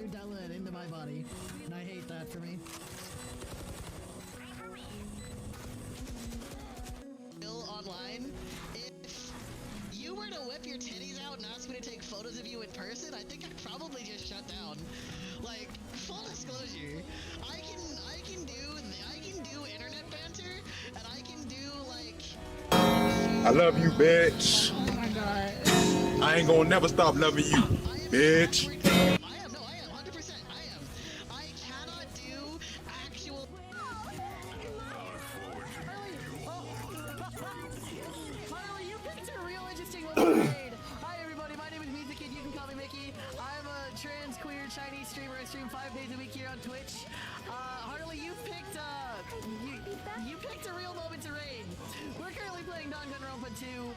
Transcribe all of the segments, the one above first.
Rudella into my body, and I hate that for me. Still online, if you were to whip your titties out and ask me to take photos of you in person, I think I'd probably just shut down. Like, full disclosure, I can do internet banter, and I can do like. I love you, bitch. Oh my god. I ain't gonna never stop loving you, bitch. I am, 100%, I am. I cannot do actual... Harley, you picked a real interesting one to raid. Hi everybody, my name is Music Kid, you can call me Mickey. I'm a trans, queer, Chinese streamer. I stream 5 days a week here on Twitch. Harley, you picked a real moment to raid. We're currently playing Danganronpa 2,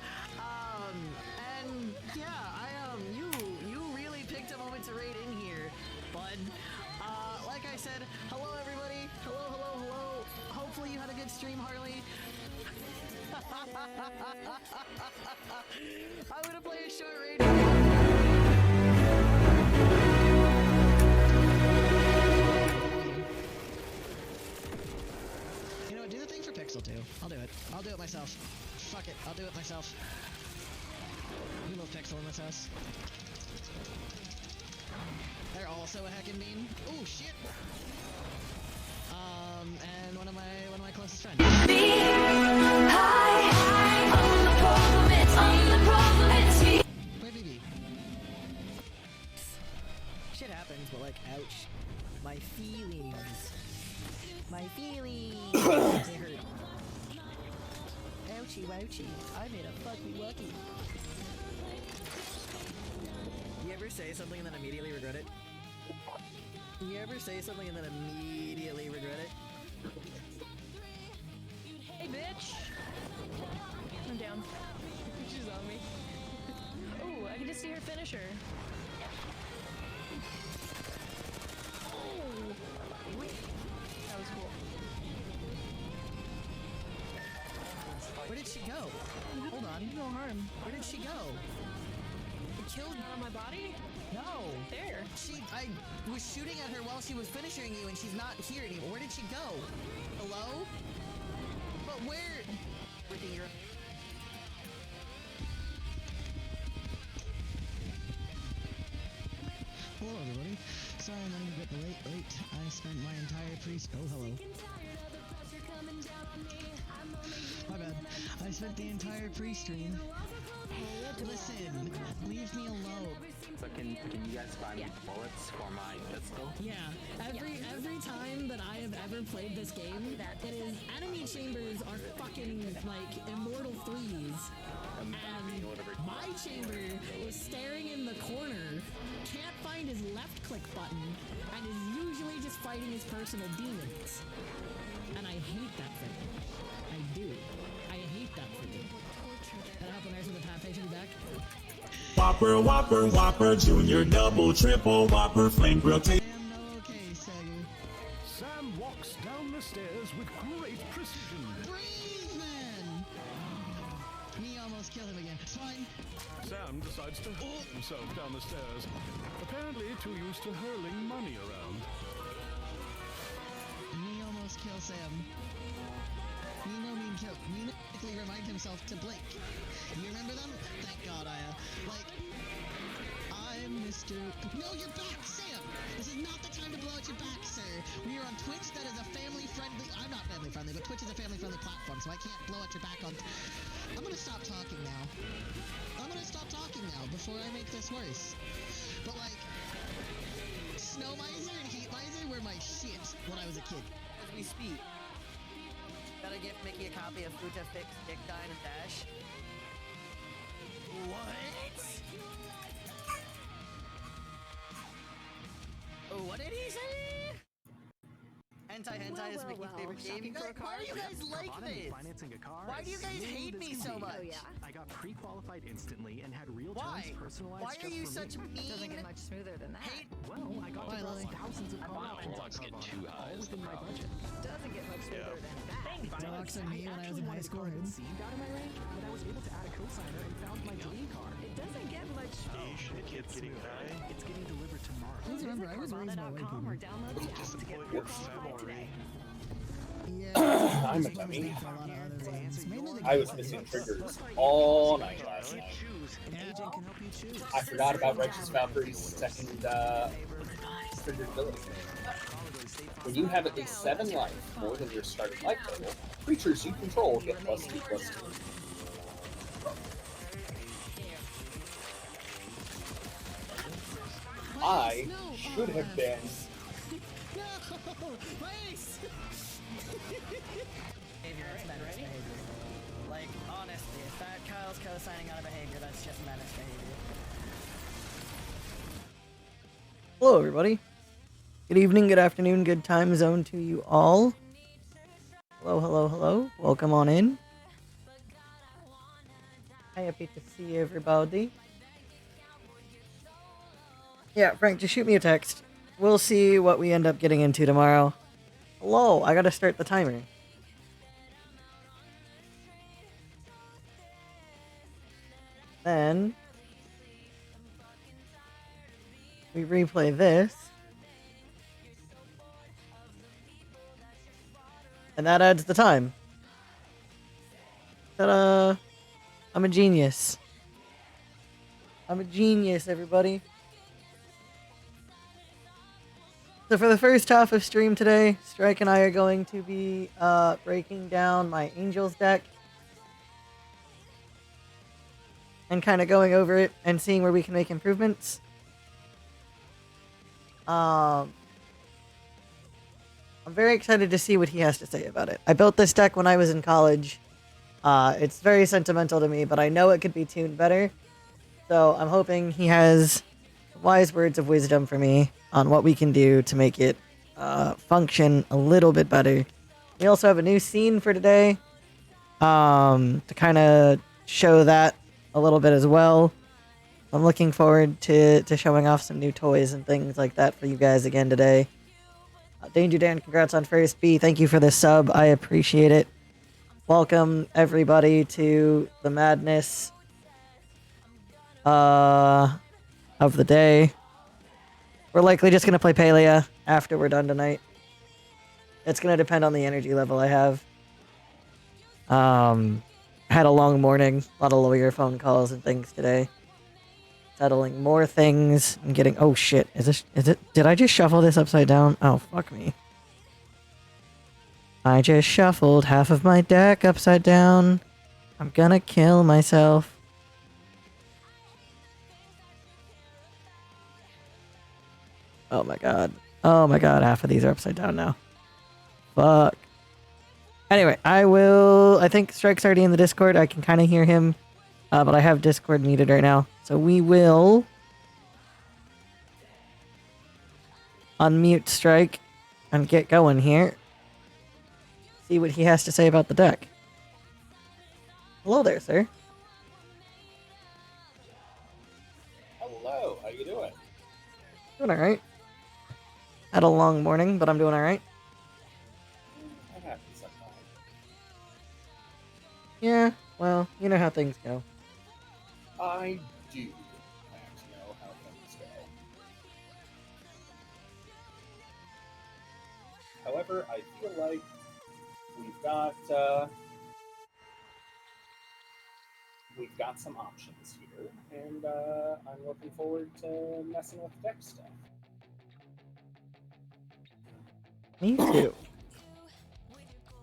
and yeah, you really picked a moment to raid in here, bud. Like I said, hello everybody, hello. Hopefully you had a good stream, Harley. I'm gonna play a short raid. You know, do the thing for Pixel too. I'll do it. I'll do it myself. Fuck it, I'll do it myself. We love Pixel in this house. They're also a heckin' mean. Oh shit. And one of my closest friends. I'm the problem, it's me. Where BB? Shit happens, but like, ouch. My feelings. They hurt. Ouchie wouchie. I made a fucky wucky. You ever say something and then immediately regret it? You ever say something and then immediately regret it? Hey, bitch! I'm down. She's on me. Oh, I can just see her finisher. Oh! That was cool. Where did she go? Hold on. No harm. Where did she go? It killed Not on my body? No. There. I was shooting at her while she was finishing you and she's not here anymore. Where did she go? Hello? But where? Everything you're... Hello everybody. Sorry I'm running a bit late. I spent my entire hello. My bad. I spent the entire pre-stream. Listen, leave me alone. So can you guys find me bullets for my pistol? Yeah, every time that I have ever played this game, it is enemy chambers are fucking like immortal threes, and my chamber is staring in the corner, can't find his left click button, and is usually just fighting his personal demons. And I hate that for me. I do. I hate that for me. That happened nice with the tap patient back. Whopper, Junior, double, triple, Whopper, flame grill. I am no okay, Sager. Sam walks down the stairs with great precision. Breathe, man! Me almost killed him again. It's fine. Sam decides to hurl himself down the stairs, apparently too used to hurling money around. Me almost kill Sam. Me no mean kill. Me quickly remind himself to blink. You remember them? Thank God, like, I'm Mr. No, you're back, Sam! This is not the time to blow out your back, sir. We are on Twitch, that is a family-friendly... I'm not family-friendly, but Twitch is a family-friendly platform, so I can't blow out your back on... I'm gonna stop talking now. Before I make this worse. But, like, Snow Miser and Heat Miser were my shit when I was a kid. As we speak, gotta give Mickey a copy of Futa Fix, Dick Dine, and Dash. What? What did he say? Hentai is Mickey's favorite game. Why do you guys like this? Why do you guys hate me so much? I got pre-qualified instantly and had real terms personalized. Why are you such mean? Doesn't get much smoother than that. Well, I got to draw thousands of cards. All within my budget. Doesn't get much smoother than that. Doxing me when I was in high school. Seemed out of my rank, but I was able to add a cosigner and found my dream card. It doesn't get much. You should It's getting high. It's getting delivered tomorrow. Please remember, I was raised by white people. Download the app to get today. Yeah, I'm a dummy. I was missing triggers all night last night. I forgot about Righteous Valkyrie's second triggered ability. When you have at least 7 life, more than your starting life total, creatures you control get +2/+2. I should have been. Like, honestly, if that Kyle's co-signing on a behavior, that's just menace behavior. Hello, everybody. Good evening, good afternoon, good time zone to you all. Hello, hello, hello. Welcome on in. Happy to see everybody. Yeah, Frank, just shoot me a text. We'll see what we end up getting into tomorrow. Hello, I gotta start the timer. Then we replay this. And that adds the time. Ta-da! I'm a genius. I'm a genius, everybody. So for the first half of stream today, Strike and I are going to be breaking down my Angels deck. And kind of going over it and seeing where we can make improvements. I'm very excited to see what he has to say about it. I built this deck when I was in college. It's very sentimental to me, but I know it could be tuned better. So I'm hoping he has wise words of wisdom for me on what we can do to make it function a little bit better. We also have a new scene for today to kind of show that a little bit as well. I'm looking forward to showing off some new toys and things like that for you guys again today. Danger Dan, congrats on first B. Thank you for the sub. I appreciate it. Welcome everybody to the madness of the day. We're likely just gonna play Palia after we're done tonight. It's gonna depend on the energy level I have. Had a long morning, a lot of lawyer phone calls and things today. Settling more things. I'm getting. Oh shit! Is it? Did I just shuffle this upside down? Oh fuck me! I just shuffled half of my deck upside down. I'm gonna kill myself. Oh my god! Oh my god! Half of these are upside down now. Fuck. Anyway, I think Strike's already in the Discord. I can kind of hear him, but I have Discord muted right now. So we will unmute Strike and get going here. See what he has to say about the deck. Hello there, sir. Hello, how you doing? Doing alright. Had a long morning, but I'm doing alright. That happens sometimes. Yeah, well, you know how things go. I do have to know how things go. However, I feel like we've got some options here, and I'm looking forward to messing with deck stuff. Me too.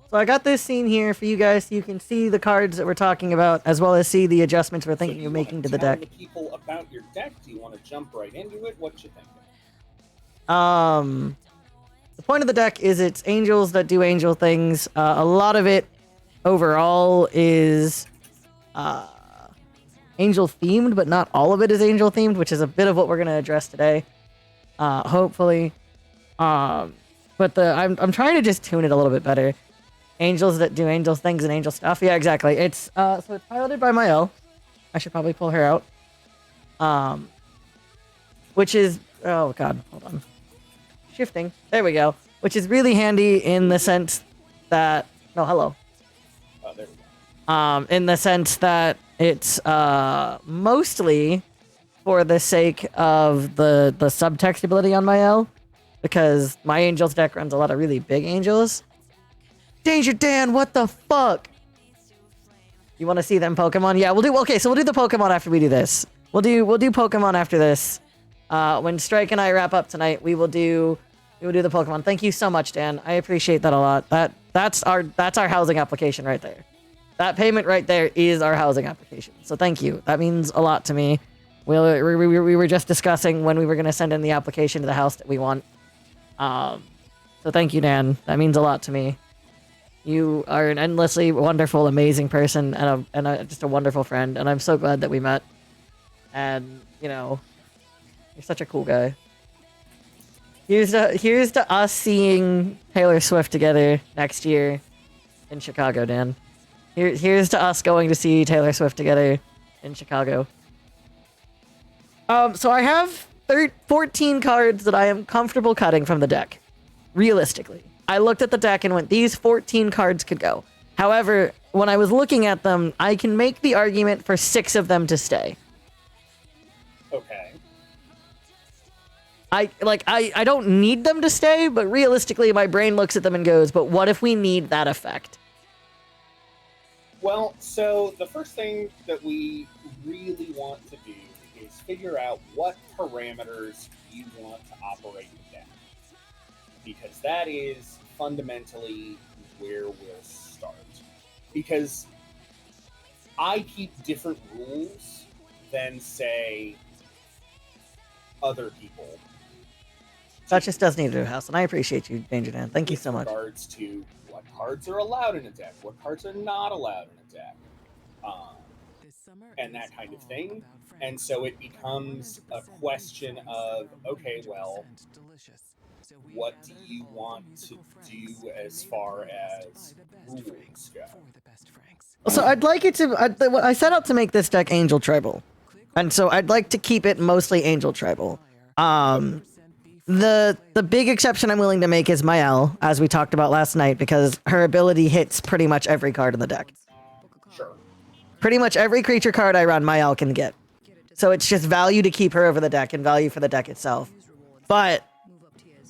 So I got this scene here for you guys so you can see the cards that we're talking about, as well as see the adjustments we're thinking of making to the deck. The people about your deck? Do you want to jump right into it? What you thinking? The point of the deck is it's angels that do angel things. A lot of it overall is angel themed, but not all of it is angel themed, which is a bit of what we're going to address today. Hopefully. But I'm trying to just tune it a little bit better. Angels that do angel things and angel stuff. Yeah, exactly. It's so it's piloted by Mael. I should probably pull her out. Which is, oh god, hold on. Shifting. There we go. Which is really handy in the sense that, no, hello. Oh, there we go. In the sense that it's mostly for the sake of the subtext ability on my L, because my Angels deck runs a lot of really big Angels. Danger Dan, what the fuck? You want to see them Pokemon? Yeah, we'll do. Okay, so we'll do the Pokemon after we do this. We'll do Pokemon after this. When Strike and I wrap up tonight, we will do the Pokemon. Thank you so much, Dan. I appreciate that a lot. That's our housing application right there. That payment right there is our housing application. So thank you. That means a lot to me. We were just discussing when we were going to send in the application to the house that we want. So thank you, Dan. That means a lot to me. You are an endlessly wonderful, amazing person and just a wonderful friend. And I'm so glad that we met. And, you know, you're such a cool guy. Here's to us seeing Taylor Swift together next year in Chicago, Dan. Here's to us going to see Taylor Swift together in Chicago. So I have 14 cards that I am comfortable cutting from the deck. Realistically. I looked at the deck and went, these 14 cards could go. However, when I was looking at them, I can make the argument for 6 of them to stay. Okay. I don't need them to stay, but realistically, my brain looks at them and goes, but what if we need that effect? Well, so the first thing that we really want to do is figure out what parameters you want to operate the deck. Because that is fundamentally where we'll start. Because I keep different rules than, say, other people. That just does need a new house, and I appreciate you, Danger Dan. Thank you so much. In regards to what cards are allowed in a deck, what cards are not allowed in a deck, and that kind of thing. And so it becomes a question of, okay, well, what do you want to do as far as rules go? So I'd like it to... I set out to make this deck Angel Tribal. And so I'd like to keep it mostly Angel Tribal. The big exception I'm willing to make is Mael, as we talked about last night, because her ability hits pretty much every card in the deck. Sure. Pretty much every creature card I run, Mael can get. So it's just value to keep her over the deck and value for the deck itself. But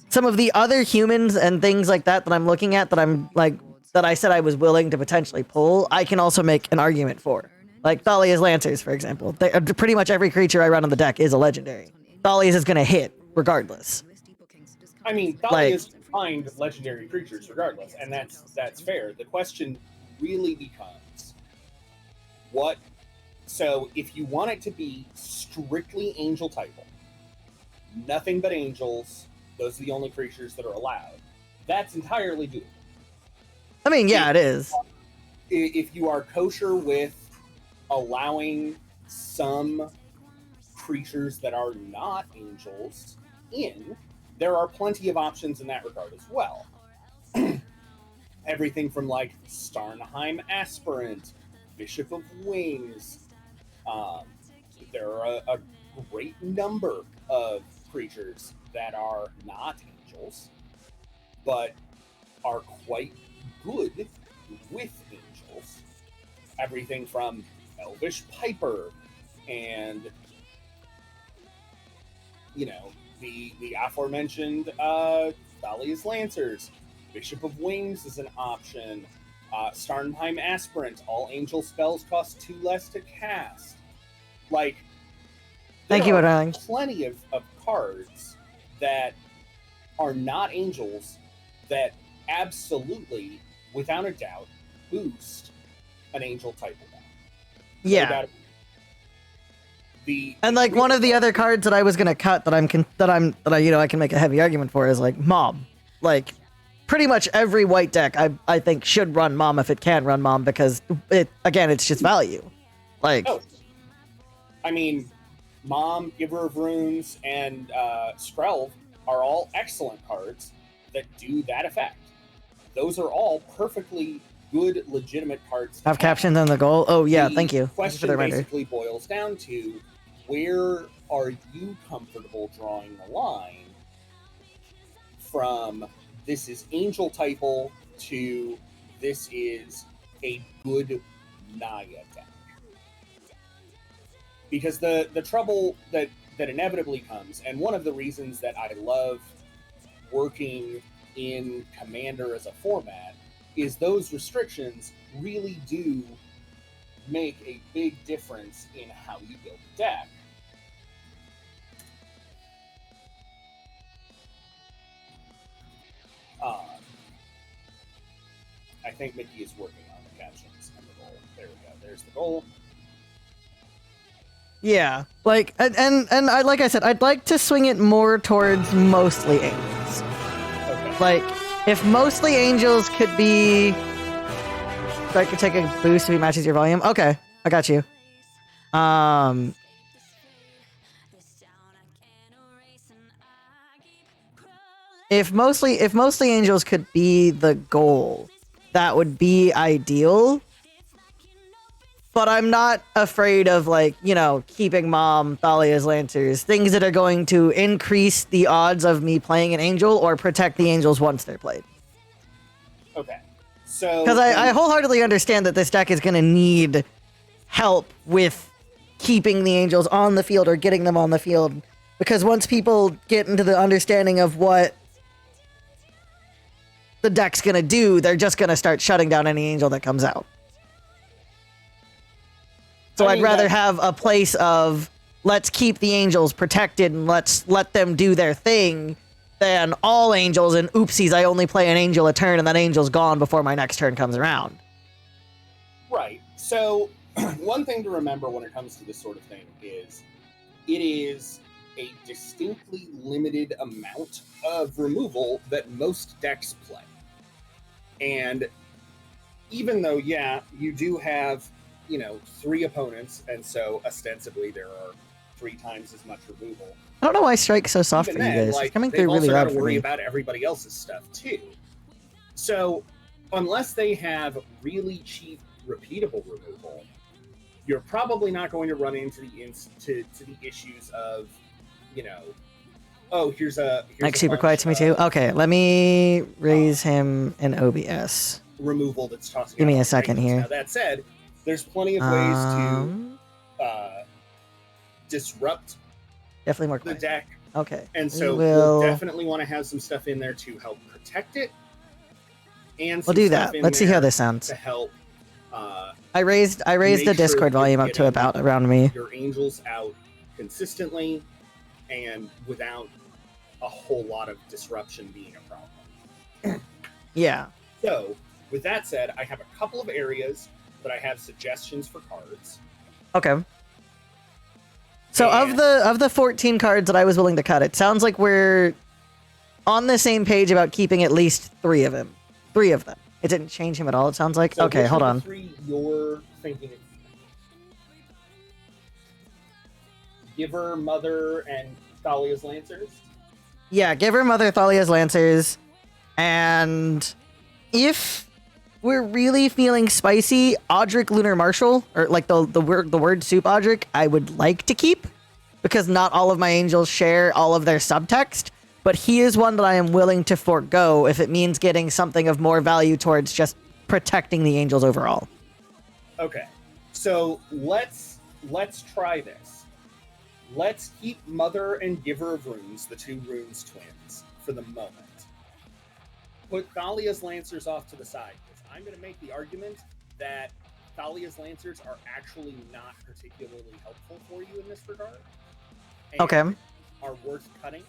some of the other humans and things like that I'm looking at, that I said I was willing to potentially pull, I can also make an argument for. Like Thalia's Lancers, for example. Pretty much every creature I run on the deck is a legendary. Thalia's is going to hit, regardless. I mean, Thalia's find legendary creatures regardless, and that's fair. The question really becomes, what... So, if you want it to be strictly Angel typal, nothing but Angels, those are the only creatures that are allowed, that's entirely doable. I mean, yeah, it is. If you are kosher with allowing some creatures that are not Angels in, there are plenty of options in that regard as well. Everything from, like, Starnheim Aspirant, Bishop of Wings. There are a great number of creatures that are not Angels, but are quite good with Angels. Everything from Elvish Piper and, you know, the aforementioned Thalia's Lancers. Bishop of Wings is an option. Starnheim Aspirant. All Angel spells cost 2 less to cast. Like, Thank you, darling. Plenty of cards that are not Angels that absolutely, without a doubt, boost an Angel type of deck. Yeah. And like one of the other cards that I was gonna cut that I can make a heavy argument for is like Mom. Like pretty much every white deck I think should run Mom if it can run Mom, because it's just value. Like I mean, Mom, Giver of Runes, and Skrelv are all excellent cards that do that effect. Those are all perfectly good, legitimate cards. Have captions on the goal. Oh yeah, thank you. The question basically boils down to, where are you comfortable drawing the line from this is Angel typal to this is a good Naya deck? Because the trouble that inevitably comes, and one of the reasons that I love working in Commander as a format, is those restrictions really do make a big difference in how you build a deck. I think Mickey is working on the captions and the goal. There we go. There's the goal. Yeah, like, and I, like I said, I'd like to swing it more towards mostly angels. Okay. Like, if mostly angels could be, so I could take a boost if he matches your volume. Okay, I got you. If mostly angels could be the goal, that would be ideal. But I'm not afraid of, like, you know, keeping Mom, Thalia's Lancers, things that are going to increase the odds of me playing an angel or protect the angels once they're played. Okay. So, because I wholeheartedly understand that this deck is going to need help with keeping the angels on the field or getting them on the field. Because once people get into the understanding of what the deck's going to do, they're just going to start shutting down any angel that comes out. So I'd rather have a place of, let's keep the angels protected and let's let them do their thing, than all angels and oopsies, I only play an angel a turn and that angel's gone before my next turn comes around. Right. So one thing to remember when it comes to this sort of thing is it is a distinctly limited amount of removal that most decks play. And even though, yeah, you do have, you know, 3 opponents, and so ostensibly there are 3 times as much removal. I don't know why Strike's so soft Even for you then, guys. like, It's coming they've through really also got loud to for worry me. about everybody else's stuff too. So unless they have really cheap, repeatable removal, you're probably not going to run into the the issues of, you know, oh, here's Like a super bunch quiet to me too. of Okay, let me raise him in OBS. removal that's tossing. Give me out a second angels. here. Now that said, there's plenty of ways to disrupt Definitely more the quiet. deck. Okay. And we so will... we'll definitely want to have some stuff in there to help protect it. And We'll some do stuff that. in Let's see how there this sounds. to help. I raised make the sure Discord you're volume up to getting about around me. your angels out consistently and without a whole lot of disruption being a problem. Yeah. So, with that said, I have a couple of areas that I have suggestions for cards. Okay. So of the 14 cards that I was willing to cut, it sounds like we're on the same page about keeping at least 3 of them. 3 of them. It didn't change him at all, it sounds like. So okay, which hold of on. the 3 you're thinking of? Giver, Mother, and Thalia's Lancers? Yeah, give her Mother Thalia's Lancers. And if we're really feeling spicy, Audric Lunar Marshal, or like the word soup Audric, I would like to keep, because not all of my angels share all of their subtext, but he is one that I am willing to forego if it means getting something of more value towards just protecting the angels overall. Okay, so let's try this. Let's keep Mother and Giver of Runes, the 2 runes twins, for the moment. Put Thalia's Lancers off to the side, because I'm going to make the argument that Thalia's Lancers are actually not particularly helpful for you in this regard. And Okay. are worth cutting,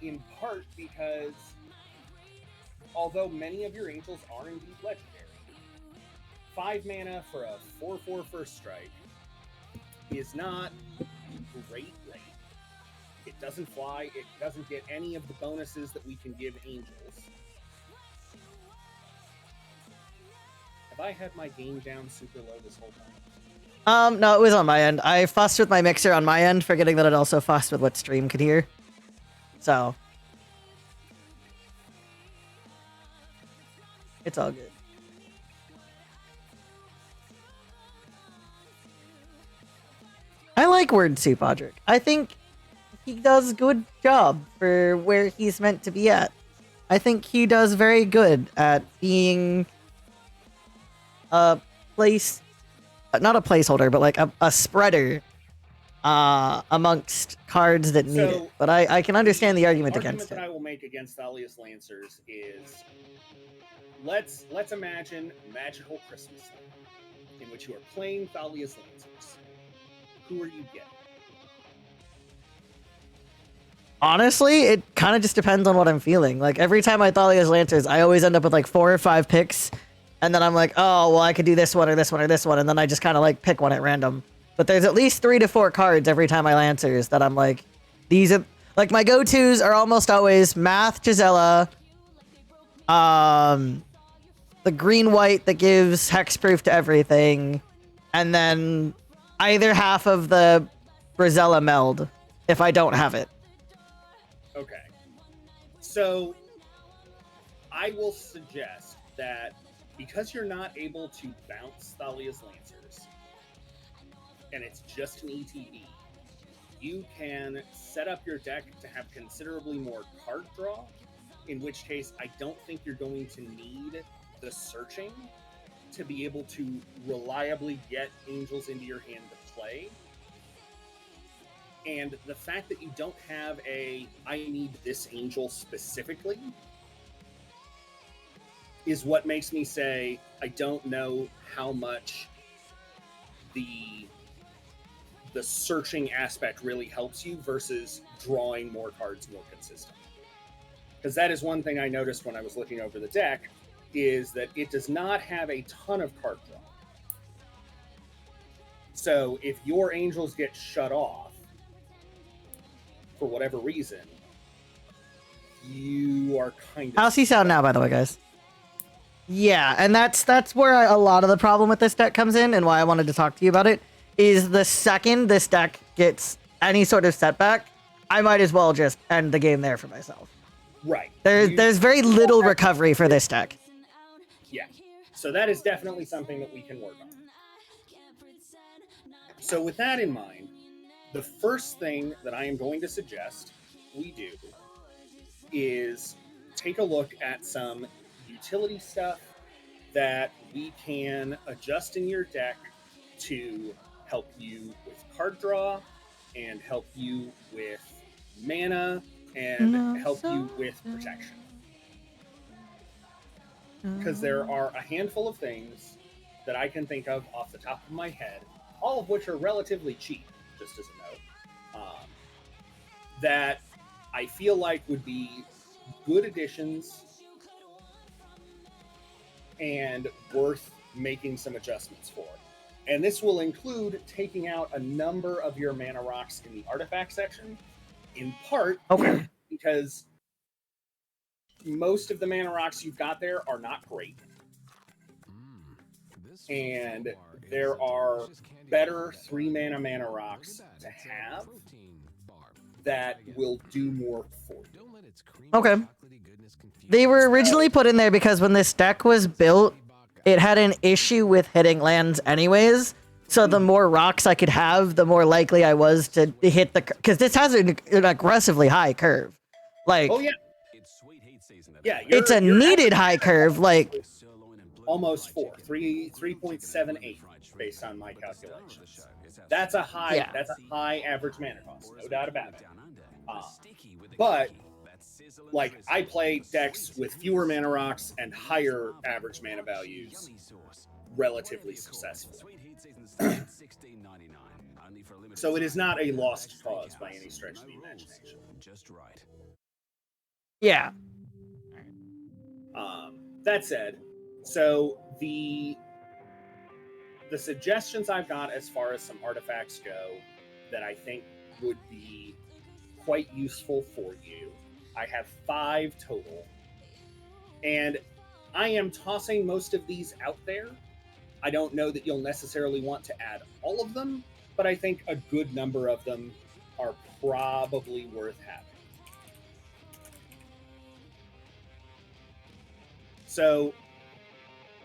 in part because although many of your angels are indeed legendary, 5 mana for a 4/4 first strike is not great rate. It doesn't fly, it doesn't get any of the bonuses that we can give angels. Have I had my game down super low this whole time? No, it was on my end. I fussed with my mixer on my end, forgetting that it also fussed with what stream could hear. So. It's all good. I like Word Soup Audric. I think he does a good job for where he's meant to be at. I think he does very good at being a place, not a placeholder, but like a spreader amongst cards that need it. But I can understand the argument against that it. I will make against Thalia's Lancers is let's imagine Magical Christmas Land, in which you are playing Thalia's Lancers. Who are you getting? Honestly, it kind of just depends on what I'm feeling. Like, every time I Thalia's Lancers, I always end up with like 4 or 5 picks. And then I'm like, oh, well, I could do this one or this one or this one. And then I just kind of like pick one at random. But there's at least 3 to 4 cards every time I Lancers that I'm like, these are like my go-tos are almost always Math, Gisela, the green-white that gives hexproof to everything, and then either half of the Brazella meld if I don't have it. Okay. So I will suggest that because you're not able to bounce Thalia's Lancers, and it's just an ETB, you can set up your deck to have considerably more card draw, in which case I don't think you're going to need the searching to be able to reliably get angels into your hand to play. And the fact that you don't have a, I need this angel specifically, is what makes me say, I don't know how much the searching aspect really helps you versus drawing more cards more consistently. Because that is one thing I noticed when I was looking over the deck, is that it does not have a ton of card draw. So if your angels get shut off, for whatever reason, you are kind of... How's he sound now, by the way, guys? Yeah, and that's where a lot of the problem with this deck comes in, and why I wanted to talk to you about it, is the second this deck gets any sort of setback, I might as well just end the game there for myself. Right. There's very little recovery for this deck. Yeah. So that is definitely something that we can work on. So with that in mind, the first thing that I am going to suggest we do is take a look at some utility stuff that we can adjust in your deck to help you with card draw and help you with mana and help you with protection. Because there are a handful of things that I can think of off the top of my head, all of which are relatively cheap, just as a note, that I feel like would be good additions and worth making some adjustments for. And this will include taking out a number of your mana rocks in the artifact section, in part because most of the mana rocks you've got there are not great. And there are better 3-mana mana rocks to have that will do more for you. Okay. They were originally put in there because when this deck was built, it had an issue with hitting lands anyways. So the more rocks I could have, the more likely I was to hit the... Because this has an aggressively high curve. Like, oh, yeah. Yeah, it's a needed high curve, like... Almost 3.78 based on my calculations. That's a high, that's a high average mana cost, no doubt about it. But like I play decks with fewer mana rocks and higher average mana values relatively successfully. So it is not a lost cause by any stretch of the imagination. Yeah. That said, so the suggestions I've got as far as some artifacts go that I think would be quite useful for you, I have 5 total. And I am tossing most of these out there. I don't know that you'll necessarily want to add all of them, but I think a good number of them are probably worth having. So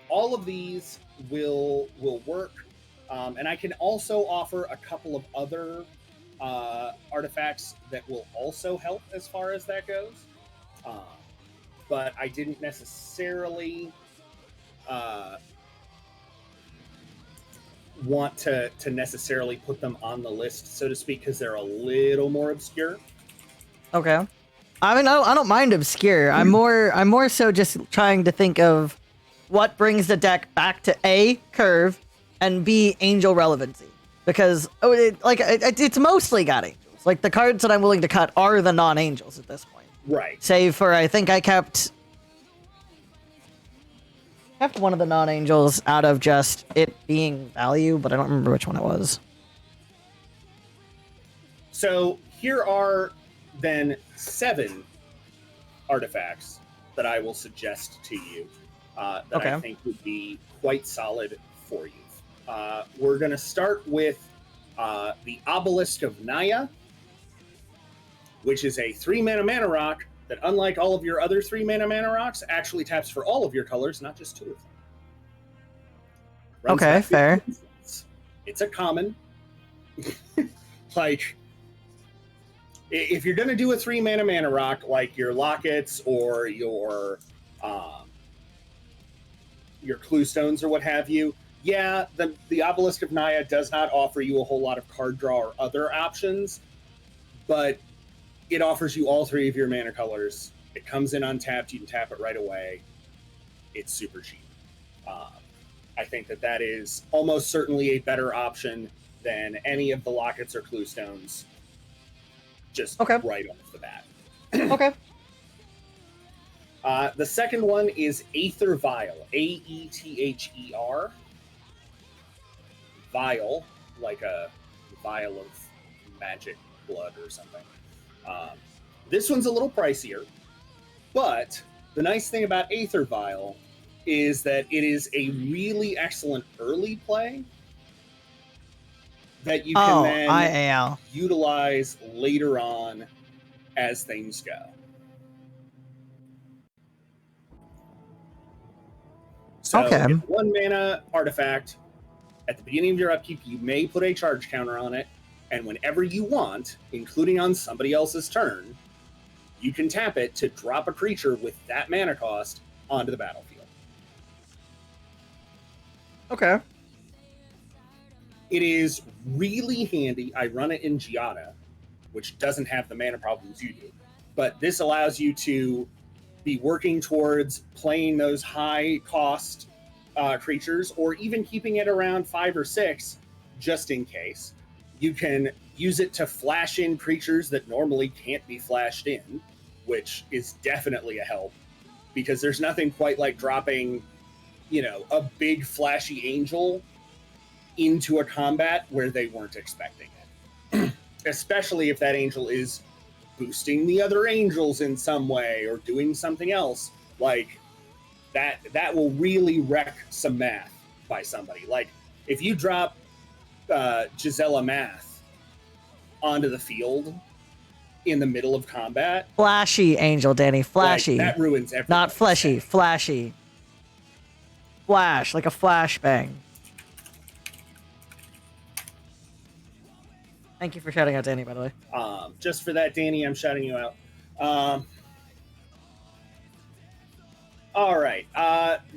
all of these will work, and I can also offer a couple of other artifacts that will also help as far as that goes, but I didn't necessarily want to necessarily put them on the list, so to speak, because they're a little more obscure. Okay. I mean, I don't mind obscure. I'm more so just trying to think of what brings the deck back to A, curve, and B, angel relevancy. Because it's mostly got angels. Like, the cards that I'm willing to cut are the non-angels at this point. Right. Save for, I think I kept one of the non-angels out of just it being value, but I don't remember which one it was. So here are then 7 artifacts that I will suggest to you that I think would be quite solid for you. We're going to start with the Obelisk of Naya, which is a 3-mana rock that, unlike all of your other 3-mana rocks, actually taps for all of your colors, not just 2 of them. Runs Okay, fair. It's a common. Like, if you're going to do a 3-mana rock, like your Lockets or your Clue Stones or what have you, yeah, the Obelisk of Naya does not offer you a whole lot of card draw or other options, but it offers you all 3 of your mana colors. It comes in untapped. You can tap it right away. It's super cheap. I think that is almost certainly a better option than any of the Lockets or Clue Stones. Just right off the bat. Okay. The second one is Aether Vial. Aether. Vial, like a vial of magic blood or something. This one's a little pricier, but the nice thing about Aether Vial is that it is a really excellent early play that you can then utilize later on as things go. So it's 1-mana artifact. At the beginning of your upkeep, you may put a charge counter on it, and whenever you want, including on somebody else's turn, you can tap it to drop a creature with that mana cost onto the battlefield. Okay. It is really handy. I run it in Giada, which doesn't have the mana problems you do. But this allows you to be working towards playing those high-cost creatures, or even keeping it around 5 or 6, just in case. You can use it to flash in creatures that normally can't be flashed in, which is definitely a help, because there's nothing quite like dropping, a big flashy angel into a combat where they weren't expecting it. Especially if that angel is boosting the other angels in some way or doing something else. Like, that will really wreck some math by somebody. Like, if you drop Gisela Math onto the field in the middle of combat. Flashy angel, Danny. Flashy. Like, that ruins everything. Not fleshy. Flashy. Flash. Like a flashbang. Thank you for shouting out Danny, by the way. Just for that, Danny, I'm shouting you out. All right.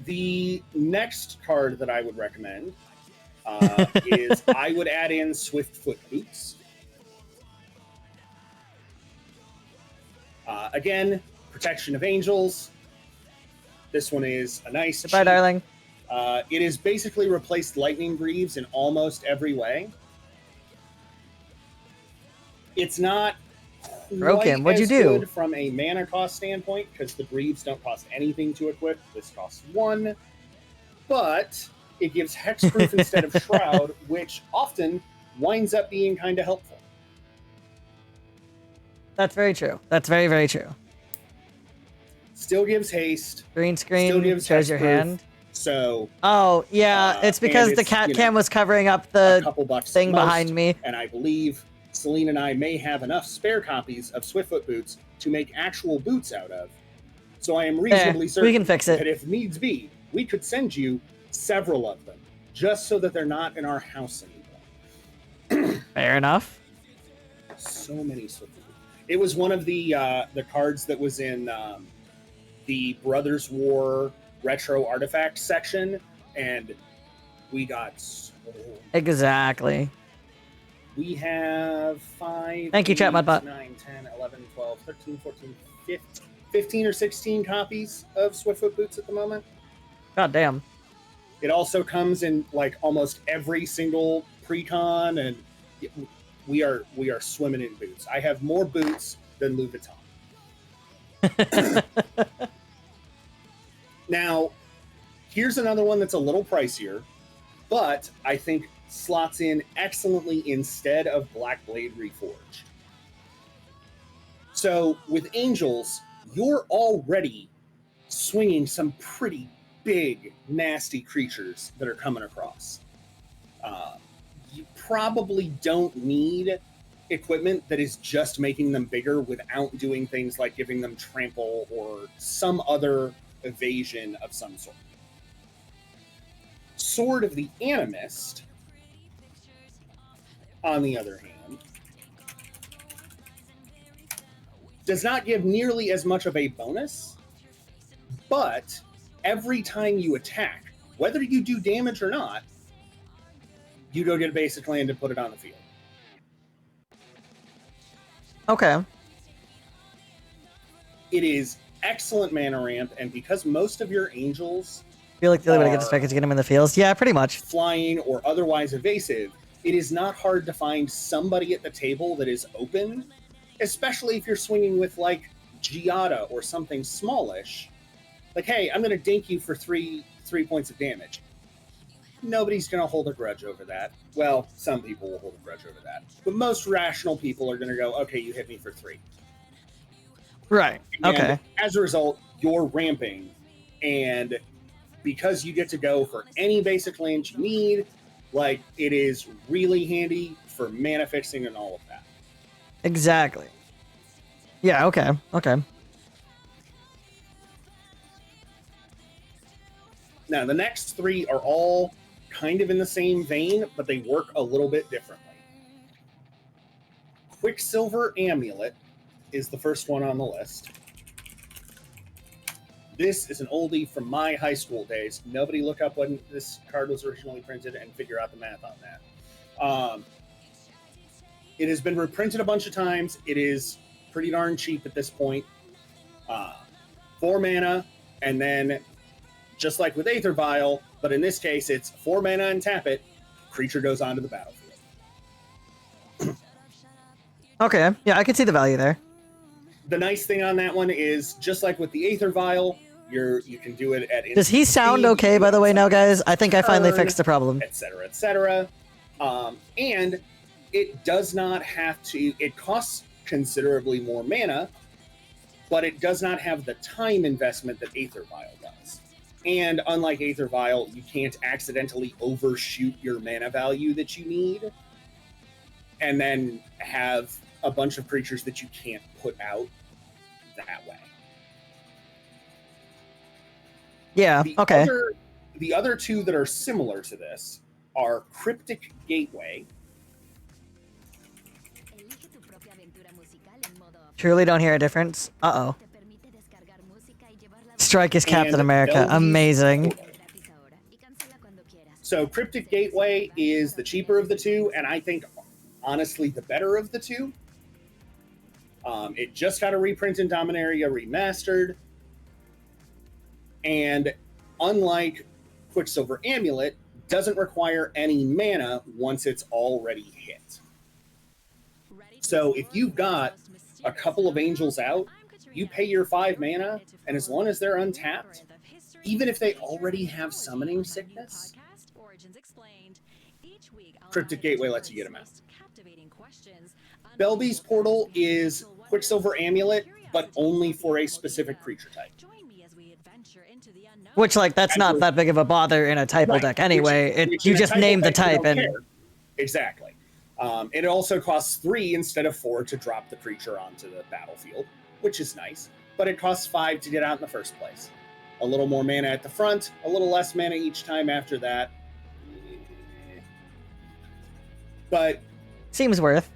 The next card that I would recommend is I would add in Swiftfoot Boots. Again, Protection of Angels. This one is a nice... Goodbye, darling. It has basically replaced Lightning Greaves in almost every way. It's not quite What'd you as do? good from a mana cost standpoint, because the Greaves don't cost anything to equip. This costs 1. But it gives Hexproof instead of Shroud, which often winds up being kind of helpful. That's very true. That's very, very true. Still gives haste. Green screen still gives shows your hexproof. hand. So... Oh, yeah. It's because the cat cam was covering up the thing behind me. And I believe Celine and I may have enough spare copies of Swiftfoot Boots to make actual boots out of. So I am reasonably certain we can fix it. that if needs be, we could send you several of them, just so that they're not in our house anymore. Fair enough. So many Swiftfoot Boots. It was one of the cards that was in the Brothers War retro artifact section, and We got so Exactly. We have 5, Thank you, 8, chat, Mudbot. 9, 10, 11, 12, 13, 14, 15 or 16 copies of Swiftfoot boots at the moment. God damn. It also comes in like almost every single pre-con, and we are swimming in boots. I have more boots than Louis Vuitton. Now, here's another one that's a little pricier, but I think slots in excellently instead of Black Blade Reforged. So with Angels, you're already swinging some pretty big, nasty creatures that are coming across. You probably don't need equipment that is just making them bigger without doing things like giving them trample or some other evasion of some sort. Sword of the Animist, on the other hand, does not give nearly as much of a bonus, but every time you attack, whether you do damage or not, you go get a basic land and put it on the field. Okay. It is excellent mana ramp, and because most of your angels I feel like the only way to get this back is to get him in the fields. Yeah, pretty much. Flying or otherwise evasive, it is not hard to find somebody at the table that is open, especially if you're swinging with like Giada or something smallish. Like, hey, I'm going to dink you for three points of damage. Nobody's going to hold a grudge over that. Well, some people will hold a grudge over that. But most rational people are going to go, okay, you hit me for 3. Right. And okay. as a result, you're ramping. And because you get to go for any basic land you need, like, it is really handy for mana fixing and all of that. Exactly. Yeah, okay. Okay. Now, the next 3 are all kind of in the same vein, but they work a little bit differently. Quicksilver Amulet is the first one on the list. This is an oldie from my high school days. Nobody look up when this card was originally printed and figure out the math on that. It has been reprinted a bunch of times. It is pretty darn cheap at this point. 4 mana, and then just like with Aether Vial, but in this case, it's 4 mana and tap it. Creature goes onto the battlefield. Okay. Yeah, I can see the value there. The nice thing on that one is, just like with the Aether Vial, you can do it at... Does he sound okay, by the way, now, guys? I think I finally fixed the problem. Etc., etc. And it does not have to... It costs considerably more mana, but it does not have the time investment that Aether Vial does. And unlike Aether Vial, you can't accidentally overshoot your mana value that you need and then have a bunch of creatures that you can't put out that way. Yeah, okay. The other 2 that are similar to this are Cryptic Gateway. Truly don't hear a difference. Uh-oh. Strike is Captain America. Belgi's Amazing. Portal. So Cryptic Gateway is the cheaper of the 2, and I think, honestly, the better of the 2. It just got a reprint in Dominaria Remastered. And unlike Quicksilver Amulet, doesn't require any mana once it's already hit. So if you've got a couple of angels out, you pay your 5 mana, and as long as they're untapped, even if they already have Summoning Sickness, Cryptic Gateway lets you get them out. Belby's Portal is Quicksilver Amulet, but only for a specific creature type. Which, like, that's not that big of a bother in a typo deck anyway. You just name the type and... Exactly. It also costs 3 instead of 4 to drop the creature onto the battlefield, which is nice, but it costs 5 to get out in the first place. A little more mana at the front, a little less mana each time after that. But... Seems worth.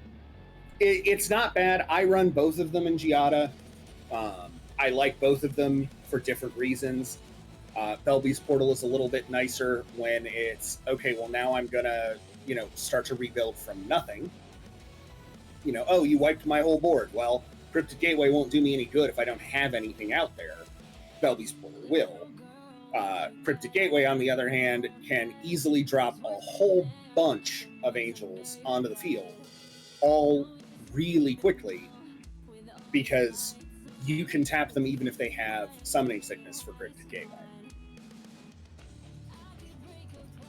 It's not bad. I run both of them in Giada. I like both of them for different reasons. Belby's Portal is a little bit nicer when it's, okay, well, now I'm going to, start to rebuild from nothing. Oh, you wiped my whole board. Well, Cryptid Gateway won't do me any good if I don't have anything out there. Belby's Portal will. Cryptid Gateway, on the other hand, can easily drop a whole bunch of angels onto the field, all really quickly, because you can tap them even if they have Summoning Sickness for Cryptid Gateway.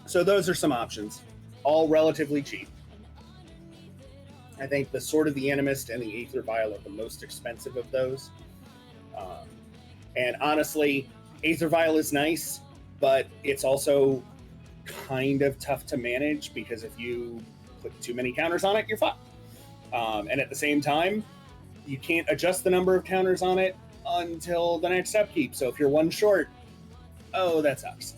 So those are some options, all relatively cheap. I think the Sword of the Animist and the Aether Vial are the most expensive of those. And honestly, Aether Vial is nice, but it's also kind of tough to manage because if you put too many counters on it, you're fucked. And at the same time, you can't adjust the number of counters on it until the next upkeep. So if you're one short, oh, that sucks.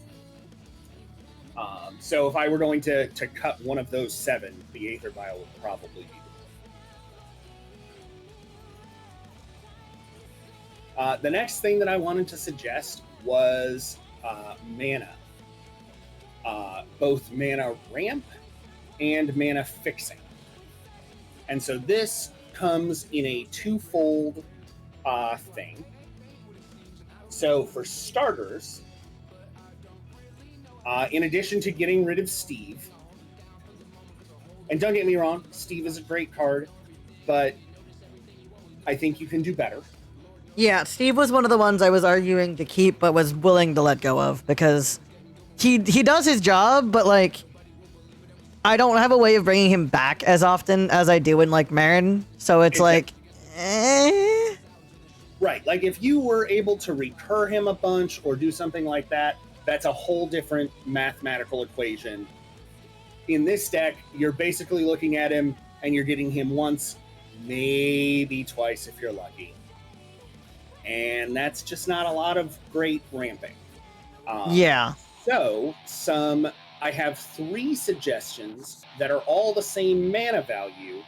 So if I were going to cut one of those 7, the Aether Vial would probably be the next thing that I wanted to suggest was mana. Both mana ramp and mana fixing. And so this comes in a twofold thing. So for starters, in addition to getting rid of Steve, and don't get me wrong, Steve is a great card, but I think you can do better. Yeah, Steve was one of the ones I was arguing to keep, but was willing to let go of because he does his job, but like I don't have a way of bringing him back as often as I do in like Marin, so it's like, Right, like if you were able to recur him a bunch or do something like that, that's a whole different mathematical equation. In this deck, you're basically looking at him and you're getting him once, maybe twice if you're lucky. And that's just not a lot of great ramping. Yeah. So, I have 3 suggestions that are all the same mana value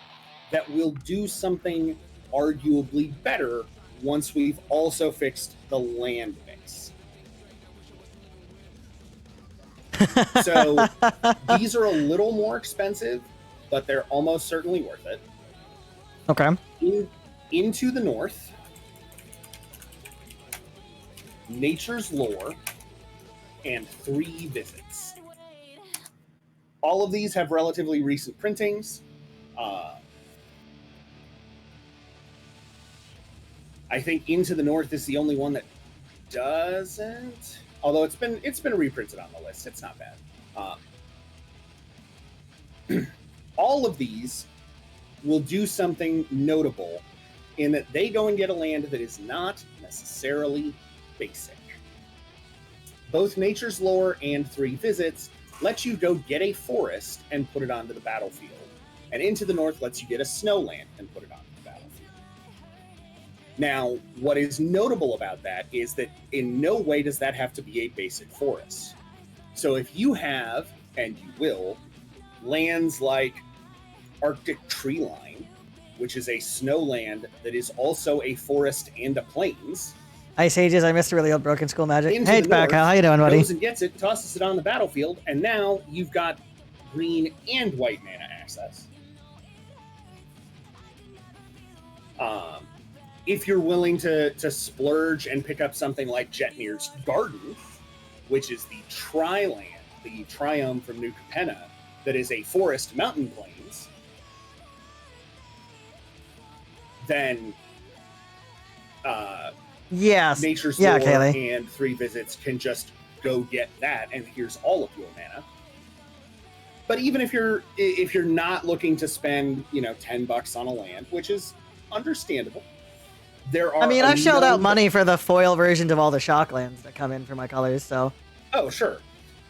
that will do something arguably better once we've also fixed the land base. So, these are a little more expensive, but they're almost certainly worth it. Okay. Into the North, Nature's Lore, and 3 Visits. All of these have relatively recent printings. I think Into the North is the only one that doesn't, although it's been reprinted on the list. It's not bad. All of these will do something notable in that they go and get a land that is not necessarily basic. Both Nature's Lore and 3 Visits let you go get a forest and put it onto the battlefield. And Into the North lets you get a snowland and put it onto the battlefield. Now, what is notable about that is that in no way does that have to be a basic forest. So if you have, and you will, lands like Arctic Treeline, which is a snowland that is also a forest and a plains. Ice Ages, I missed a really old Broken School Magic. Hey, it's back. How you doing, buddy? Goes and gets it, tosses it on the battlefield, and now you've got green and white mana access. If you're willing to splurge and pick up something like Jetmir's Garden, which is the Tri-land, the Triome from New Capenna, that is a forest mountain plains, then yes. Nature's yeah, Lore Kaylee. and 3 Visits can just go get that, and here's all of your mana. But even if you're not looking to spend, $10 on a land, which is understandable, there are. I mean, I've shelled out money for the foil versions of all the Shocklands that come in for my colors, so. Oh, sure.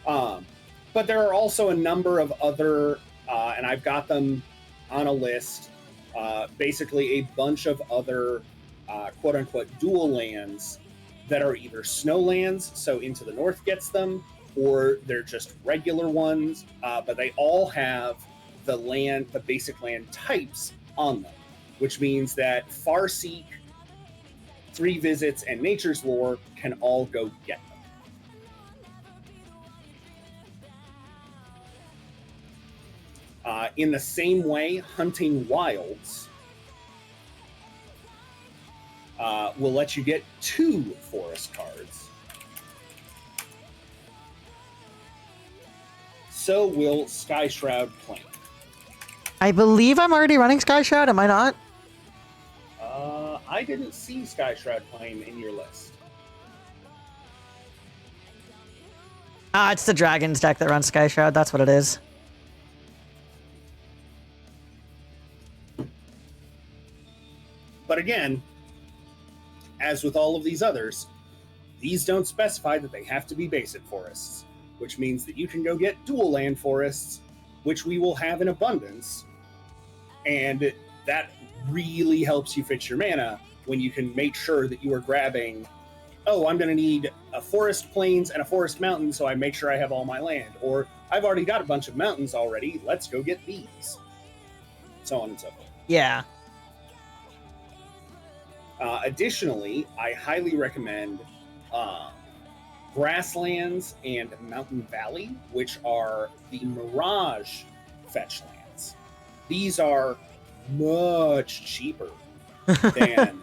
But there are also a number of other, and I've got them on a list, basically a bunch of other quote-unquote dual lands that are either snowlands, so Into the North gets them, or they're just regular ones, but they all have the basic land types on them, which means that Farseek, 3 Visits, and Nature's Lore can all go get them. In the same way, hunting wilds will let you get 2 forest cards. So will Sky Shroud Plain. I believe I'm already running Sky Shroud, am I not? I didn't see Sky Shroud Plain in your list. It's the Dragons deck that runs Sky Shroud, that's what it is. But again, as with all of these others, these don't specify that they have to be basic forests, which means that you can go get dual land forests, which we will have in abundance, and that really helps you fix your mana when you can make sure that you are grabbing, oh, I'm going to need a forest plains and a forest mountain, so I make sure I have all my land. Or, I've already got a bunch of mountains already, let's go get these. So on and so forth. Yeah. Additionally, I highly recommend Grasslands and Mountain Valley, which are the Mirage fetch lands. These are much cheaper than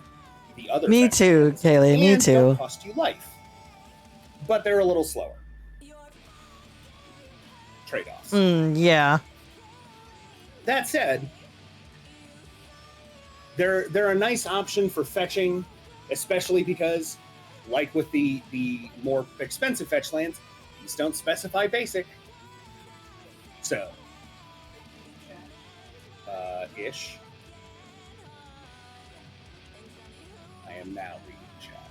the other. Me too, Kaylee. Me too. Don't cost you life, but they're a little slower. Trade-offs. Yeah. That said, they're a nice option for fetching, especially because, like with the more expensive fetch lands, these don't specify basic. So, ish. I am now reading chat.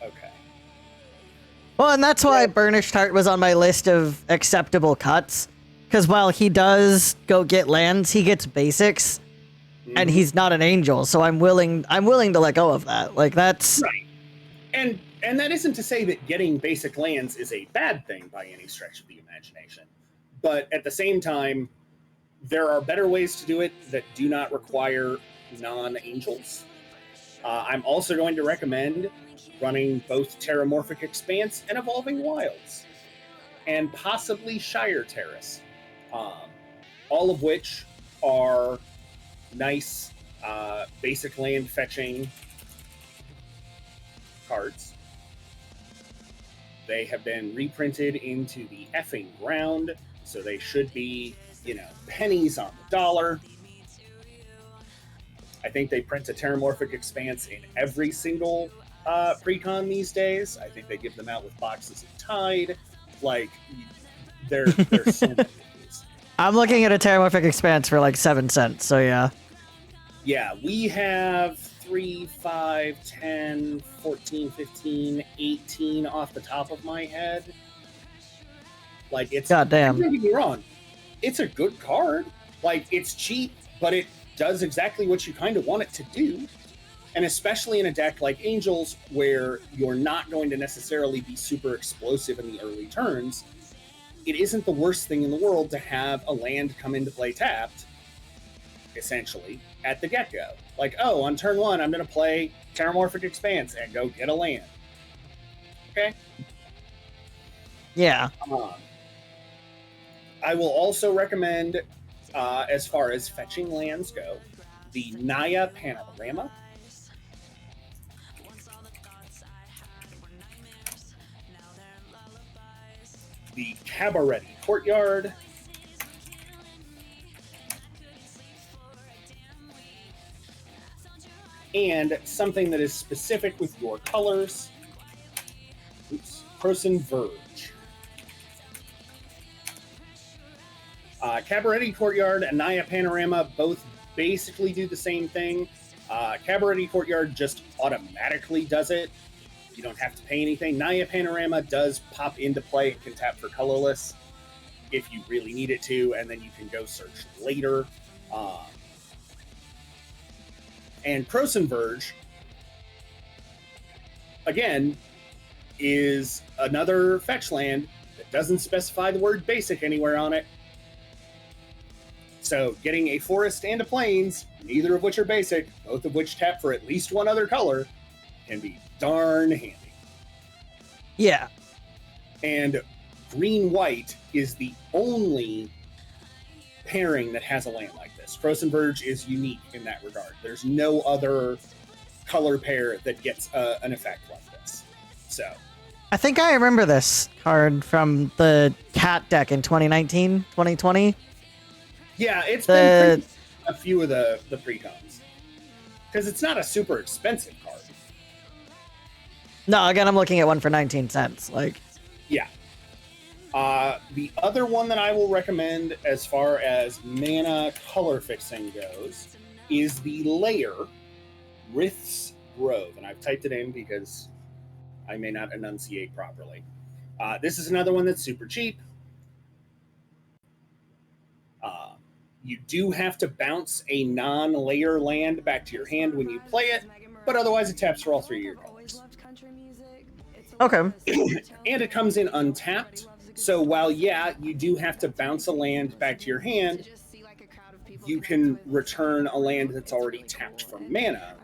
Okay. Well, and that's why Burnished Heart was on my list of acceptable cuts. Because while he does go get lands, he gets basics, and he's not an angel. So I'm willing to let go of that. Like that's right. And that isn't to say that getting basic lands is a bad thing by any stretch of the imagination. But at the same time, there are better ways to do it that do not require non-angels. I'm also going to recommend running both Terramorphic Expanse and Evolving Wilds, and possibly Shire Terrace, all of which are nice basic land fetching cards. They have been reprinted into the effing ground, so they should be, pennies on the dollar. I think they print a Terramorphic Expanse in every single precon these days. I think they give them out with boxes of Tide. Like, there's so many of these. I'm looking at a Terramorphic Expanse for like 7 cents, so yeah. Yeah, we have 3, 5, 10, 14, 15, 18 off the top of my head. Like, it's... Goddamn. Don't get me wrong. It's a good card. Like, it's cheap, but it does exactly what you kind of want it to do. And especially in a deck like Angels, where you're not going to necessarily be super explosive in the early turns, it isn't the worst thing in the world to have a land come into play tapped, essentially, at the get-go. Like, oh, on turn 1, I'm going to play Terramorphic Expanse and go get a land. Okay? Yeah. I will also recommend, as far as fetching lands go, the Naya Panorama. The Cabaret Courtyard. And something that is specific with your colors. Croson Verge. Cabaret Courtyard and Naya Panorama both basically do the same thing. Cabaret Courtyard just automatically does it. You don't have to pay anything. Naya Panorama does pop into play and can tap for colorless if you really need it to, and then you can go search later. And Croson Verge, again, is another fetch land that doesn't specify the word basic anywhere on it. So getting a forest and a plains, neither of which are basic, both of which tap for at least one other color, can be darn handy. Yeah. And green-white is the only pairing that has a land like this. Frozen Verge is unique in that regard. There's no other color pair that gets an effect like this. So I think I remember this card from the cat deck in 2019, 2020. yeah, it's been pretty, a few of the pre-coms. Because it's not a super expensive card. No, again, I'm looking at one for 19 cents. Like, yeah. The other one that I will recommend as far as mana color fixing goes is the Lair Rith's Grove. And I've typed it in because I may not enunciate properly. This is another one that's super cheap. You do have to bounce a non-layer land back to your hand when you play it, but otherwise it taps for all 3 of your colors. okay. And it comes in untapped, so while, yeah, you do have to bounce a land back to your hand, you can return a land that's already tapped for mana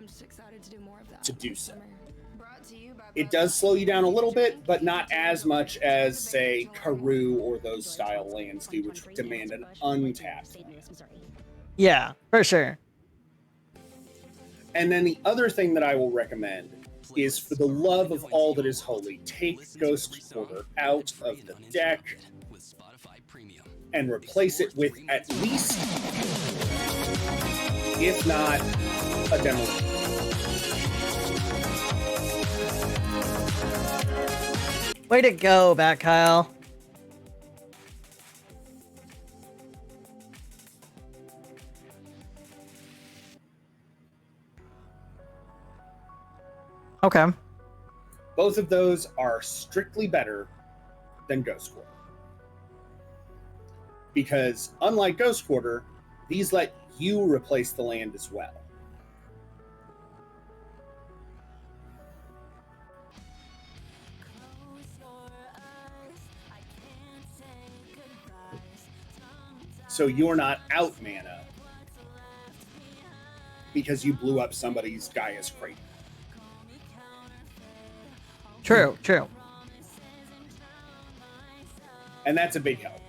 to do so. It does slow you down a little bit, but not as much as, say, Karoo or those style lands do, which demand an untapped land. Yeah, for sure. And then the other thing that I will recommend is, for the love of all that is holy, take Ghost Quarter out of the deck and replace it with at least, if not, a Demolition. Way to go, Bat Kyle. Okay. Both of those are strictly better than Ghost Quarter. Because unlike Ghost Quarter, these let you replace the land as well. So you're not out mana because you blew up somebody's Gaia's Crater. True, true. And that's a big help.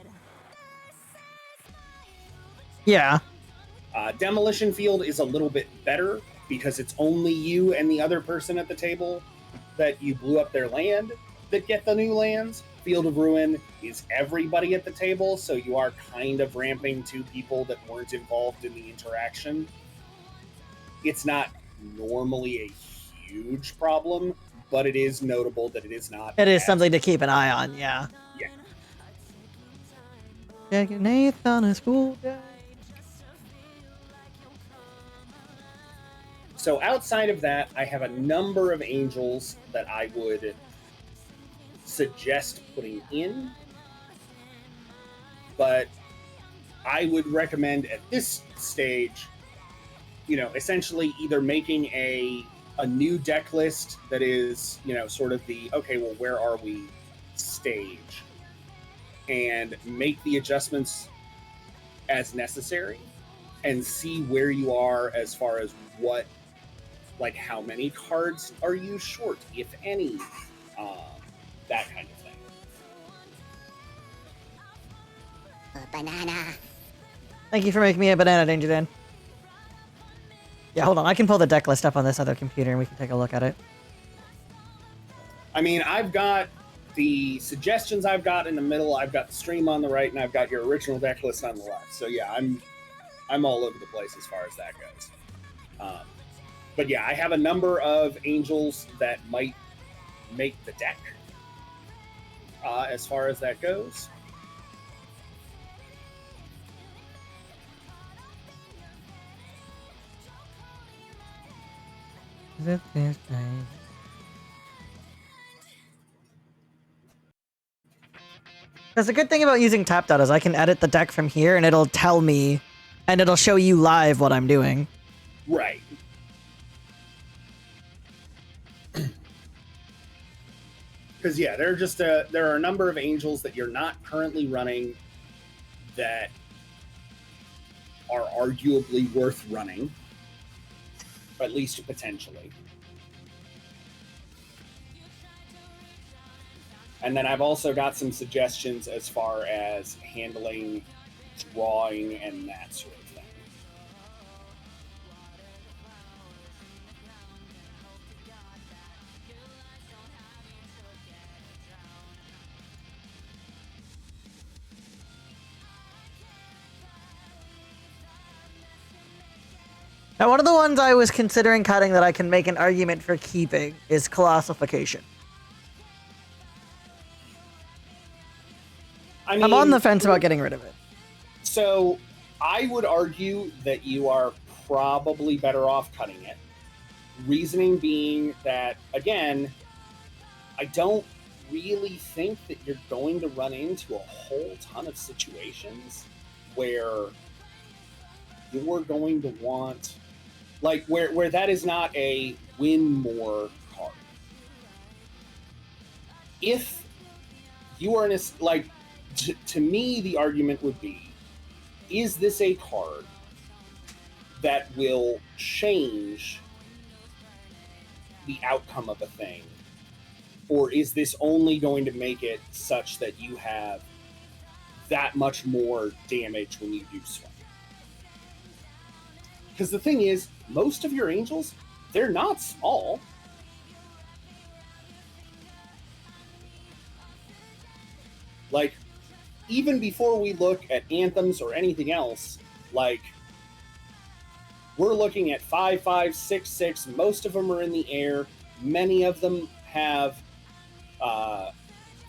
Yeah. Demolition Field is a little bit better because it's only you and the other person at the table that you blew up their land that get the new lands. Field of Ruin is everybody at the table, so you are kind of ramping to people that weren't involved in the interaction. It's not normally a huge problem, but it is notable that it is not. It is something to keep an eye on, yeah. Yeah. Jack and Nathan on a school day. So outside of that, I have a number of angels that I would suggest putting in, but I would recommend at this stage, essentially either making a new deck list that is, sort of the, okay, well, where are we stage, and make the adjustments as necessary and see where you are as far as what, like, how many cards are you short, if any, that kind of thing. A banana. Thank you for making me a banana, Danger Dan. Yeah, hold on. I can pull the deck list up on this other computer and we can take a look at it. I mean, I've got the suggestions I've got in the middle, I've got the stream on the right, and I've got your original deck list on the left. So yeah, I'm all over the place as far as that goes. But yeah, I have a number of angels that might make the deck as far as that goes. Because the good thing about using Tap Dot is I can edit the deck from here and it'll tell me, and it'll show you live what I'm doing. Right. Because yeah, there are a number of angels that you're not currently running that are arguably worth running, at least potentially. And then I've also got some suggestions as far as handling drawing and that sort of thing. Now, one of the ones I was considering cutting that I can make an argument for keeping is Colossification. I'm on the fence about getting rid of it. So, I would argue that you are probably better off cutting it. Reasoning being that, again, I don't really think that you're going to run into a whole ton of situations where you're going to want, like, where that is not a win more card. If you are in a, like, to me, the argument would be, is this a card that will change the outcome of a thing? Or is this only going to make it such that you have that much more damage when you do swing? Because the thing is, most of your angels, they're not small. Like, even before we look at anthems or anything else, like, we're looking at 5/5, 6/6. Most of them are in the air. Many of them have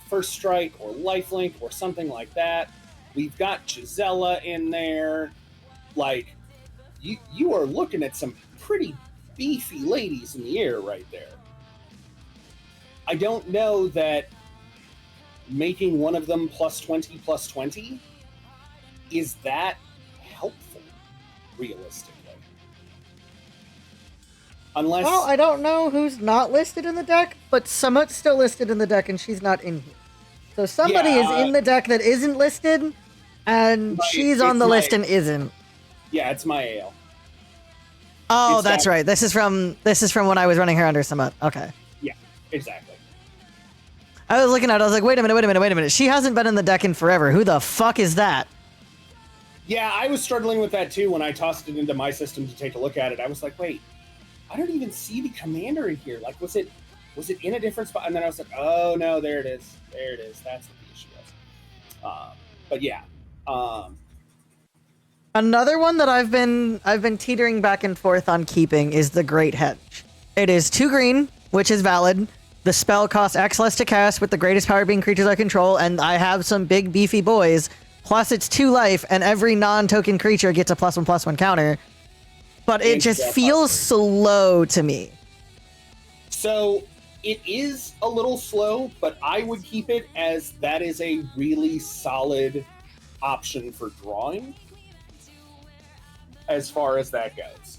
First Strike or Lifelink or something like that. We've got Gisela in there. Like, you are looking at some pretty beefy ladies in the air right there. I don't know that making one of them +20/+20 is that helpful, realistically. Unless... Well, I don't know who's not listed in the deck, but Summit's still listed in the deck and she's not in here. So somebody is in the deck that isn't listed, and she's on the list and isn't. Yeah, it's my ale. Oh, It's that's that- right. This is from when I was running her under Summit. Okay. Yeah, exactly. I was looking at it, I was like, wait a minute. She hasn't been in the deck in forever. Who the fuck is that? Yeah, I was struggling with that too when I tossed it into my system to take a look at it. I was like, wait, I don't even see the commander in here. Like, was it in a different spot? And then I was like, oh no, there it is. There it is. That's what the issue was. But yeah. Another one that I've been teetering back and forth on keeping is the Great Hedge. It is 2 green, which is valid. The spell costs X less to cast, with the greatest power being creatures I control, and I have some big beefy boys. Plus it's 2 life, and every non-token creature gets a +1/+1 counter. But it just feels slow to me. So it is a little slow, but I would keep it as that is a really solid option for drawing as far as that goes.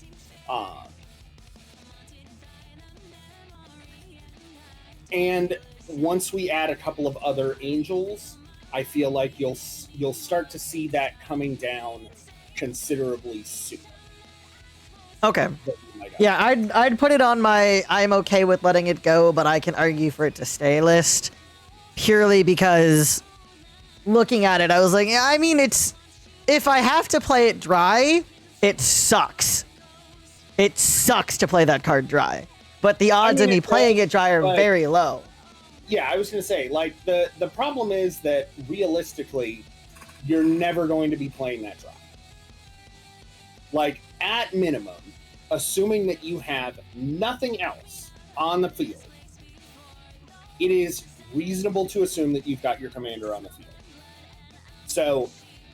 And once we add a couple of other angels, I feel like you'll start to see that coming down considerably soon. Okay. Yeah, I'd put it on my I'm okay with letting it go, but I can argue for it to stay list. Purely because looking at it, I was like, yeah, I mean, if I have to play it dry, it sucks. It sucks to play that card dry. But the odds of me playing it dry are very low. Yeah, I was going to say, like, the problem is that realistically, you're never going to be playing that dry. Like, at minimum, assuming that you have nothing else on the field, it is reasonable to assume that you've got your commander on the field. So,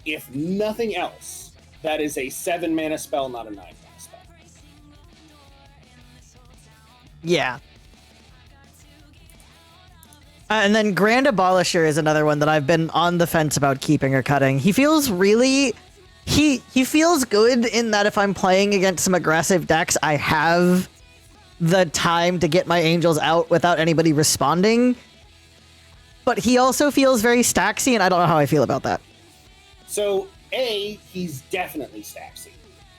if nothing else, that is a 7-mana spell, not a 9-mana spell. Yeah. And then Grand Abolisher is another one that I've been on the fence about keeping or cutting. He feels really... He feels good in that if I'm playing against some aggressive decks, I have the time to get my angels out without anybody responding. But he also feels very Staxy, and I don't know how I feel about that. So, A, he's definitely Staxy.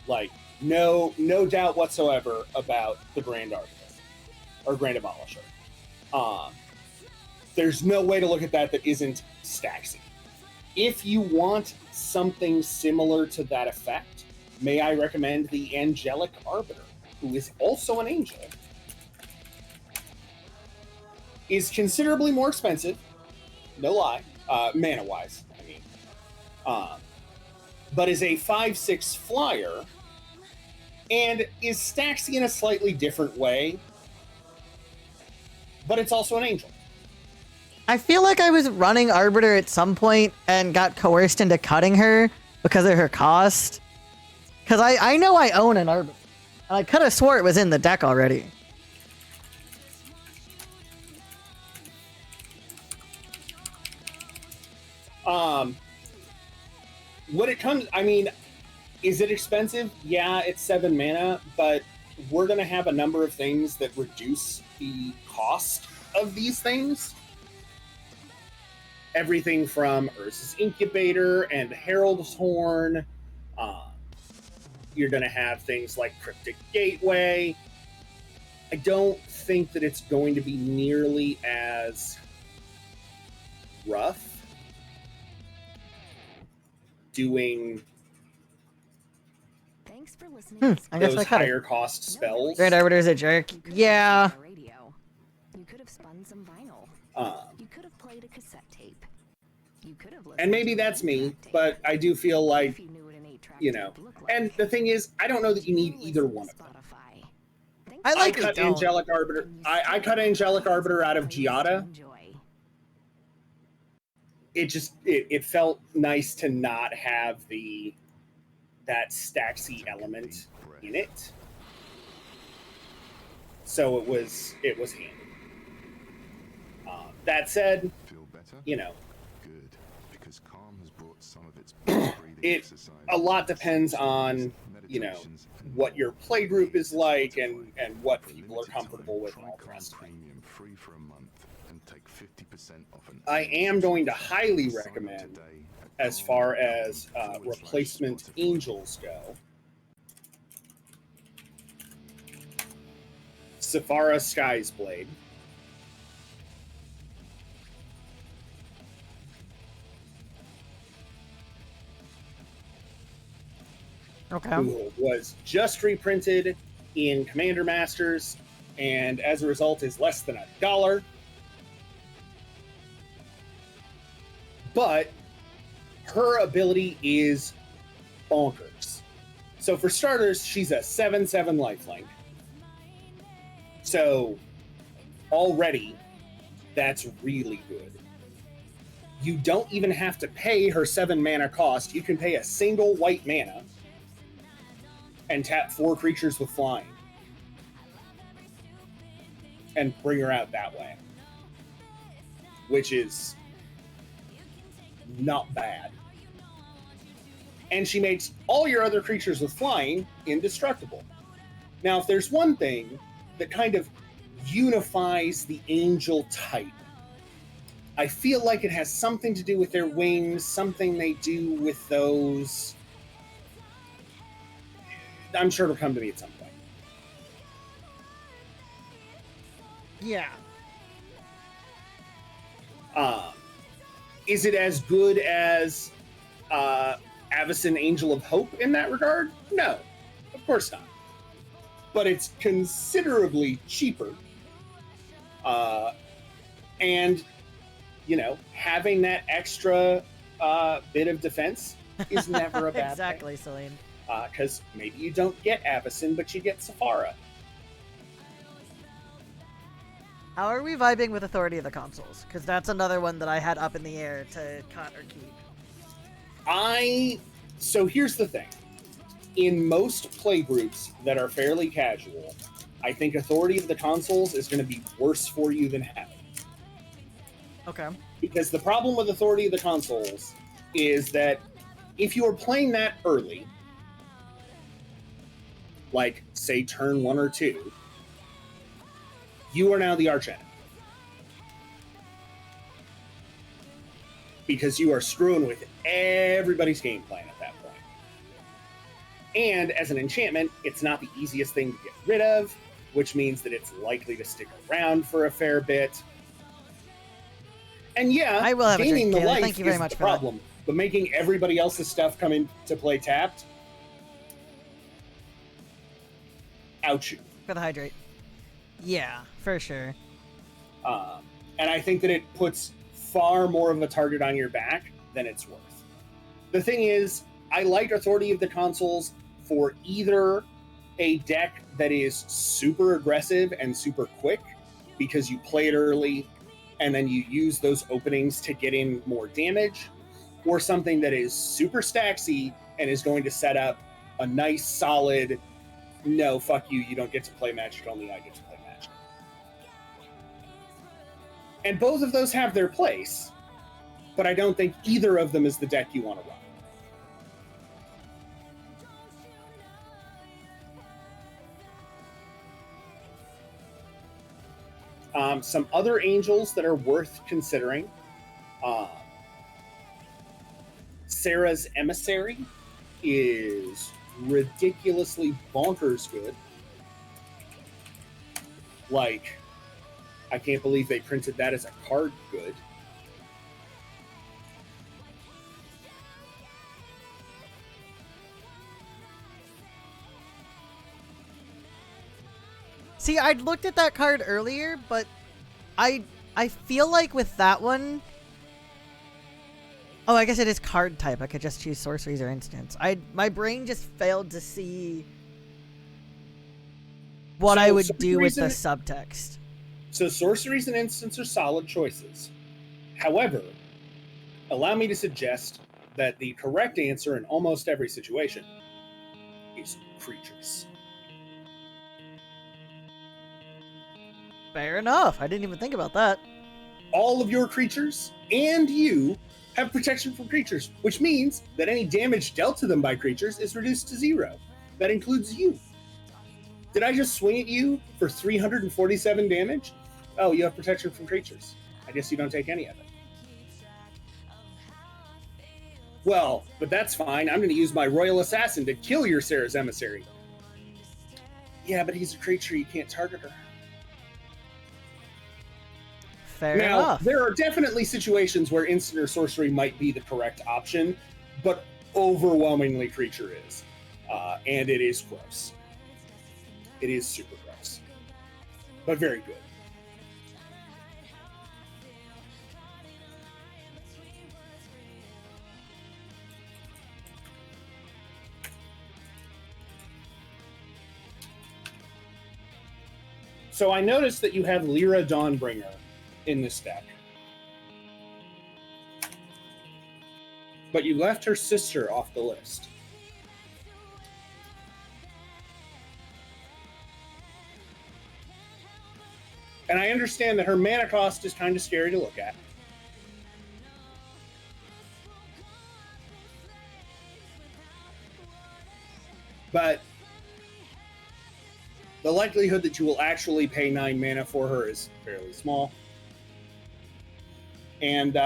Like, no doubt whatsoever about the Grand Archivist or Grand Abolisher. There's no way to look at that isn't Staxy. If you want something similar to that effect, may I recommend the Angelic Arbiter, who is also an angel. Is considerably more expensive, no lie, mana-wise, I mean. But is a 5/6 flyer, and is Staxy in a slightly different way, but it's also an angel. I feel like I was running Arbiter at some point and got coerced into cutting her because of her cost. Because I know I own an Arbiter. And I could have swore it was in the deck already. When it comes, I mean, is it expensive? Yeah, it's 7 mana, but we're going to have a number of things that reduce the cost of these things. Everything from Urza's Incubator and Herald's Horn. You're going to have things like Cryptic Gateway. I don't think that it's going to be nearly as rough doing I guess those I cut higher it. cost spells. Grand Arbiter's a jerk. Yeah. You could have spun some vinyl. You could have played a cassette tape. You could have And maybe that's me, but I do feel like, you know, and the thing is, I don't know that you need either one of them. I cut Angelic Arbiter. I cut Angelic Arbiter out of Giada. It just it felt nice to not have that Staxy element in it. So it was handy. That said, you know, a lot depends on, you know, what your play group is like and what people are comfortable with and all the rest of it. I am going to highly recommend, as far as replacement angels go, Saphara Sky's Blade. Okay. Who was just reprinted in Commander Masters, and as a result is less than $1. But her ability is bonkers. So for starters, she's a 7/7 lifelink. So already, that's really good. You don't even have to pay her 7 mana cost. You can pay a single white mana and tap 4 creatures with flying. And bring her out that way. Which is not bad. And she makes all your other creatures with flying indestructible. Now, if there's one thing that kind of unifies the angel type, I feel like it has something to do with their wings, something they do with those. I'm sure it'll come to me at some point. Yeah. Is it as good as Avacyn Angel of Hope in that regard? No, of course not. But it's considerably cheaper. And, you know, having that extra bit of defense is never a bad exactly, Celine. Because maybe you don't get Avacyn, but you get Saphara. How are we vibing with Authority of the Consoles? Because that's another one that I had up in the air to cut or keep. So here's the thing. In most play groups that are fairly casual, I think Authority of the Consoles is going to be worse for you than Havoc. Okay. Because the problem with Authority of the Consoles is that if you are playing that early, like, say, turn 1 or 2, you are now the archenemy. Because you are screwing with everybody's game plan at that point. And as an enchantment, it's not the easiest thing to get rid of, which means that it's likely to stick around for a fair bit. And yeah, I will have gaining a drink, the Kayla. life Thank you very is much the for that. problem, but making everybody else's stuff come into play tapped. Ouch. For the hydrate. Yeah, for sure. And I think that it puts far more of a target on your back than it's worth. The thing is, I like Authority of the Consuls for either a deck that is super aggressive and super quick because you play it early and then you use those openings to get in more damage, or something that is super stacksy and is going to set up a nice, solid, no, fuck you, you don't get to play Magic, only I get to play Magic. And both of those have their place, but I don't think either of them is the deck you want to run. Some other angels that are worth considering. Sarah's Emissary is ridiculously bonkers good. Like, I can't believe they printed that as a card good. See, I'd looked at that card earlier, but I feel like with that one... Oh, I guess it is card type. I could just choose sorceries or instants. My brain just failed to see what I would do with the subtext. So sorceries and instants are solid choices. However, allow me to suggest that the correct answer in almost every situation is creatures. Fair enough. I didn't even think about that. All of your creatures and you have protection from creatures, which means that any damage dealt to them by creatures is reduced to 0. That includes you. Did I just swing at you for 347 damage? Oh, you have protection from creatures. I guess you don't take any of it. Well, but that's fine. I'm going to use my Royal Assassin to kill your Sarah's Emissary. Yeah, but he's a creature. You can't target her. Fair now, enough. There are definitely situations where instant or sorcery might be the correct option, but overwhelmingly creature is. And it is gross. It is super gross. But very good. So I noticed that you have Lyra Dawnbringer in this deck. But you left her sister off the list. And I understand that her mana cost is kind of scary to look at. But the likelihood that you will actually pay 9 mana for her is fairly small. And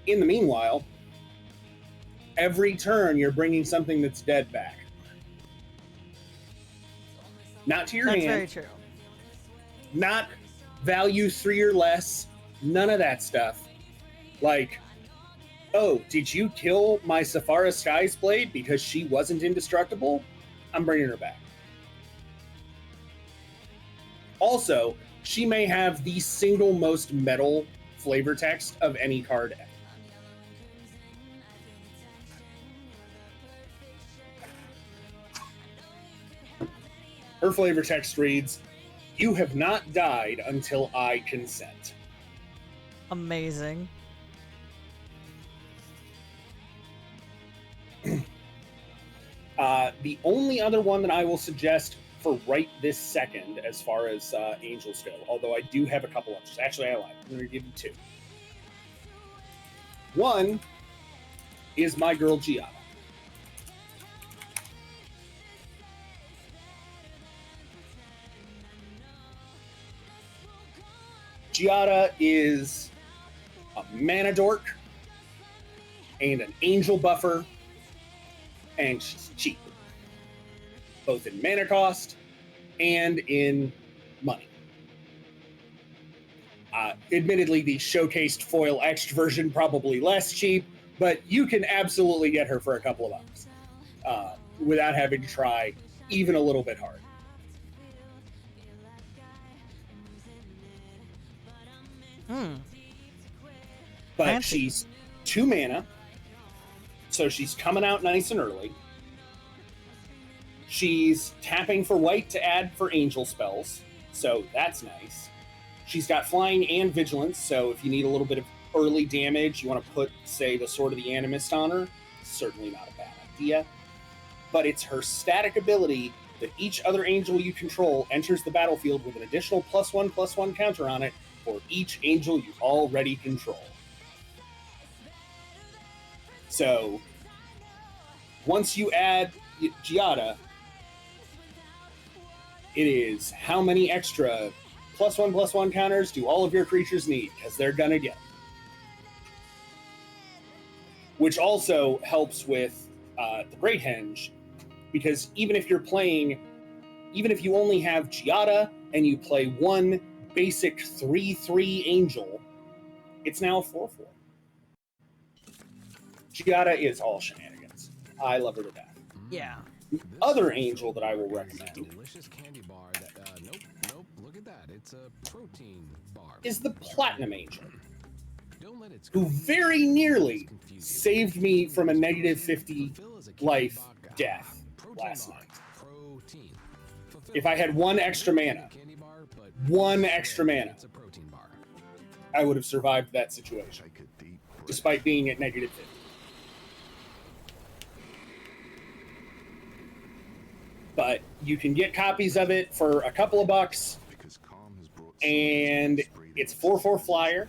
in the meanwhile, every turn you're bringing something that's dead back. Not to your hand. That's very true. Not value 3 or less. None of that stuff. Like, oh, did you kill my Saphara Sky's Blade because she wasn't indestructible? I'm bringing her back. Also, she may have the single most metal flavor text of any card ever. Her flavor text reads, "You have not died until I consent." Amazing. The only other one that I will suggest for right this second, as far as angels go, although I do have a couple others. Actually, I lied. I'm going to give you 2. One is my girl Giada. Giada is a mana dork and an angel buffer, and she's cheap, both in mana cost and in money. Admittedly, the showcased foil extra version probably less cheap, but you can absolutely get her for a couple of bucks without having to try even a little bit hard. But Fancy. she's 2 mana, so she's coming out nice and early. She's tapping for white to add for angel spells, so that's nice. She's got flying and vigilance, so if you need a little bit of early damage, you want to put, say, the Sword of the Animist on her. Certainly not a bad idea. But it's her static ability that each other angel you control enters the battlefield with an additional +1/+1 counter on it for each angel you already control. So, once you add Giada, it is how many extra +1/+1 counters do all of your creatures need? Because they're gonna get them. Which also helps with the Great Henge, because even if you only have Giada and you play one basic 3/3 angel, it's now a 4/4. Giada is all shenanigans. I love her to death. Yeah. The other angel that I will recommend Delicious candy bar that, nope, look at that. It's a protein bar. is the Platinum Angel, Don't let it who very nearly saved me from a -50 life death last night. Protein. If I had one extra mana, I would have survived that situation, despite being at -50. But you can get copies of it for a couple of bucks, and it's 4/4 flyer,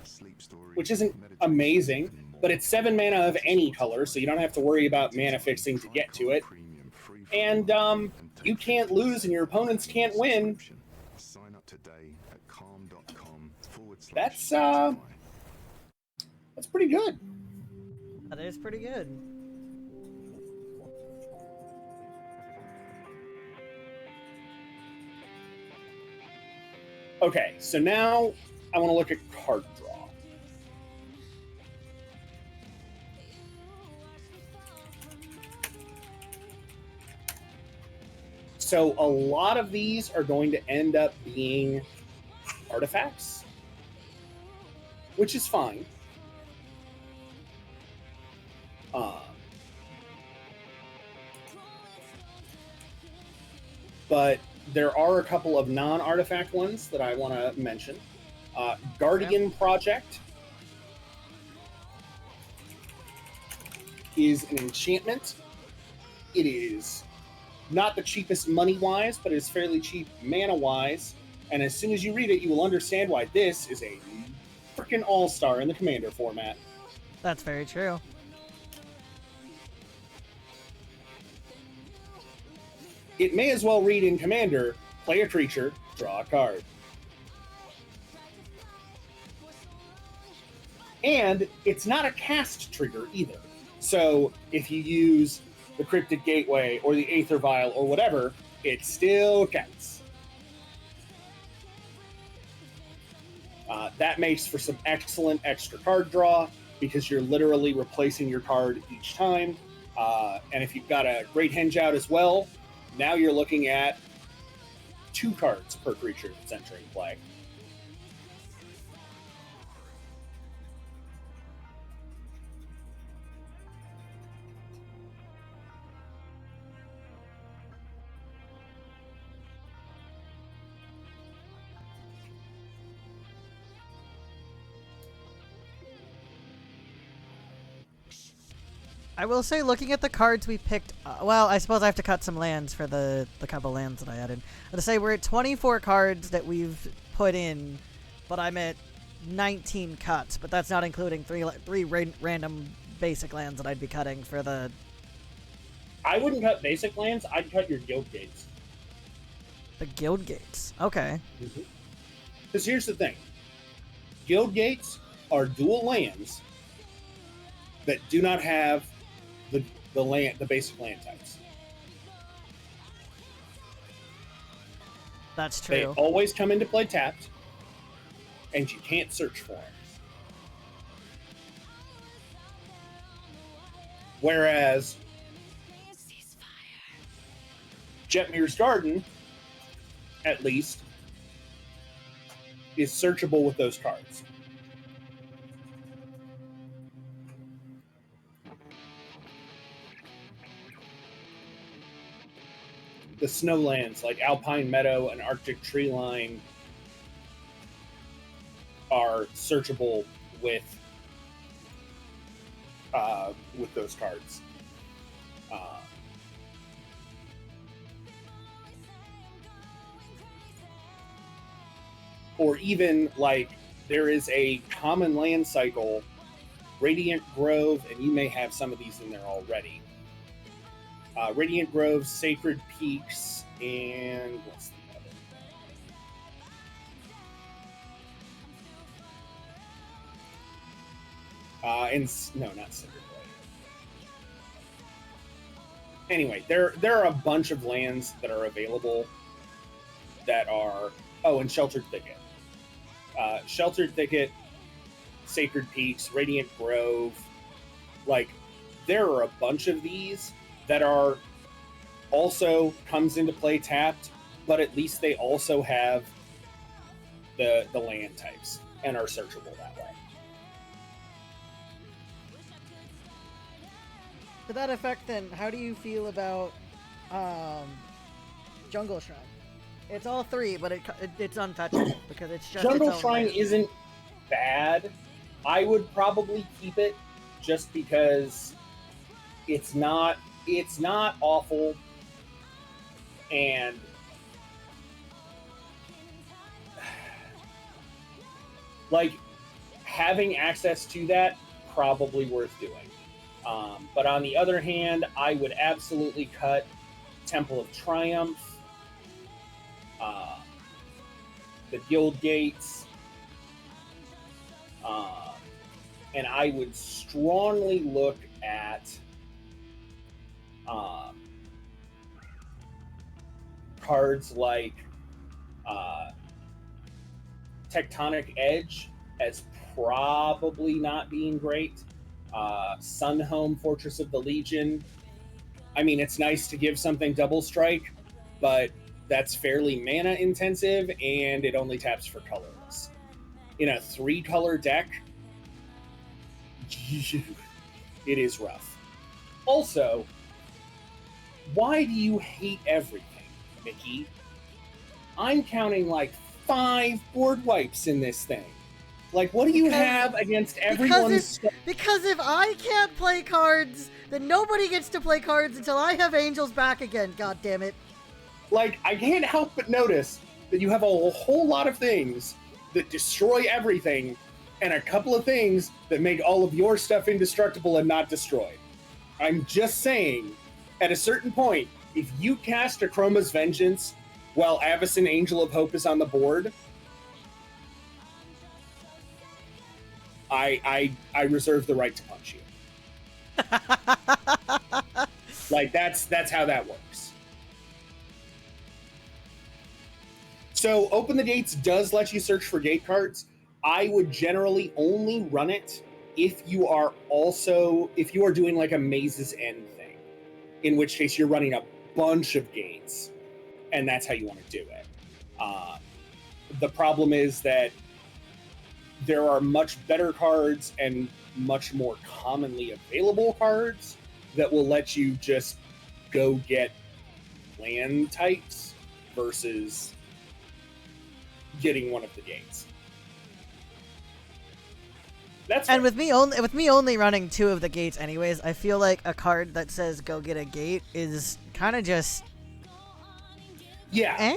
which isn't amazing, but it's 7 mana of any color, so you don't have to worry about mana fixing to get to it. And you can't lose and your opponents can't win. That's pretty good. That is pretty good. Okay, so now I want to look at card draw. So a lot of these are going to end up being artifacts, which is fine. But there are a couple of non-artifact ones that I want to mention. Guardian Project is an enchantment. It is not the cheapest money-wise, but it is fairly cheap mana-wise. And as soon as you read it, you will understand why this is a freaking all-star in the Commander format. That's very true. It may as well read in Commander, play a creature, draw a card. And it's not a cast trigger either. So if you use the Cryptic Gateway or the Aether Vial or whatever, it still counts. That makes for some excellent extra card draw because you're literally replacing your card each time. And if you've got a Great Henge out as well, now you're looking at 2 cards per creature that's entering play. I will say, looking at the cards we picked, well, I suppose I have to cut some lands for the couple lands that I added. I'll say we're at 24 cards that we've put in, but I'm at 19 cuts, but that's not including three random basic lands that I'd be cutting for the... I wouldn't cut basic lands, I'd cut your Guild Gates. The Guild Gates, okay. Because here's the thing. Guild Gates are dual lands that do not have the basic land types. That's true. They always come into play tapped. and you can't search for them. Whereas Jetmir's Garden, at least, is searchable with those cards. The snowlands like Alpine Meadow and Arctic Tree Line are searchable with those cards. Or even like there is a common land cycle, Radiant Grove, and you may have some of these in there already. Radiant Grove, Sacred Peaks, and what's the other? No, not Sacred Blade. Anyway, there are a bunch of lands that are available that are and Sheltered Thicket. Sheltered Thicket, Sacred Peaks, Radiant Grove, like there are a bunch of these that are also comes into play tapped, but at least they also have the land types and are searchable that way. To that effect, then, how do you feel about Jungle Shrine? It's all three, but it's untouchable because it's just Jungle its own Shrine thing. isn't bad. I would probably keep it just because it's not awful, and like having access to that probably worth doing. But on the other hand, I would absolutely cut Temple of Triumph, the Guild Gates, and I would strongly look at cards like Tectonic Edge as probably not being great. Sunhome, Fortress of the Legion. I mean, it's nice to give something double strike, but that's fairly mana intensive, and it only taps for colorless. In a 3-color deck, it is rough. Also, why do you hate everything, Mickey? I'm counting like 5 board wipes in this thing. Like, what do you have against everyone's... Because if I can't play cards, then nobody gets to play cards until I have Angels back again, god damn it. Like, I can't help but notice that you have a whole lot of things that destroy everything, and a couple of things that make all of your stuff indestructible and not destroyed. I'm just saying, at a certain point, if you cast a Chroma's Vengeance while Avacyn Angel of Hope is on the board, I reserve the right to punch you. Like, that's how that works. So Open the Gates does let you search for gate cards. I would generally only run it if you are doing like a Maze's End thing, in which case you're running a bunch of gates, and that's how you want to do it. The problem is that there are much better cards and much more commonly available cards that will let you just go get land types versus getting one of the gates. That's and with me only running 2 of the gates anyways, I feel like a card that says go get a gate is kind of just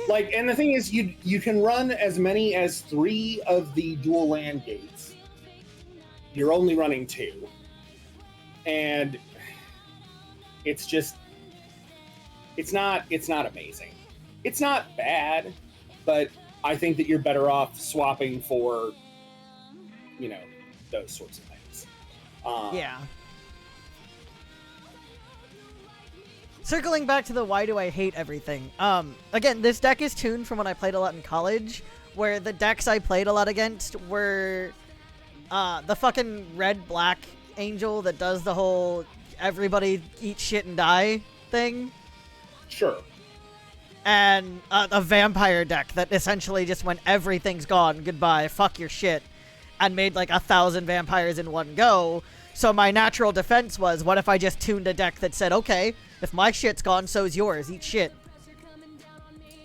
like, and the thing is, you can run as many as 3 of the dual land gates. You're only running 2, and it's just it's not amazing. It's not bad, but I think that you're better off swapping for, those sorts of things. Yeah. Circling back to the why do I hate everything. Again, this deck is tuned from when I played a lot in college, where the decks I played a lot against were the fucking red-black angel that does the whole everybody eat shit and die thing. Sure. And a vampire deck that essentially just went everything's gone, goodbye, fuck your shit, and made like 1,000 vampires in one go. So my natural defense was, what if I just tuned a deck that said, okay, if my shit's gone, so's yours, eat shit.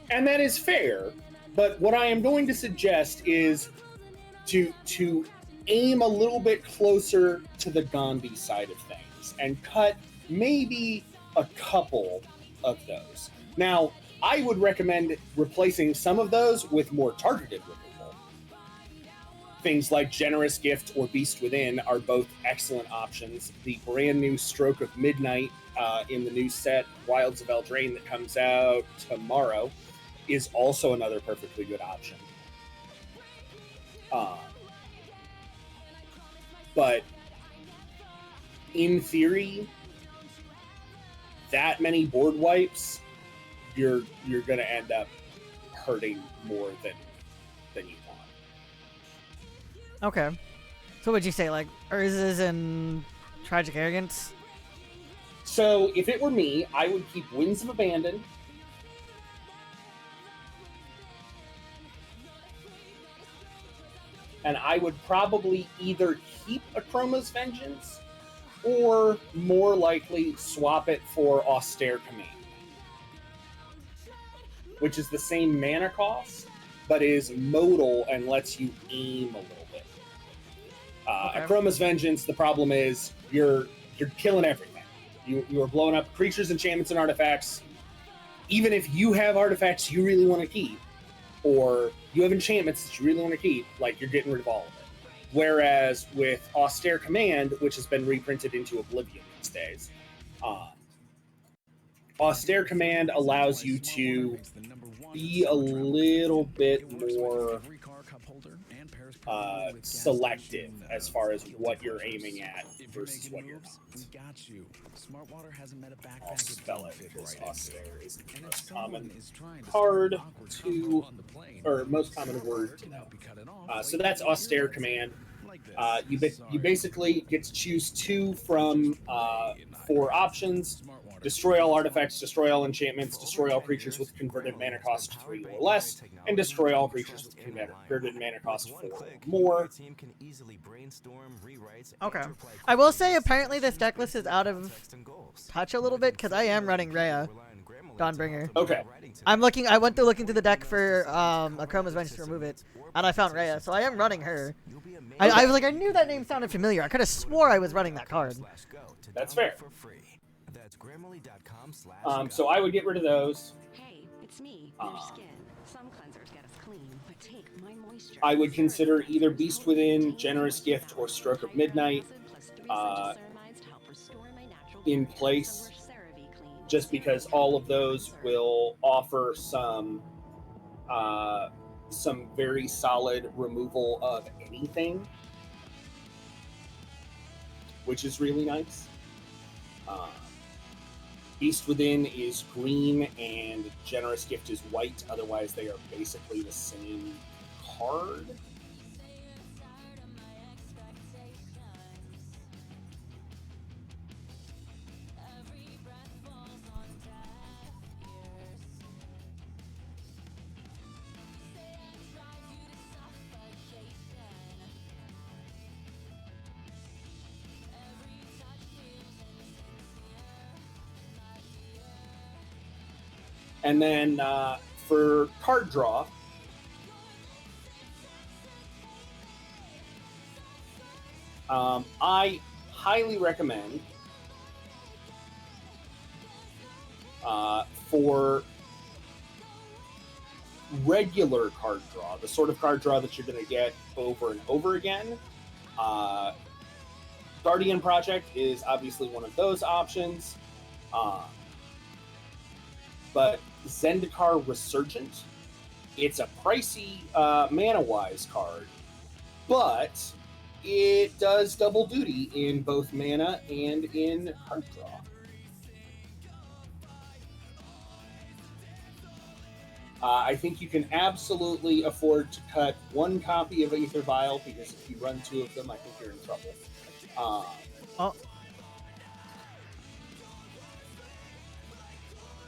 And that is fair, but what I am going to suggest is to aim a little bit closer to the Gandhi side of things and cut maybe a couple of those. Now, I would recommend replacing some of those with more targeted removal. Things like Generous Gift or Beast Within are both excellent options. The brand new Stroke of Midnight in the new set, Wilds of Eldraine, that comes out tomorrow, is also another perfectly good option. But in theory, that many board wipes, you're going to end up hurting more than you want. Okay. So would you say, like, Urza's and Tragic Arrogance? So if it were me, I would keep Winds of Abandon. And I would probably either keep Akroma's Vengeance or more likely swap it for Austere Command, which is the same mana cost, but is modal and lets you aim a little bit. Akroma's Vengeance, the problem is you're killing everything. You are blowing up creatures, enchantments, and artifacts. Even if you have artifacts you really want to keep, or you have enchantments that you really want to keep, like, you're getting rid of all of it. Whereas with Austere Command, which has been reprinted into Oblivion these days, Austere Command allows you to be a little bit more selective as far as what you're aiming at versus what you're not. I'll spell it because Austere is the most common card to, or most common word to know. So that's Austere Command. You basically get to choose 2 from 4 options. Destroy all artifacts, destroy all enchantments, destroy all creatures with converted mana cost 3 or less, and destroy all creatures with converted mana cost 4 or more. Okay. I will say, apparently this deck list is out of touch a little bit, because I am running Rhea, Dawnbringer. Okay. I went through looking through the deck for Akroma's Vengeance to remove it, and I found Rhea, so I am running her. I was like, I knew that name sounded familiar. I could have swore I was running that card. That's fair. So I would get rid of those. Hey, it's me, your skin. Some cleansers get us clean, but take my moisture. I would consider either Beast Within, Generous Gift, or Stroke of Midnight in place, just because all of those will offer some very solid removal of anything, which is really nice. Beast Within is green and Generous Gift is white. Otherwise, they are basically the same card. And then for card draw, I highly recommend for regular card draw, the sort of card draw that you're going to get over and over again, Guardian Project is obviously one of those options. But Zendikar Resurgent, it's a pricey mana-wise card, but it does double duty in both mana and in card draw. I think you can absolutely afford to cut one copy of Aether Vial, because if you run two of them, I think you're in trouble. Oh.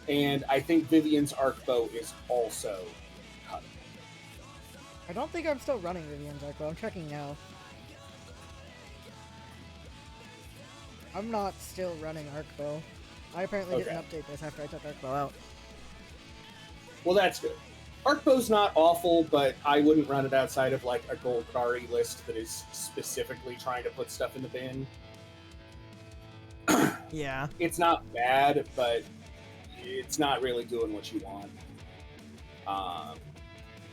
And I think Vivian's Arc Bow is also cut. I don't think I'm still running Vivian's Arc Bow. I'm checking now. I'm not still running Arc Bow. I apparently didn't update this after I took Arc Bow out. Well, that's good. Arc Bow's not awful, but I wouldn't run it outside of like a Golgari list that is specifically trying to put stuff in the bin. Yeah. It's not bad, but it's not really doing what you want.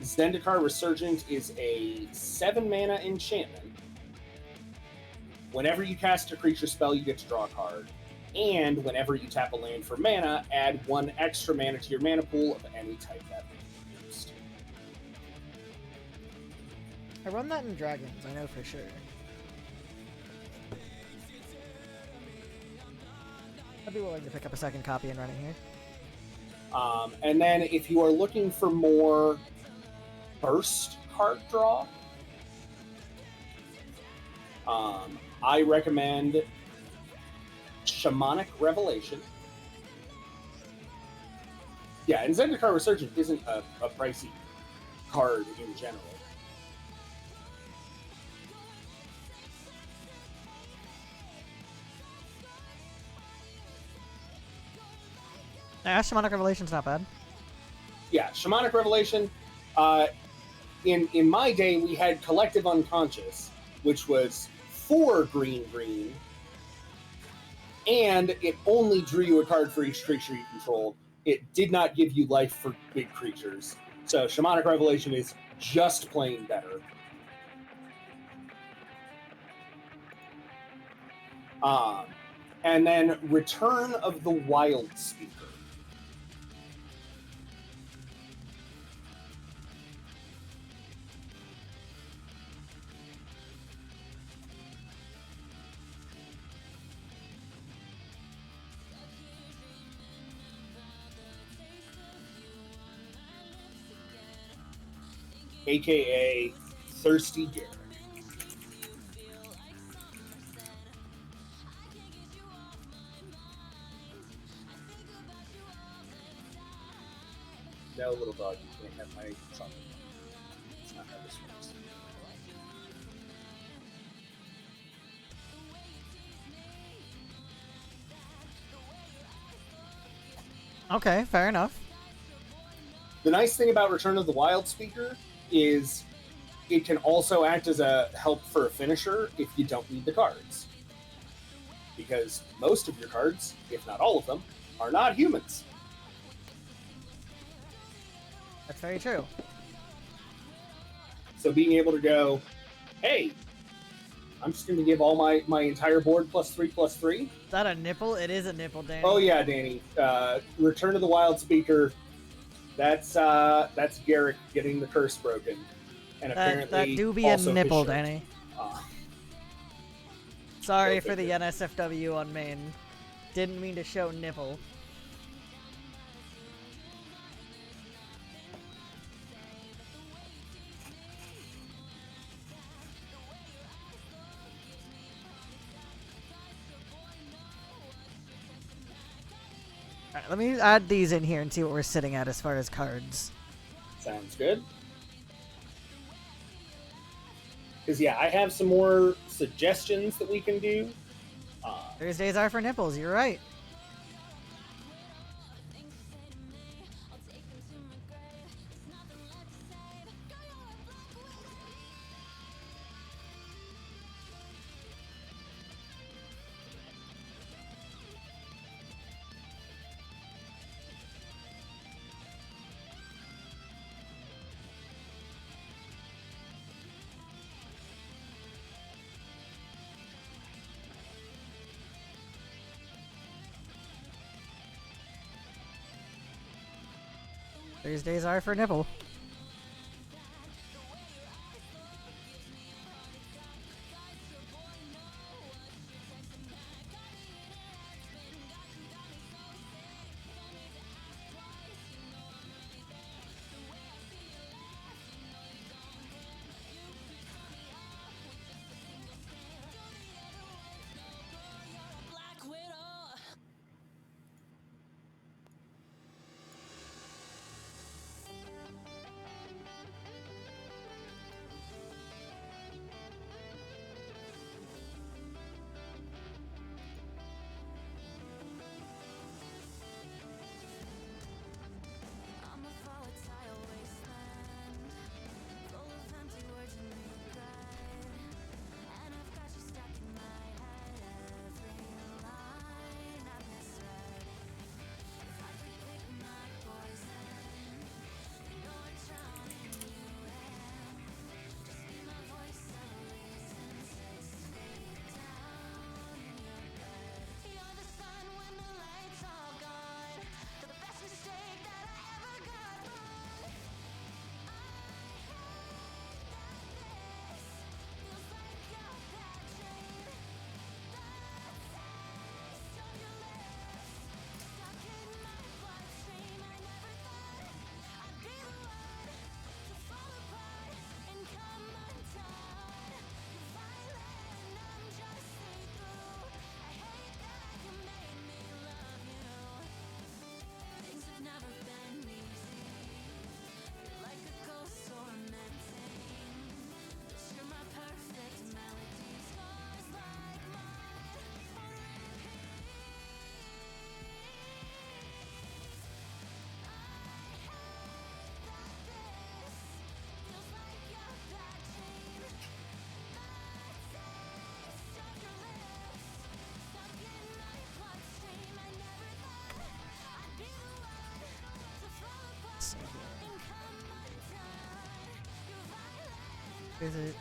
Zendikar Resurgent is a 7-mana enchantment. Whenever you cast a creature spell, you get to draw a card. And whenever you tap a land for mana, add 1 extra mana to your mana pool of any type that land used. I run that in Dragons, I know for sure. I'd be willing to pick up a second copy and run it here. And then if you are looking for more burst card draw, I recommend Shamanic Revelation. Yeah, and Zendikar Resurgent isn't a pricey card in general. Yeah, Shamanic Revelation's not bad. Yeah, Shamanic Revelation. In my day, we had Collective Unconscious, which was 4 green, and it only drew you a card for each creature you controlled. It did not give you life for big creatures. So Shamanic Revelation is just plain better. And then Return of the Wild Speaker. AKA Thirsty Garrick. No, little dog, you can't have my son. It's not how this works. Okay, fair enough. The nice thing about Return of the Wild Speaker is it can also act as a help for a finisher if you don't need the cards. Because most of your cards, if not all of them, are not humans. That's very true. So being able to go, hey, I'm just going to give all my entire board +3/+3. Is that a nipple? It is a nipple, Danny. Oh yeah, Danny. Return of the Wild Speaker. That's Garrick getting the curse broken, and apparently that do be a also nipple, his shirt. Danny. Sorry for the NSFW on main. Didn't mean to show nipple. Alright, let me add these in here and see what we're sitting at as far as cards. Sounds good. Because, yeah, I have some more suggestions that we can do. Thursdays are for nipples, you're right. Thursdays are for nipple. is it?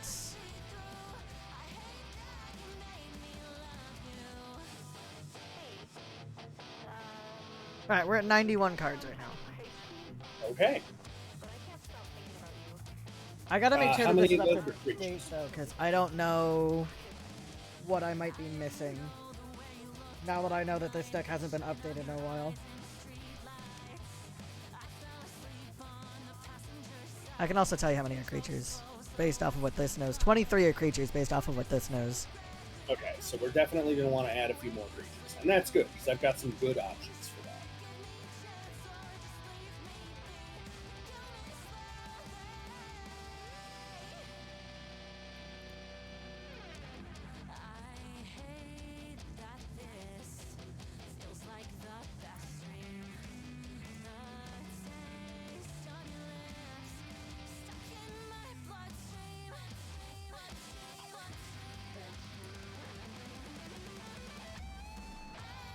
Alright, we're at 91 cards right now. Okay. I gotta make sure how that this many is of up those to are creatures? date though, because I don't know what I might be missing. Now that I know that this deck hasn't been updated in a while. I can also tell you how many are creatures based off of what this knows. 23 are creatures based off of what this knows. Okay, so we're definitely going to want to add a few more creatures. And that's good, because I've got some good options for that.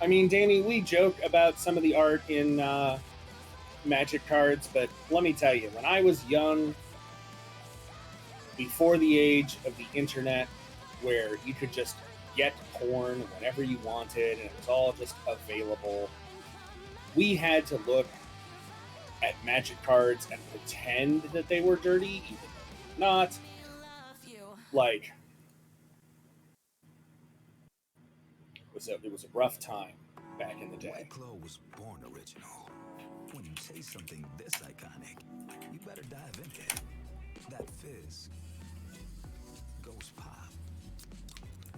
I mean, Danny, we joke about some of the art in Magic cards, but let me tell you, when I was young, before the age of the internet, where you could just get porn whenever you wanted and it was all just available, we had to look at Magic cards and pretend that they were dirty, even though they were not. Like, it was a rough time back in the day. White Claw was born original. When you say something this iconic, you better dive in it. That fizz goes pop.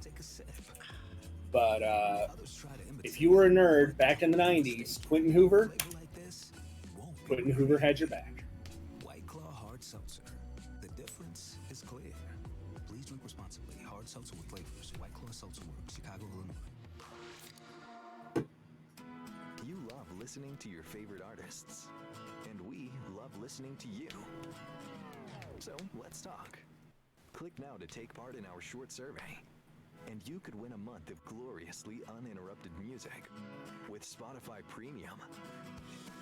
Take a sip. But if you were a nerd back in the 90s, Quentin Hoover had your back. White Claw Hard Seltzer. The difference is clear. Please drink responsibly. Hard seltzer with flavors. White Claw Seltzer Works, Chicago, Illinois. You love listening to your favorite artists, and we love listening to you. So let's talk. Click now to take part in our short survey, and you could win a month of gloriously uninterrupted music with Spotify Premium.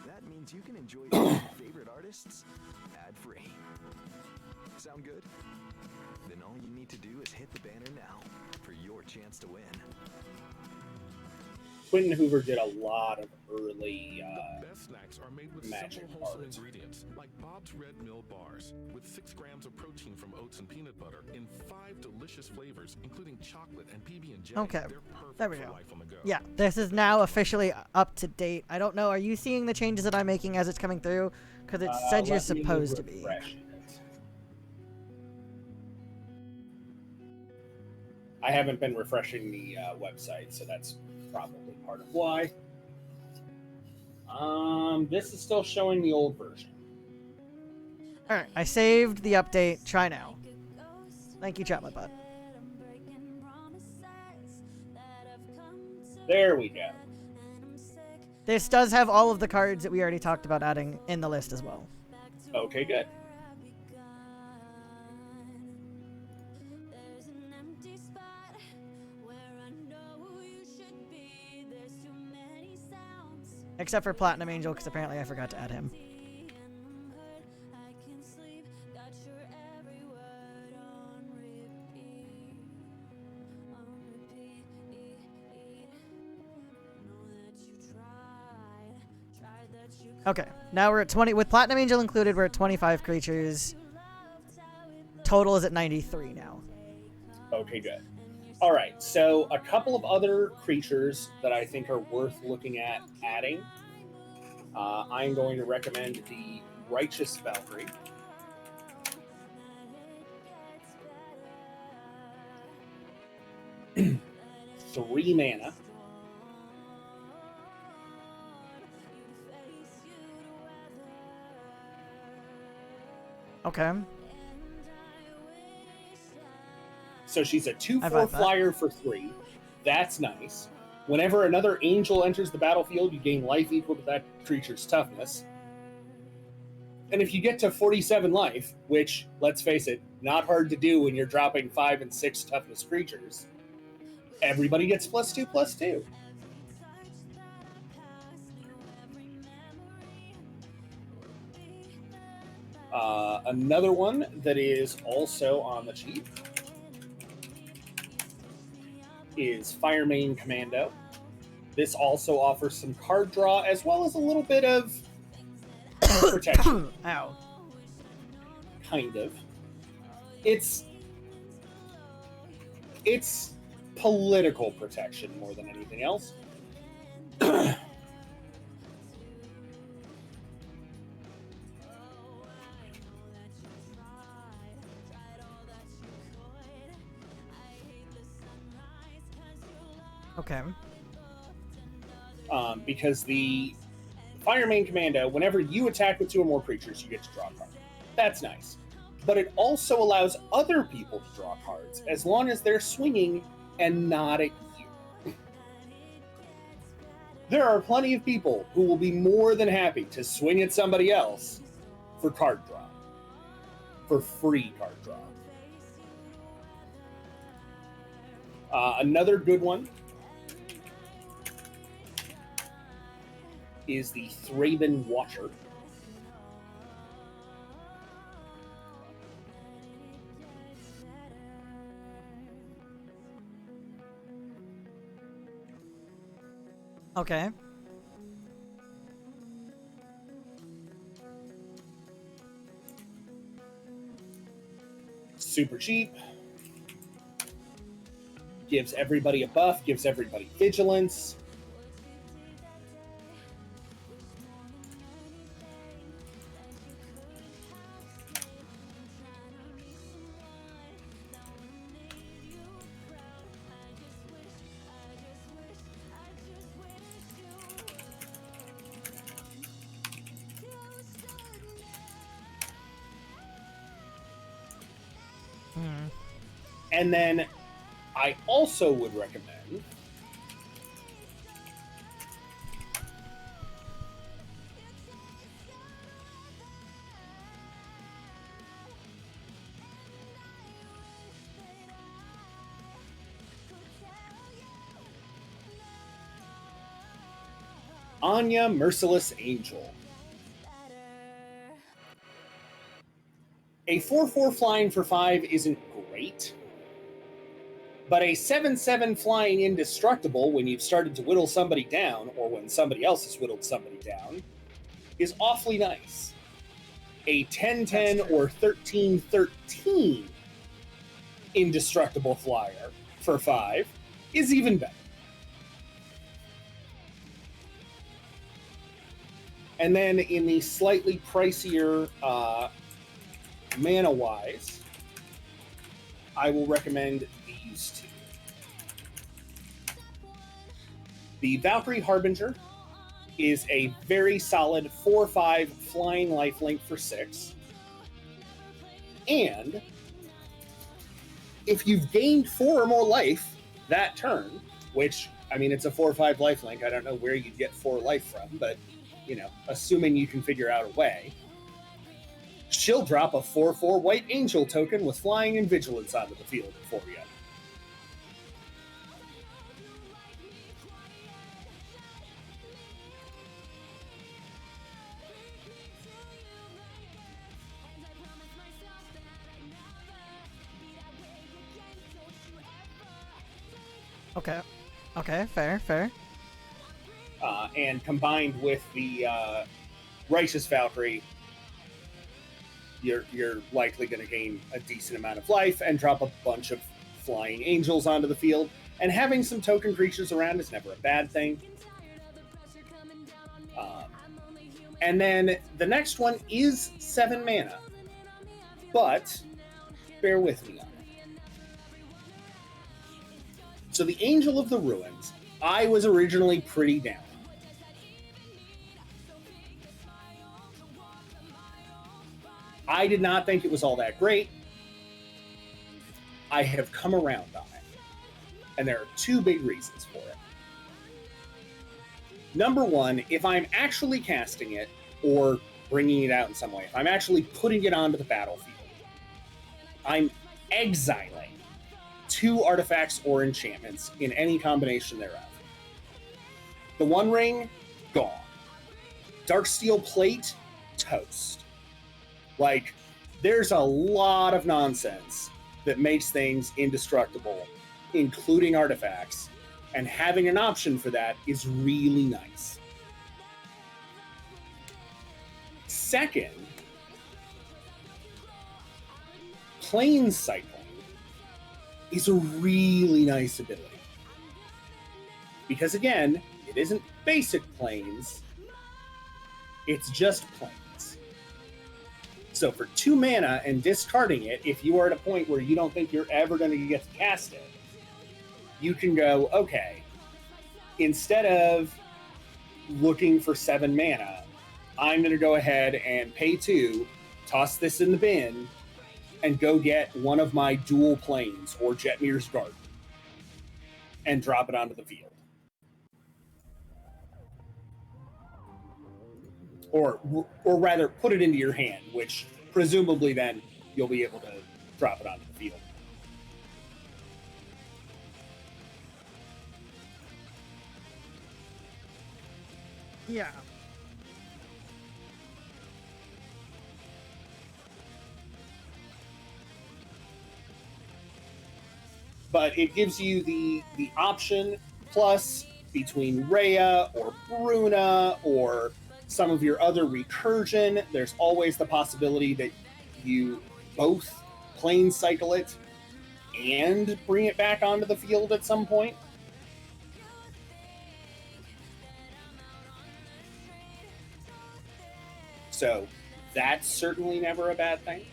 That means you can enjoy your favorite artists ad-free. Sound good? Then all you need to do is hit the banner now for your chance to win. Quentin Hoover did a lot of early The best snacks are made with Magic simple, wholesome cards. ingredients, like Bob's Red Mill bars, with 6 grams of protein from oats and peanut butter in 5 delicious flavors, including chocolate and PB and jelly. Okay, They're perfect there we for go. life on the go. Yeah, this is now officially up to date. I don't know, are you seeing the changes that I'm making as it's coming through? Because it said you're Let me supposed to be. refresh it. I haven't been refreshing the website, so that's probably part of why. This is still showing the old version. Alright, I saved the update. Try now. Thank you, chat my butt. There we go. This does have all of the cards that we already talked about adding in the list as well. Okay, good. Except for Platinum Angel, because apparently I forgot to add him. Okay, now we're at 20. With Platinum Angel included, we're at 25 creatures. Total is at 93 now. Okay, good. All right, so a couple of other creatures that I think are worth looking at adding. I'm going to recommend the Righteous Valkyrie. Three mana. Okay. So she's a 2/4 like that. flyer for 3. That's nice. Whenever another angel enters the battlefield, you gain life equal to that creature's toughness. And if you get to 47 life, which, let's face it, not hard to do when you're dropping 5 and 6 toughness creatures, everybody gets +2/+2. Another one that is also on the cheap is Fire Main Commando. This also offers some card draw as well as a little bit of protection. Ow. Kind of. It's political protection more than anything else. Okay. Because the Fire Main Commando, whenever you attack with 2 or more creatures, you get to draw a card. That's nice. But it also allows other people to draw cards, as long as they're swinging and not at you. There are plenty of people who will be more than happy to swing at somebody else for card draw. For free card draw. Another good one is the Thraben Watcher. Okay. Super cheap. Gives everybody a buff, gives everybody vigilance. And then I also would recommend Anya, Merciless Angel. A 4/4 flying for 5 isn't great, but a 7/7 flying indestructible when you've started to whittle somebody down, or when somebody else has whittled somebody down, is awfully nice. A 10/10 or 13/13 indestructible flyer for 5 is even better. And then in the slightly pricier mana-wise, I will recommend these two. The Valkyrie Harbinger is a very solid 4/5 flying lifelink for 6. And if you've gained 4 or more life that turn, which, I mean, it's a 4/5 lifelink, I don't know where you'd get 4 life from, but, you know, assuming you can figure out a way, she'll drop a 4/4 White Angel token with flying and vigilance onto the field for you. Okay. Okay, fair. And combined with the Righteous Valkyrie, you're likely going to gain a decent amount of life and drop a bunch of flying angels onto the field. And having some token creatures around is never a bad thing. And then the next one is 7 mana. But bear with me on it. So the Angel of the Ruins, I was originally pretty down. I did not think it was all that great. I have come around on it. And there are 2 big reasons for it. Number one, if I'm actually casting it or bringing it out in some way, if I'm actually putting it onto the battlefield, I'm exiling 2 artifacts or enchantments in any combination thereof. The One Ring, gone. Darksteel Plate, toast. Like, there's a lot of nonsense that makes things indestructible, including artifacts, and having an option for that is really nice. Second, plane cycling is a really nice ability. Because again, it isn't basic planes, it's just planes. So for 2 mana and discarding it, if you are at a point where you don't think you're ever going to get to cast it, you can go, okay, instead of looking for 7 mana, I'm going to go ahead and pay 2, toss this in the bin, and go get one of my dual planes or Jetmir's Garden and drop it onto the field. Or rather, put it into your hand, which presumably then you'll be able to drop it onto the field. Yeah. But it gives you the option, plus between Rhea or Bruna or some of your other recursion, there's always the possibility that you both plane cycle it and bring it back onto the field at some point. So that's certainly never a bad thing.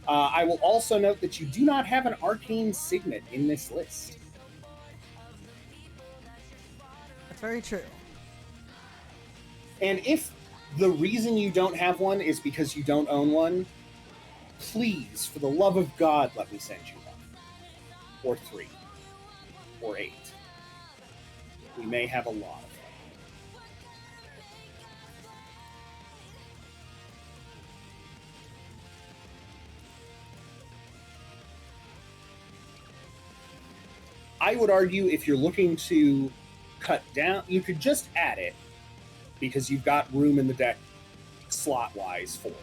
I will also note that you do not have an arcane signet in this list. That's very true. And if the reason you don't have one is because you don't own one, please, for the love of God, let me send you one. Or 3. Or 8. We may have a lot of them. I would argue if you're looking to cut down, you could just add it because you've got room in the deck slot-wise for it.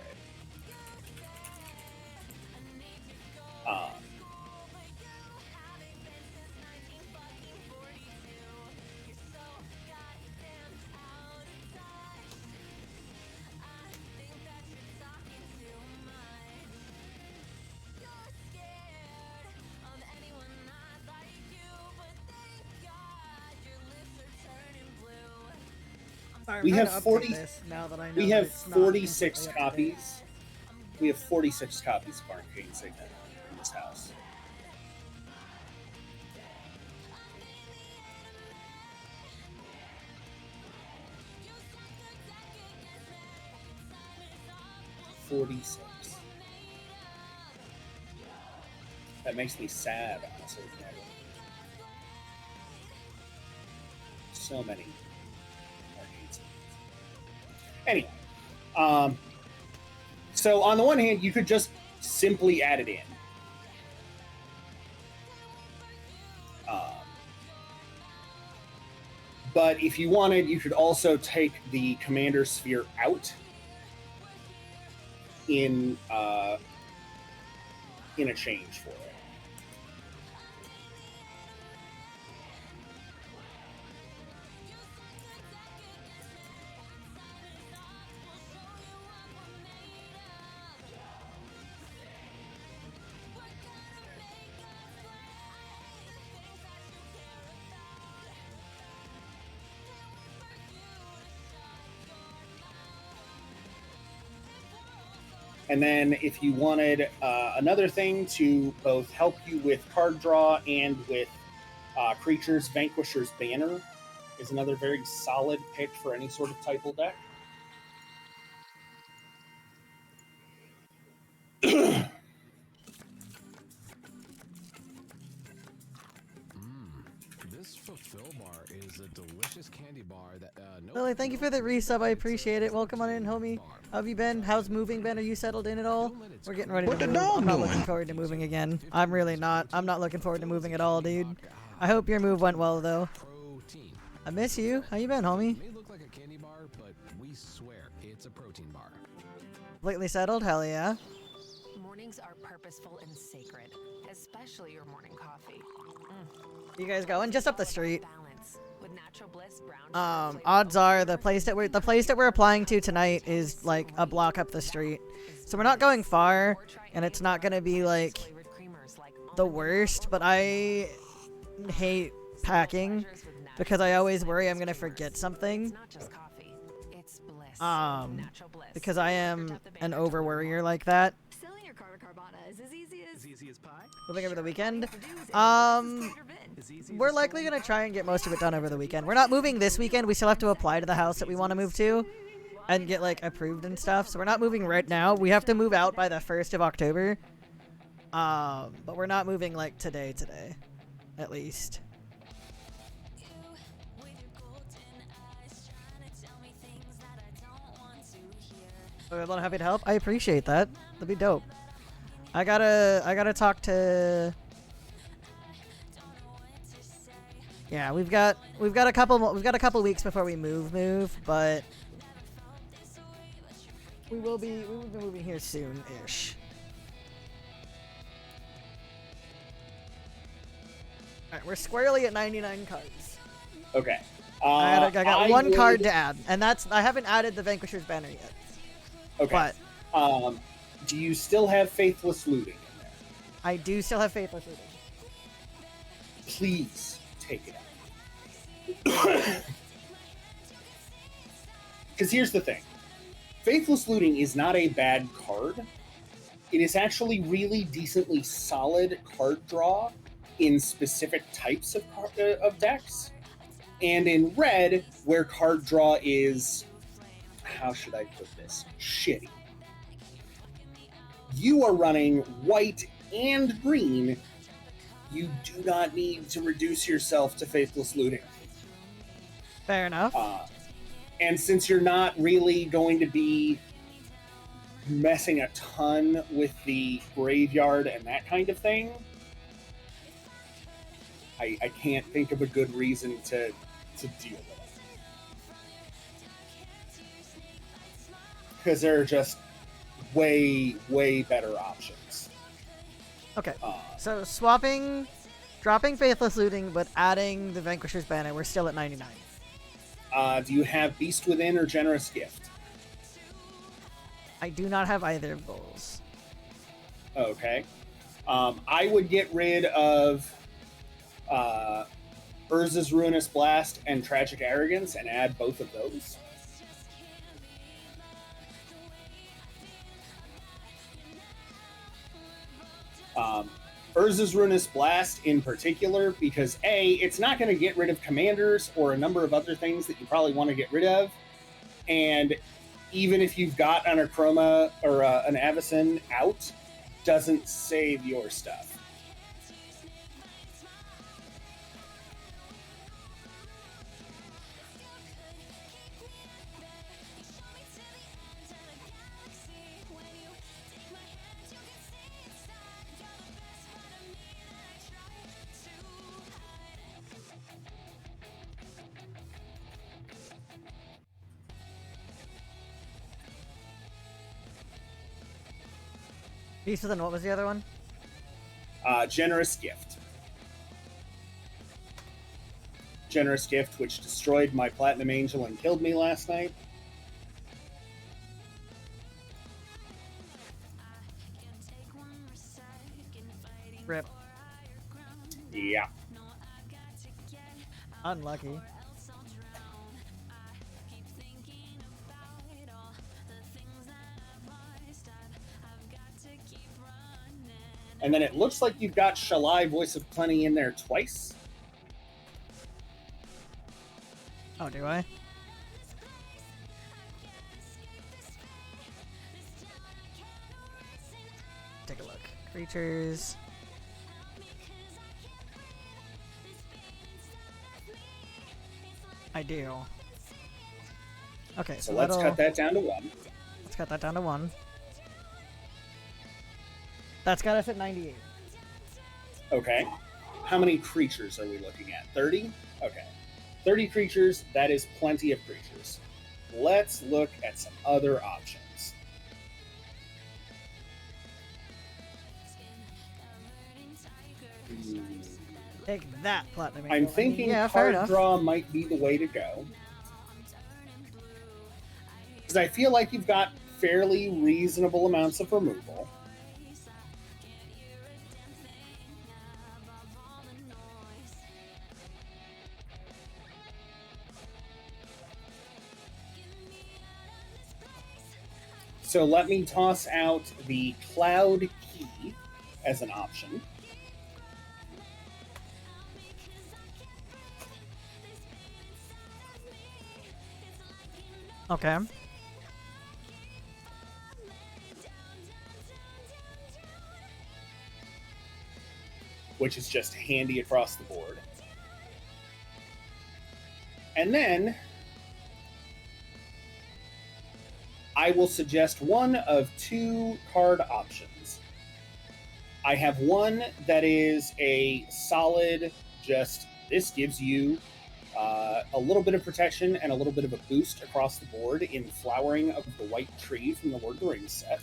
We have 40. Now that I know We have it's not 46 completely up to date. copies. We have 46 copies of Arcane Signet in this house. That makes me sad, honestly. So many Arcane Signets. Anyway, so on the one hand, you could just simply add it in. But if you wanted, you could also take the Commander Sphere out in exchange for it. And then if you wanted another thing to both help you with card draw and with creatures, Vanquisher's Banner is another very solid pick for any sort of typal deck. This fulfill bar is a delicious candy bar that Lily, thank you for the resub. I appreciate it. Welcome on in, homie. How have you been? How's moving been? Are you settled in at all? We're getting ready to move. I'm not looking forward to moving again. I'm really not. I'm not looking forward to moving at all, dude. I hope your move went well, though. I miss you. How you been, homie? It may look like a candy bar, but we swear it's a protein bar. Completely settled? Hell yeah. purposeful and sacred, especially your morning coffee. You guys going just up the street? Balance with natural bliss brown. Odds are the place that we're applying to tonight is like a block up the street. So we're not going far, and it's not gonna be like the worst, but I hate packing because I always worry I'm gonna forget something. Because I am an over worrier like that. Selling your Carta Carbana is as easy as pie. Moving over the weekend. We're likely gonna try and get most of it done over the weekend. We're not moving this weekend. We still have to apply to the house that we want to move to and get like approved and stuff. So we're not moving right now. We have to move out by the 1st of October. But we're not moving like today, at least. I'm happy to help. I appreciate that. That'd be dope. I gotta talk to. Yeah, we've got a couple weeks before we move, but we will be moving here soon-ish. Alright, we're squarely at 99 cards. Okay. I got one card to add, and I haven't added the Vanquisher's banner yet. Okay. But do you still have Faithless Looting in there? I do still have Faithless Looting. Please take it out. Because here's the thing. Faithless Looting is not a bad card. It is actually really decently solid card draw in specific types of decks. And in red, where card draw is, how should I put this? Shitty. You are running white and green. You do not need to reduce yourself to Faithless Looting. Fair enough. And since you're not really going to be messing a ton with the graveyard and that kind of thing, I can't think of a good reason to deal with it. Because there are just way, way better options. Okay, so dropping Faithless Looting, but adding the Vanquisher's banner, we're still at 99. Do you have Beast Within or Generous Gift? I do not have either of those. Okay. I would get rid of Urza's Ruinous Blast and Tragic Arrogance and add both of those. Urza's Ruinous Blast in particular, because A, it's not going to get rid of commanders or a number of other things that you probably want to get rid of, and even if you've got an Acroma or an Avacyn out, doesn't save your stuff. Beast Within, what was the other one? Generous Gift. Generous Gift, which destroyed my Platinum Angel and killed me last night. Rip. Yeah. Unlucky. And then it looks like you've got Shalai, Voice of Plenty in there twice. Oh, do I? Take a look. Creatures. I do. Okay, so let's cut that down to 1. Let's cut that down to 1. That's got us at 98. Okay. How many creatures are we looking at? 30? Okay. 30 creatures, that is plenty of creatures. Let's look at some other options. Take that, Platinum Angel. I'm thinking yeah, fair card enough. draw might be the way to go. Because I feel like you've got fairly reasonable amounts of removal. So let me toss out the Cloud Key as an option. Okay. Which is just handy across the board. And then I will suggest one of two card options. I have one that is a solid, just this gives you a little bit of protection and a little bit of a boost across the board in Flowering of the White Tree from the Lord of the Rings set.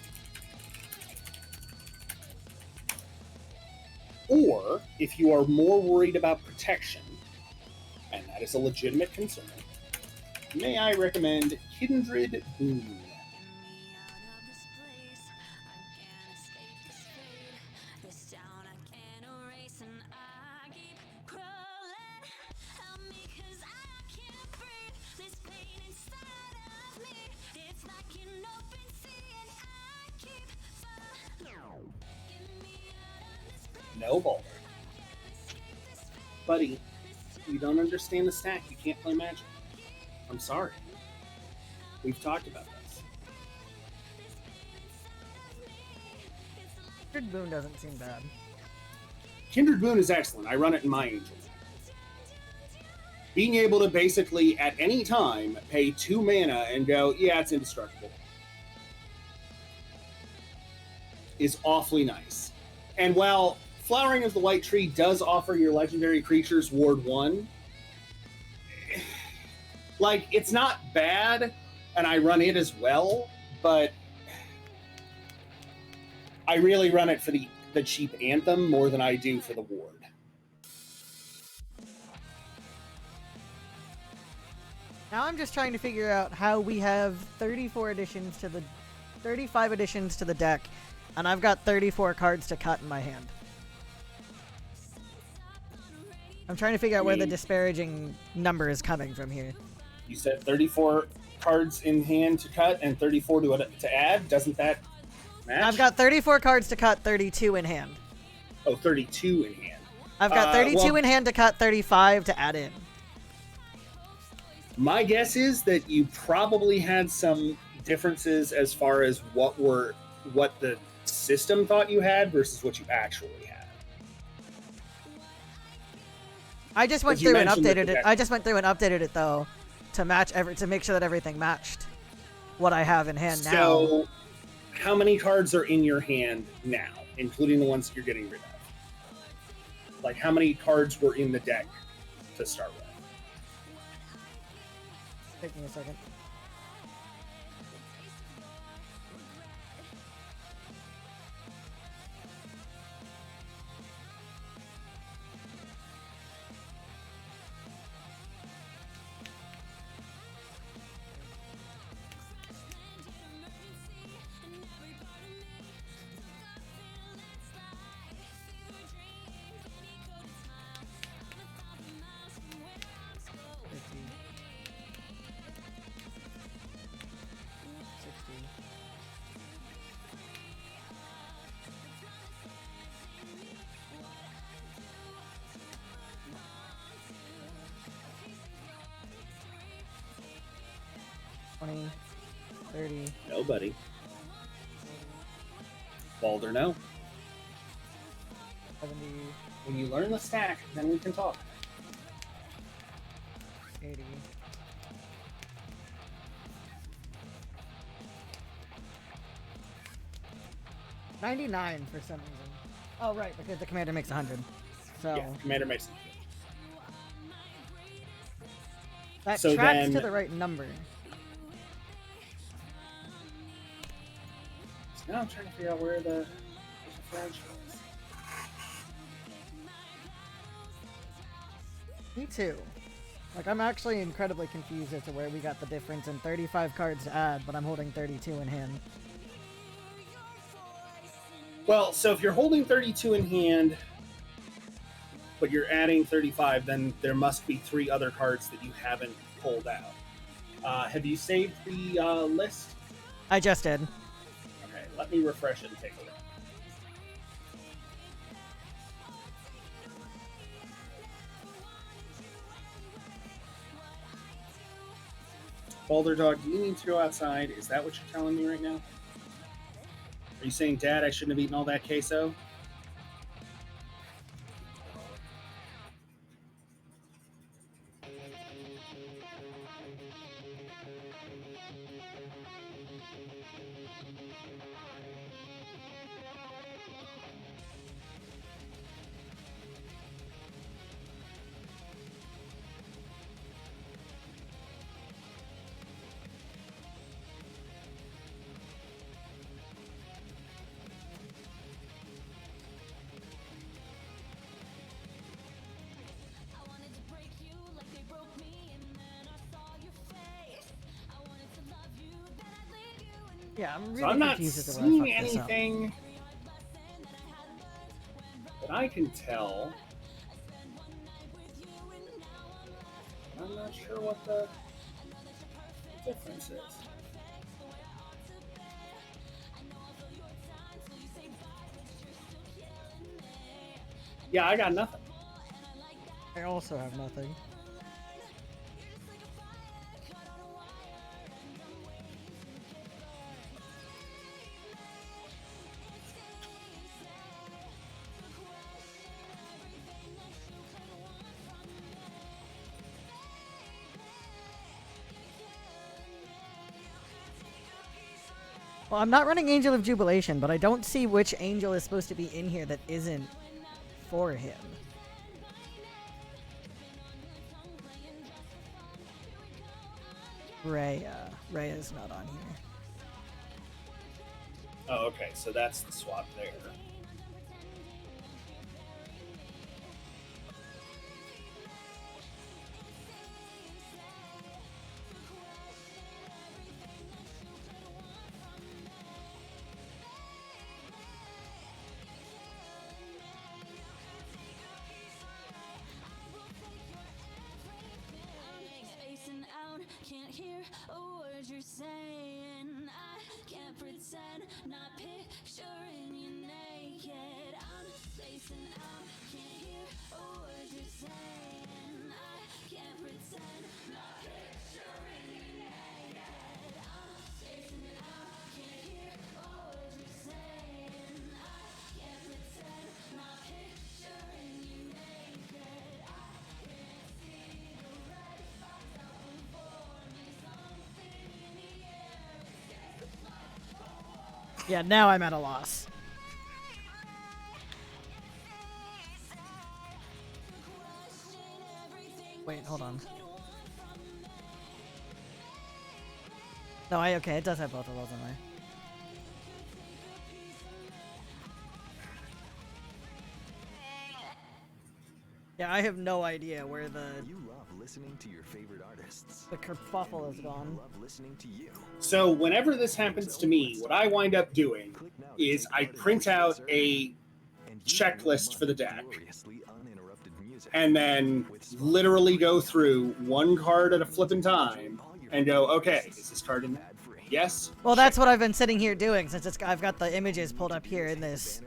Or, if you are more worried about protection, and that is a legitimate concern, may I recommend Kindred Boon. No, Balder. Buddy, you don't understand the stack. You can't play Magic. I'm sorry. We've talked about this. Kindred Boon doesn't seem bad. Kindred Boon is excellent. I run it in my Angel. Being able to basically, at any time, pay 2 mana and go, yeah, it's indestructible, is awfully nice. And while Flowering of the White Tree does offer your legendary creatures Ward 1, like, it's not bad, and I run it as well, but I really run it for the cheap Anthem more than I do for the Ward. Now I'm just trying to figure out how we have 35 additions to the deck, and I've got 34 cards to cut in my hand. I'm trying to figure out where the disparaging number is coming from here. You said 34 cards in hand to cut and 34 to add? Doesn't that match? I've got 34 cards to cut, 32 in hand. Oh, 32 in hand. I've got 32 in hand to cut, 35 to add in. My guess is that you probably had some differences as far as what the system thought you had versus what you actually had. I just went through and updated it. I just went through and updated it though, to make sure that everything matched what I have in hand now. So, how many cards are in your hand now, including the ones that you're getting rid of? Like, how many cards were in the deck to start with? Take me a second. Nobody. Balder, no. 70. When you learn the stack, then we can talk. 80. 99 for some reason. Oh, right, because the commander makes 100. So yeah, commander makes 100. That tracks to the right number. Now I'm trying to figure out where the differential is. Me too. Like, I'm actually incredibly confused as to where we got the difference in 35 cards to add, but I'm holding 32 in hand. Well, so if you're holding 32 in hand, but you're adding 35, then there must be 3 other cards that you haven't pulled out. Have you saved the list? I just did. Okay, let me refresh it and take a look. Boulder Dog, do you need to go outside? Is that what you're telling me right now? Are you saying, Dad, I shouldn't have eaten all that queso? Yeah, I'm really So I'm not confused as to seeing where I fucked this up. anything that I can tell. I'm not sure what the difference is. Yeah, I got nothing. I also have nothing. Well, I'm not running Angel of Jubilation, but I don't see which angel is supposed to be in here that isn't for him. Rhea's not on here. Oh, okay, so that's the swap there. Can't hear a word you're saying. I can't pretend, not picturing you naked. I'm spacing out, can't hear a word you're saying. I can't pretend, not picturing you naked. I'm spacing out, can't hear a word you're saying. I can't pretend, not picturing you naked. I can't see the red spots out before me. Something in the air escapes like a wall. Yeah, now I'm at a loss. Wait, hold on. No, okay, it does have both of those in there. Yeah, I have no idea where the You love listening to your favorite artists. the kerfuffle is gone. Love listening to you. So whenever this happens to me, what I wind up doing is I print out a checklist for the deck and then literally go through one card at a flipping time and go, okay, is this card in there? Yes. Well, that's what I've been sitting here doing since I've got the images pulled up here in this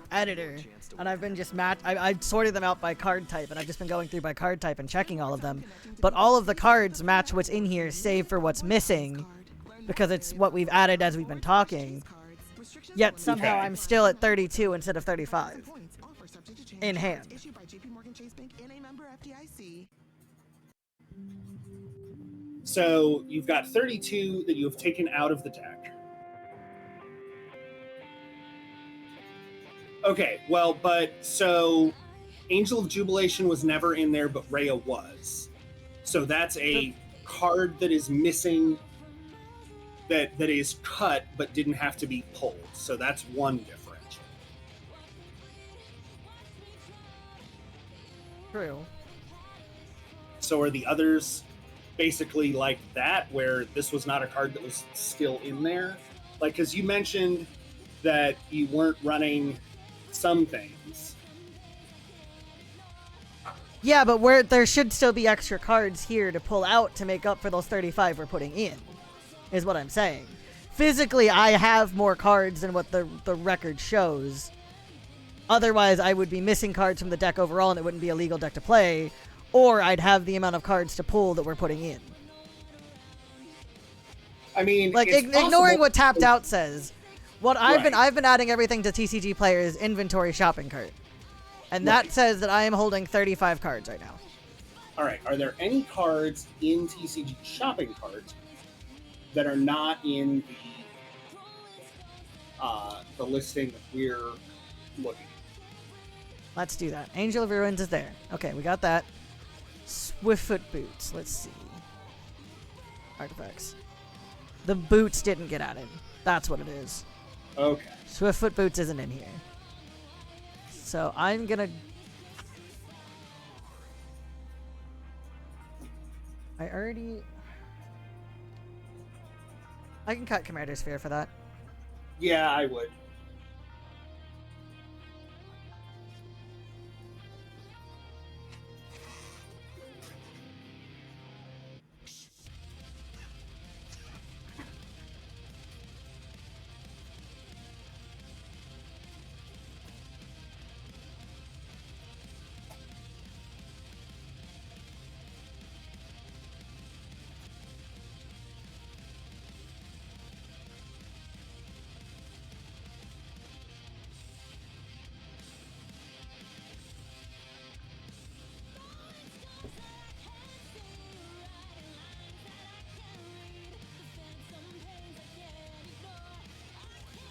editor, and I've been just I sorted them out by card type, and I've just been going through by card type and checking all of them. But all of the cards match what's in here, save for what's missing, because it's what we've added as we've been talking. Yet somehow I'm still at 32 instead of 35 in hand. So you've got 32 that you have taken out of the deck. Okay, well, but so Angel of Jubilation was never in there, but Rhea was. So that's a card that is missing, that is cut but didn't have to be pulled. So that's one differential. True. So are the others basically like that, where this was not a card that was still in there? Like, because you mentioned that you weren't running some things. Yeah, but where there should still be extra cards here to pull out to make up for those 35 we're putting in, is what I'm saying. Physically, I have more cards than what the record shows. Otherwise, I would be missing cards from the deck overall, and it wouldn't be a legal deck to play. Or I'd have the amount of cards to pull that we're putting in. I mean, like ignoring what tapped out says. What I've been adding everything to TCG Player's inventory shopping cart, and that says that I am holding 35 cards right now. All right. Are there any cards in TCG shopping cart that are not in the listing that we're looking at? Let's do that. Angel of Ruins is there. Okay, we got that. Swiftfoot Boots. Let's see. Artifacts. The boots didn't get added. That's what it is. Okay. Swiftfoot Boots isn't in here. So I'm gonna... I can cut Commander Sphere for that. Yeah, I would.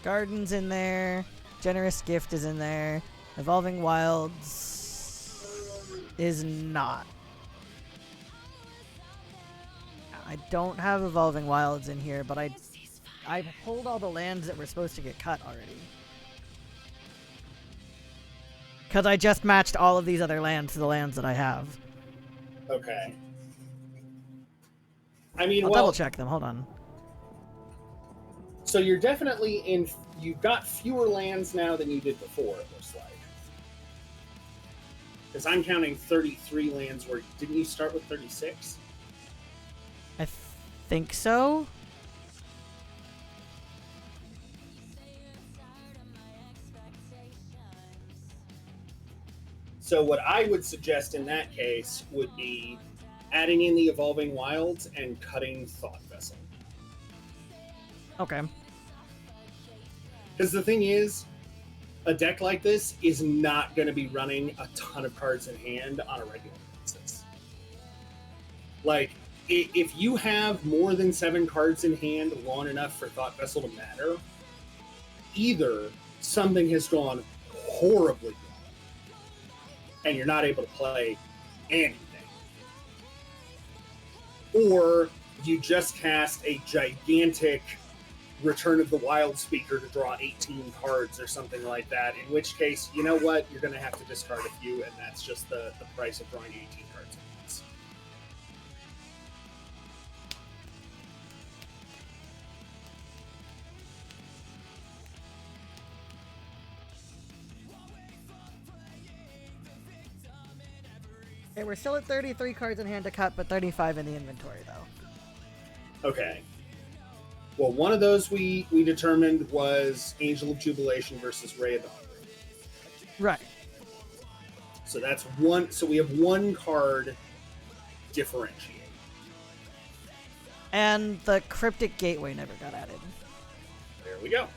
Garden's in there. Generous Gift is in there. Evolving Wilds is not. I don't have Evolving Wilds in here, but I pulled all the lands that were supposed to get cut already. Because I just matched all of these other lands to the lands that I have. Okay. I mean, I'll double check them. Hold on. So you're definitely in. You've got fewer lands now than you did before, it looks like. Because I'm counting 33 lands. Where didn't you start with 36? I think so. So what I would suggest in that case would be adding in the Evolving Wilds and cutting Thought Vessel. Okay. Because the thing is, a deck like this is not going to be running a ton of cards in hand on a regular basis. Like, if you have more than 7 cards in hand long enough for Thought Vessel to matter, either something has gone horribly wrong and you're not able to play anything, or you just cast a gigantic Return of the Wild Speaker to draw 18 cards or something like that, in which case, you know what? You're going to have to discard a few, and that's just the price of drawing 18 cards. Okay, we're still at 33 cards in hand to cut, but 35 in the inventory, though. Okay. Well, one of those we determined was Angel of Jubilation versus Ray of Dawn. Right. So that's one. So we have one card differentiate. And the Cryptic Gateway never got added. There we go.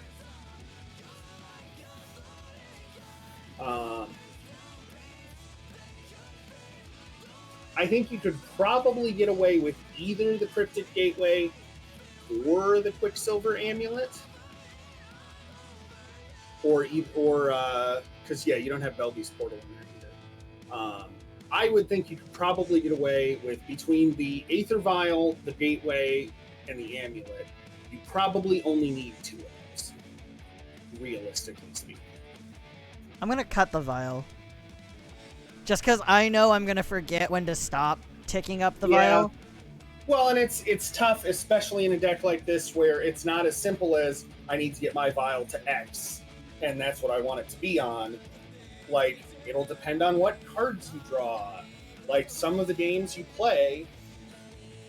I think you could probably get away with either the Cryptic Gateway or the Quicksilver Amulet, or because you don't have Belby's Portal in there either. I would think you could probably get away with, between the Aether Vial, the Gateway, and the Amulet, you probably only need 2 of those, realistically speaking. I'm gonna cut the vial. Just because I know I'm gonna forget when to stop ticking up the Yeah. vial. Well, and it's tough, especially in a deck like this where it's not as simple as I need to get my vial to X, and that's what I want it to be on. Like, it'll depend on what cards you draw. Like, some of the games you play,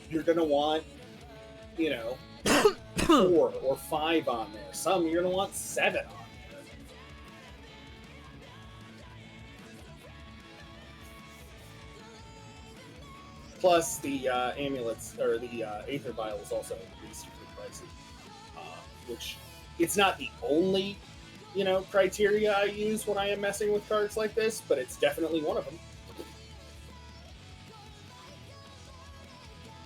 you're going to want, 4 or 5 on there. Some you're going to want 7 on there. Plus, the amulets, or the Aether Vial is also reasonably pricey. Which, it's not the only, criteria I use when I am messing with cards like this, but it's definitely one of them.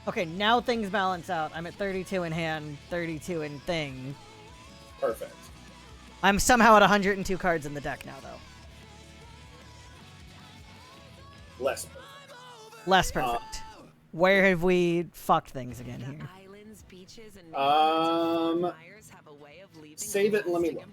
Okay, now things balance out. I'm at 32 in hand, 32 in thing. Perfect. I'm somehow at 102 cards in the deck now, though. Less perfect. Less perfect. Where have we fucked things again here? Save it and let me look.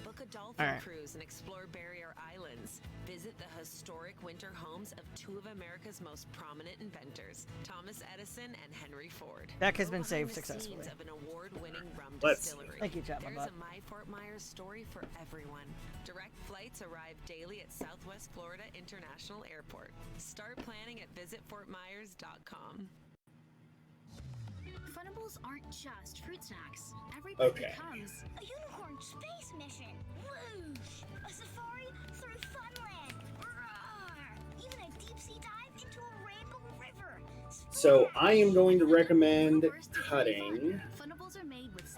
Book a dolphin All right. cruise and explore barrier islands. Visit the historic winter homes of two of America's most prominent inventors, Thomas Edison and Henry Ford. Deck has been Go saved behind the successfully. scenes of an award-winning rum Let's- distillery. Thank you, chat, my There's butt. a My Fort Myers story for everyone. Direct flights arrive daily at Southwest Florida International Airport. Start planning at visitfortmyers.com. Funables aren't just fruit snacks. Every Okay. becomes a unicorn space mission. Whoosh! A safari through Funland. Roar! Even a deep sea dive into a rainbow river. So I am going to recommend cutting Funables are made with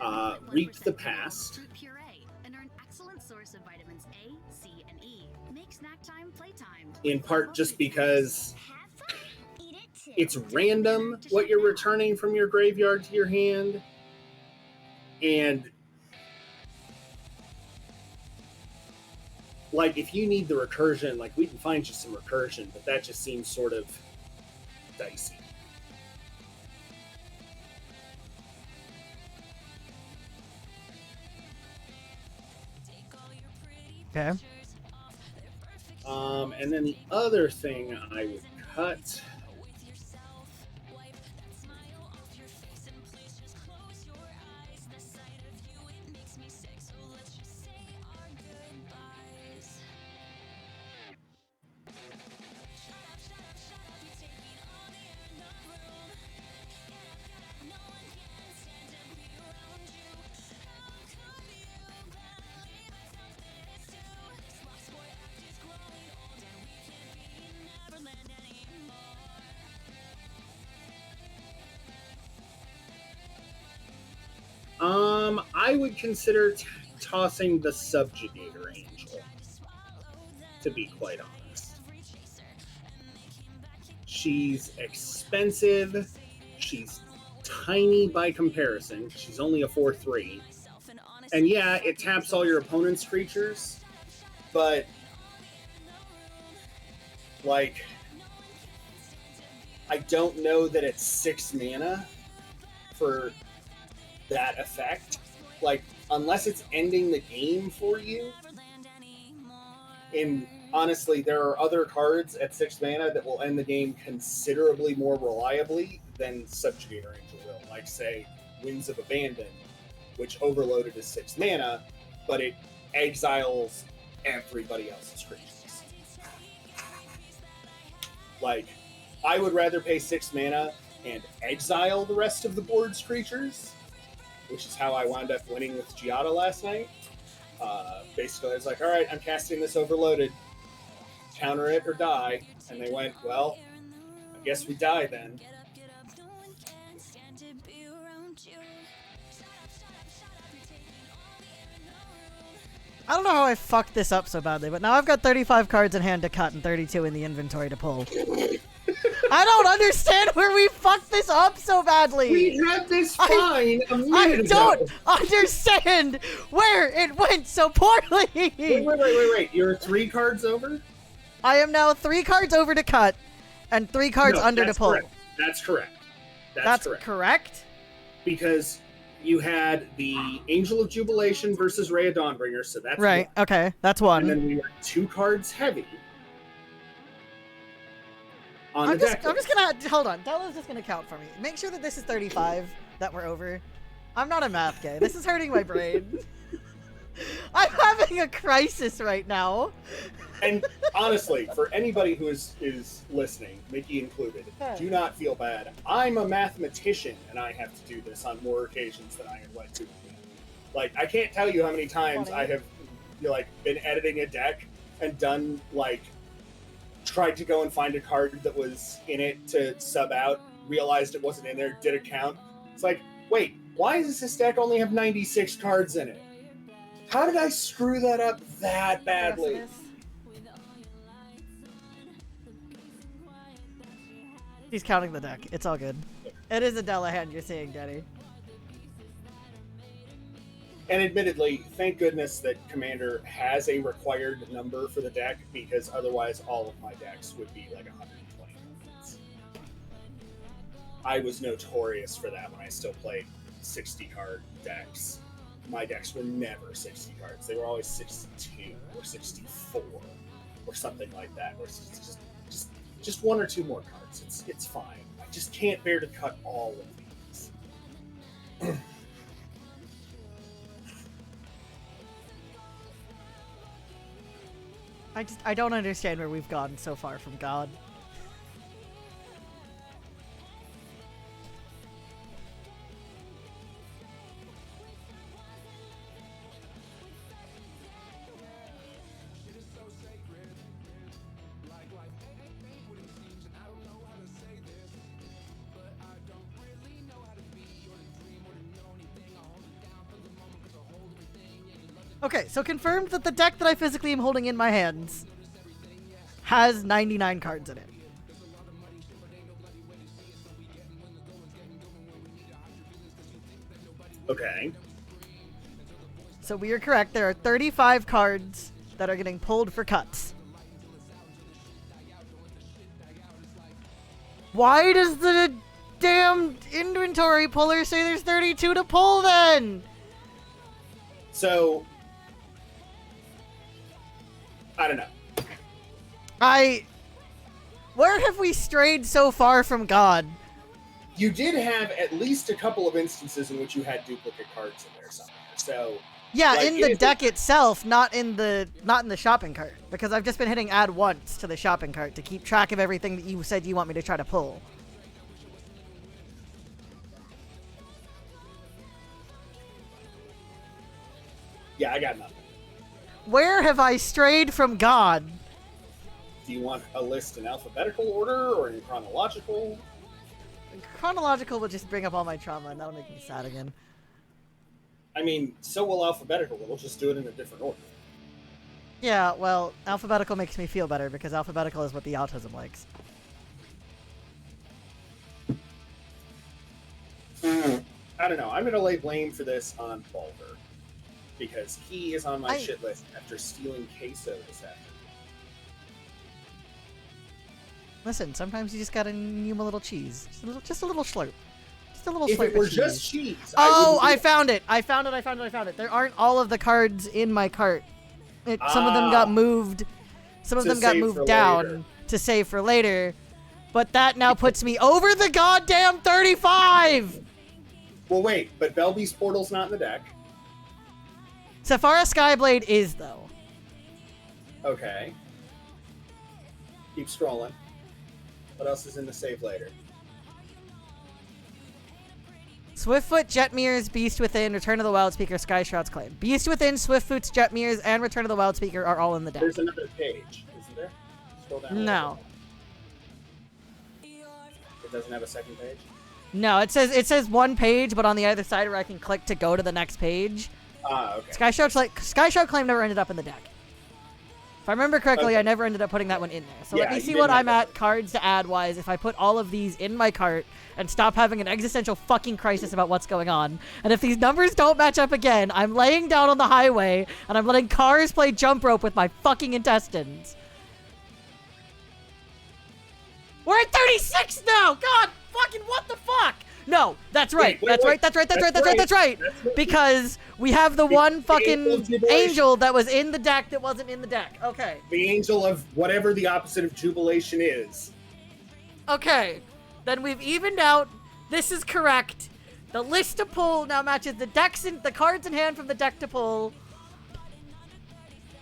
Reap the Past. fruit puree and are an excellent source of vitamins A, C, and E. Make snack time playtime. In part just because it's random what you're returning from your graveyard to your hand. And like, if you need the recursion, like, we can find you some recursion, but that just seems sort of dicey. Okay. And then the other thing I would cut. I would consider tossing the Subjugator Angel, to be quite honest. She's expensive. She's tiny by comparison. She's only a 4/3. And yeah, it taps all your opponent's creatures, but like, I don't know that it's 6 mana for that effect. Like, unless it's ending the game for you. And honestly, there are other cards at 6 mana that will end the game considerably more reliably than Subjugator Angel will. Like, say, Winds of Abandon, which overloaded is 6 mana, but it exiles everybody else's creatures. Like, I would rather pay 6 mana and exile the rest of the board's creatures, which is how I wound up winning with Giada last night. Basically, I was like, all right, I'm casting this overloaded. Counter it or die. And they went, well, I guess we die then. I don't know how I fucked this up so badly, but now I've got 35 cards in hand to cut and 32 in the inventory to pull. I don't understand where we fucked this up so badly. We had this fine a minute I don't ago. understand where it went so poorly. Wait. You're 3 cards over? I am now 3 cards over to cut and 3 cards No, under to that's pull. correct. That's correct. That's correct? Because you had the Angel of Jubilation versus Ray of Dawnbringer, so that's Right, one. okay, that's one. And then we were 2 cards heavy. on the deck. I'm just gonna hold on. Della's just gonna count for me. Make sure that this is 35 that we're over. I'm not a math guy. This is hurting my brain. I'm having a crisis right now. And honestly, for anybody who is listening, Mickey included, do not feel bad. I'm a mathematician, and I have to do this on more occasions than I would like to. Like, I can't tell you how many times I have, been editing a deck and done, tried to go and find a card that was in it to sub out, realized it wasn't in there, did a count. It's like, wait, why does this deck only have 96 cards in it? How did I screw that up that badly? He's counting the deck. It's all good. It is a Della hand you're seeing, Daddy. And admittedly, thank goodness that Commander has a required number for the deck, because otherwise all of my decks would be like 120 points. I was notorious for that when I still played 60-card decks. My decks were never 60 cards. They were always 62 or 64 or something like that. Or it's just one or two more cards. It's fine. I just can't bear to cut all of these. I don't understand where we've gone so far from God. Okay, so confirmed that the deck that I physically am holding in my hands has 99 cards in it. Okay. So we are correct. There are 35 cards that are getting pulled for cuts. Why does the damn inventory puller say there's 32 to pull then? So, I don't know. Where have we strayed so far from God? You did have at least a couple of instances in which you had duplicate cards in there somewhere. So yeah, in the deck itself, not in the shopping cart, because I've just been hitting add once to the shopping cart to keep track of everything that you said you want me to try to pull. Yeah, I got nothing. Where have I strayed from God? Do you want a list in alphabetical order or in chronological? Chronological will just bring up all my trauma, and that'll make me sad again. I mean, so will alphabetical. We'll just do it in a different order. Yeah, well, alphabetical makes me feel better, because alphabetical is what the autism likes. I don't know. I'm going to lay blame for this on Balder, because he is on my shit list after stealing queso this afternoon. Listen, sometimes you just gotta neum a little cheese. Just a little slurp. Just a little If slurp it were of cheese. just cheese, Oh, I found it! I found it! There aren't all of the cards in my cart. Some of them got moved. Some of them got moved down to save for later. But that now puts me over the goddamn 35! Well, wait, but Belby's Portal's not in the deck. Safara Skyblade is, though. Okay. Keep scrolling. What else is in the save later? Swiftfoot, Jetmir's, Beast Within, Return of the Wild Speaker, Sky Shroud's Claim. Beast Within, Swiftfoot's, Jetmir's, and Return of the Wild Speaker are all in the deck. There's another page, isn't there? Scroll down. No. It doesn't have a second page? No, it says one page, but on the other side where I can click to go to the next page. Okay. Sky Shroud Claim never ended up in the deck. If I remember correctly, I never ended up putting that one in there. So let me see what I'm at cards to add wise if I put all of these in my cart and stop having an existential fucking crisis about what's going on. And if these numbers don't match up again, I'm laying down on the highway and I'm letting cars play jump rope with my fucking intestines. We're at 36 now! God fucking what the fuck? No, that's right. That's right. Because we have the one fucking angel that was in the deck that wasn't in the deck. Okay. The angel of whatever the opposite of jubilation is. Okay. Then we've evened out. This is correct. The list to pull now matches the the cards in hand from the deck to pull.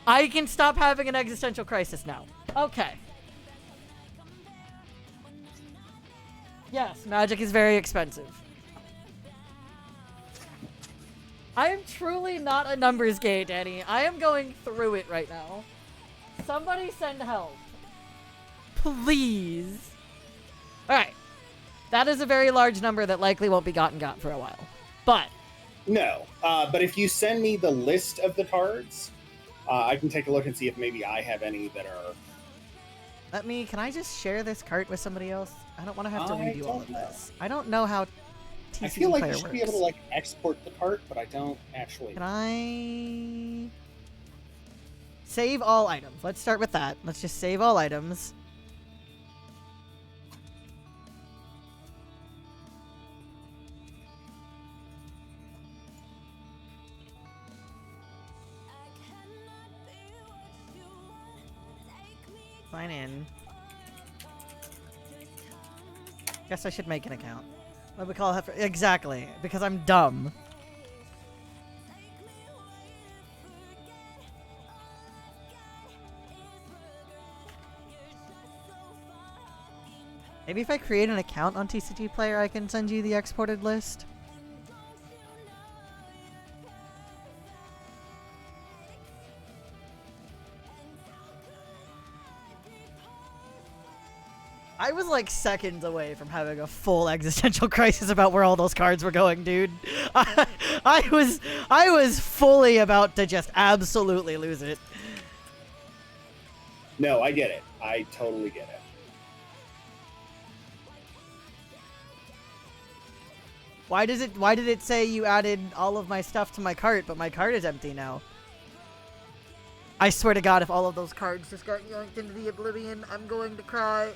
I can stop having an existential crisis now. Okay. Yes, Magic is very expensive. I am truly not a numbers gay, Danny. I am going through it right now. Somebody send help. Please. Alright. That is a very large number that likely won't be got for a while. But. No. But if you send me the list of the cards, I can take a look and see if maybe I have any that are... Can I just share this cart with somebody else? I don't want to have to redo all of this. I don't know how TCG I feel like Player you should works. be able to, like, export the cart, but I don't actually... Can I... Save all items. Let's start with that. Let's just save all items. Sign in. Guess I should make an account. What do we call it? Exactly, because I'm dumb. Maybe if I create an account on TCG Player, I can send you the exported list. I was like seconds away from having a full existential crisis about where all those cards were going, dude. I was fully about to just absolutely lose it. No, I get it. I totally get it. Why did it say you added all of my stuff to my cart, but my cart is empty now? I swear to God, if all of those cards just got yanked into the oblivion, I'm going to cry.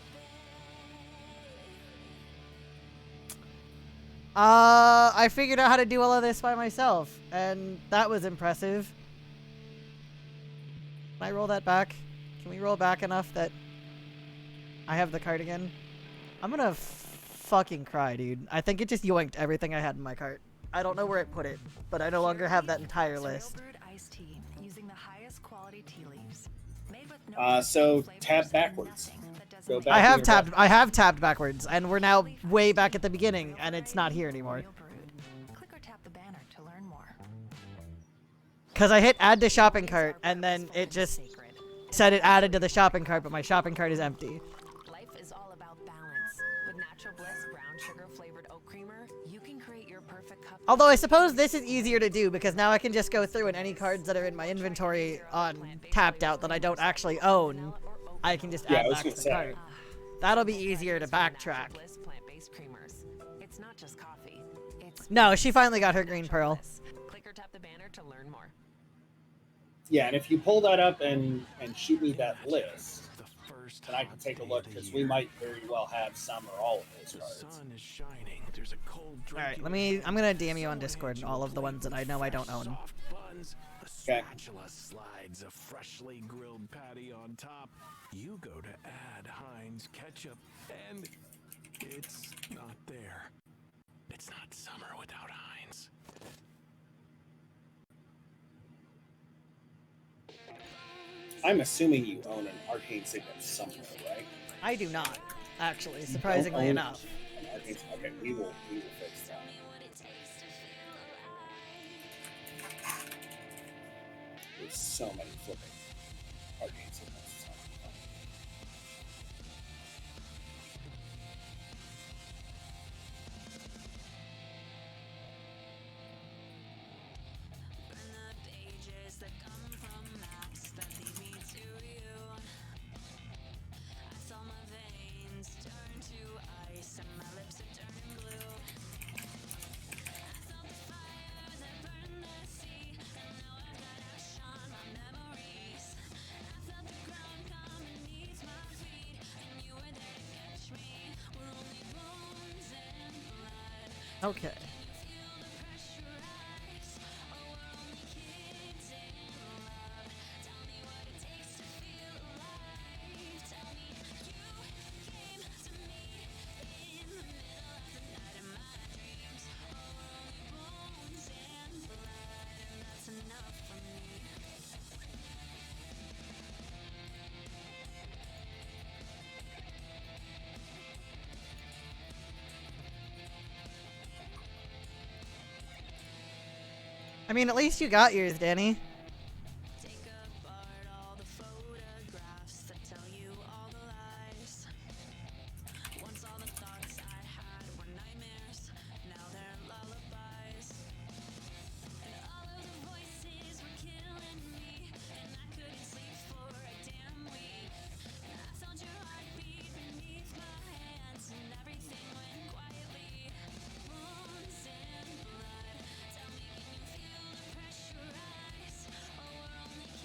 I figured out how to do all of this by myself, and that was impressive. Can I roll that back? Can we roll back enough that I have the cart again? I'm gonna fucking cry, dude. I think it just yoinked everything I had in my cart. I don't know where it put it, but I no longer have that entire list. So tab backwards. Go back I have tabbed backwards, and we're now way back at the beginning, and it's not here anymore. Because I hit add to shopping cart, and then it just said it added to the shopping cart, but my shopping cart is empty. Life is all about balance. With Natural Bliss brown sugar flavored oat creamer, you can create your perfect cup. Although I suppose this is easier to do, because now I can just go through and any cards that are in my inventory on tapped out that I don't actually own, I can just add back to the cart. That'll be easier to backtrack. It's not just coffee. No, she finally got her green pearl. Click or tap the banner to learn more. Yeah, and if you pull that up and shoot me that list, then I can take a look, because we might very well have some or all of those cards. Alright, I'm gonna DM you on Discord all of the ones that I know I don't own. Okay. Spatula slides a freshly grilled patty on top. You go to add Heinz ketchup, and it's not there. It's not summer without Heinz. I'm assuming you own an arcane signet somewhere, right? I do not, actually, surprisingly enough. Okay, we will fix that. There's so many flipping arcane signets. Okay. I mean, at least you got yours, Danny.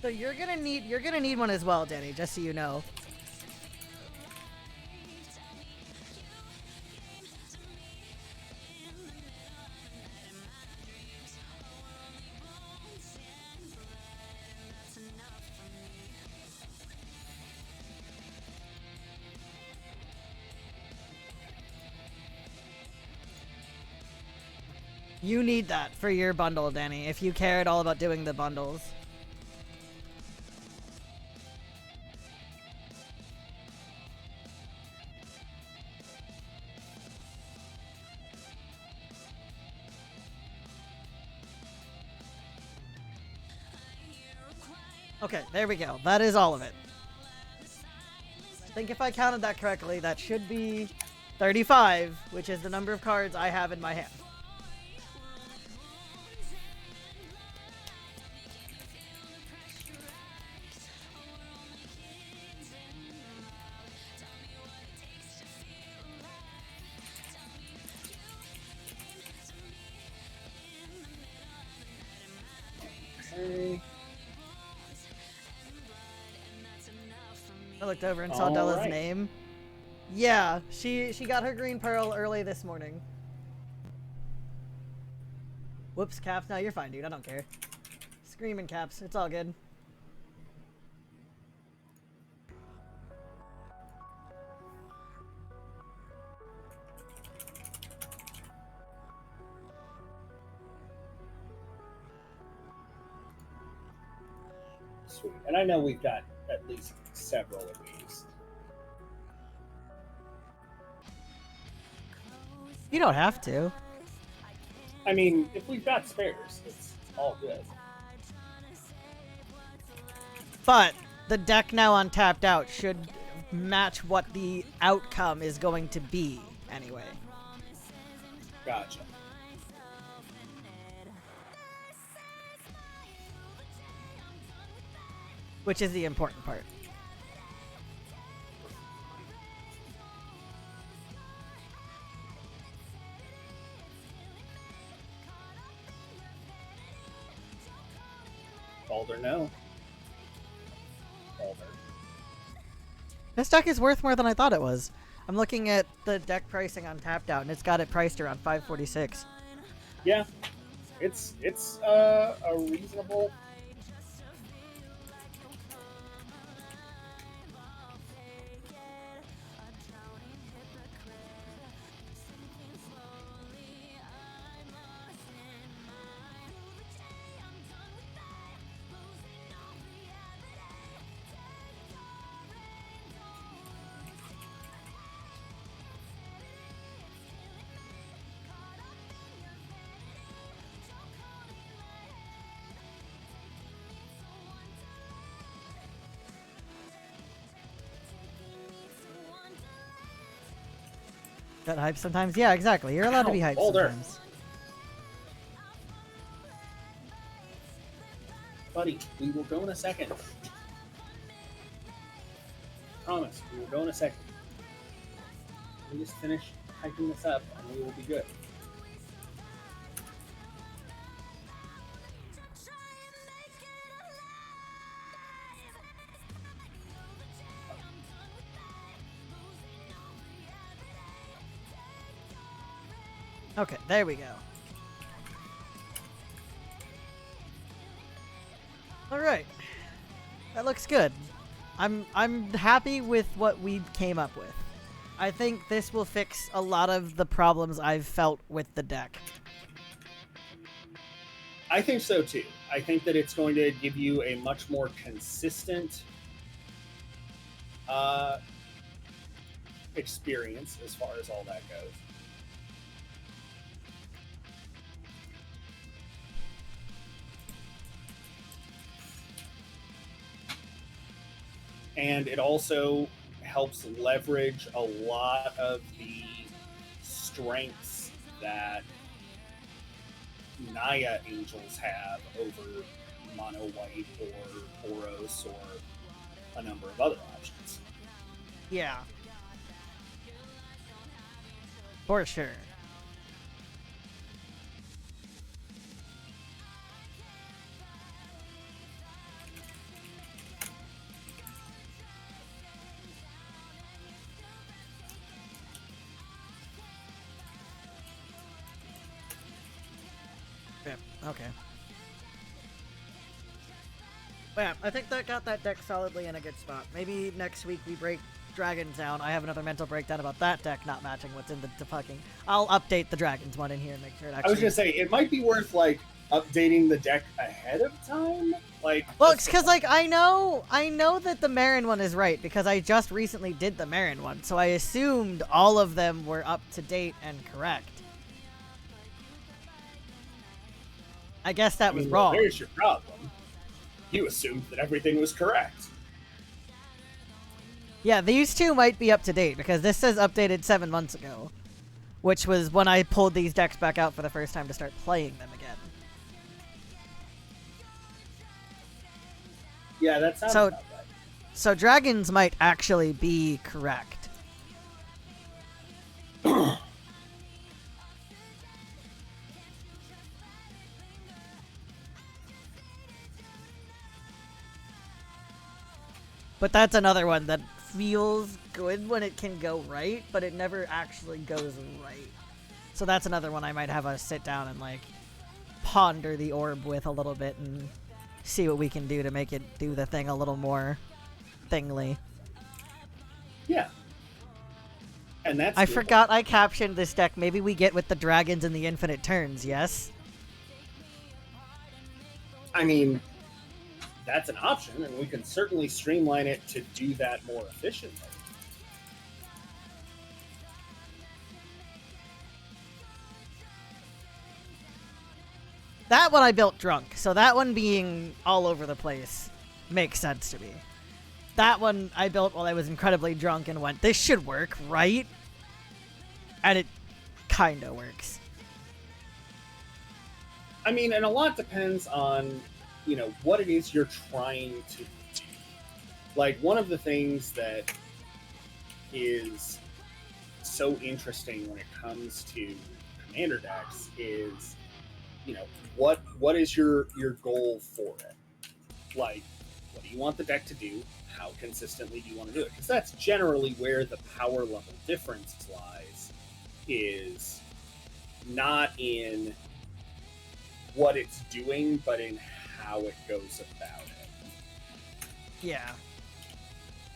So you're gonna need one as well, Danny, just so you know. You need that for your bundle, Danny, if you care at all about doing the bundles. Okay, there we go. That is all of it. I think if I counted that correctly, that should be 35, which is the number of cards I have in my hand. Okay. I looked over and saw Della's name. Yeah, she got her green pearl early this morning. Whoops, Caps. No, you're fine, dude. I don't care. Screaming, Caps. It's all good. Sweet. And I know we've got at least several of these. You don't have to. I mean, if we've got spares, it's all good. But the deck now on tapped out should match what the outcome is going to be anyway. Gotcha. Which is the important part. Balder, no. Balder. This deck is worth more than I thought it was. I'm looking at the deck pricing on tapped out, and it's got it priced around $546. Yeah, it's a reasonable. Got hyped sometimes? Yeah, exactly. You're allowed to be hyped sometimes. Buddy, we will go in a second. Promise, we will go in a second. We just finish hyping this up and we will be good. Okay, there we go. All right, that looks good. I'm happy with what we came up with. I think this will fix a lot of the problems I've felt with the deck. I think so too. I think that it's going to give you a much more consistent experience as far as all that goes. and it also helps leverage a lot of the strengths that Naya Angels have over Mono White or Boros or a number of other options. Yeah. For sure. Yeah, okay. Yeah, I think that got that deck solidly in a good spot. Maybe next week we break Dragons down. I have another mental breakdown about that deck not matching what's in the fucking... I'll update the Dragons one in here and make sure it actually... I was gonna say, it might be worth, like, updating the deck ahead of time? Like... Well, it's because, like, I know that the Marin one is right, because I just recently did the Marin one, so I assumed all of them were up to date and correct. I guess that was wrong. There's your problem. You assumed that everything was correct. Yeah, these two might be up to date, because this says updated 7 months ago, which was when I pulled these decks back out for the first time to start playing them again. Yeah, that sounds about right. So Dragons might actually be correct. But that's another one that feels good when it can go right, but it never actually goes right. So that's another one I might have us sit down and, like, ponder the orb with a little bit and see what we can do to make it do the thing a little more thingly. Yeah. And that's... I forgot I captioned this deck. Maybe we get with the Dragons and the infinite turns, yes? I mean... that's an option, and we can certainly streamline it to do that more efficiently. That one I built drunk, so that one being all over the place makes sense to me. That one I built while I was incredibly drunk and went, this should work, right? And it kinda works. I mean, and a lot depends on, you know, what it is you're trying to do. Like, one of the things that is so interesting when it comes to commander decks is, you know, what is your goal for it? Like, what do you want the deck to do? How consistently do you want to do it? Because that's generally where the power level difference lies, is not in what it's doing, but in how it goes about it. Yeah.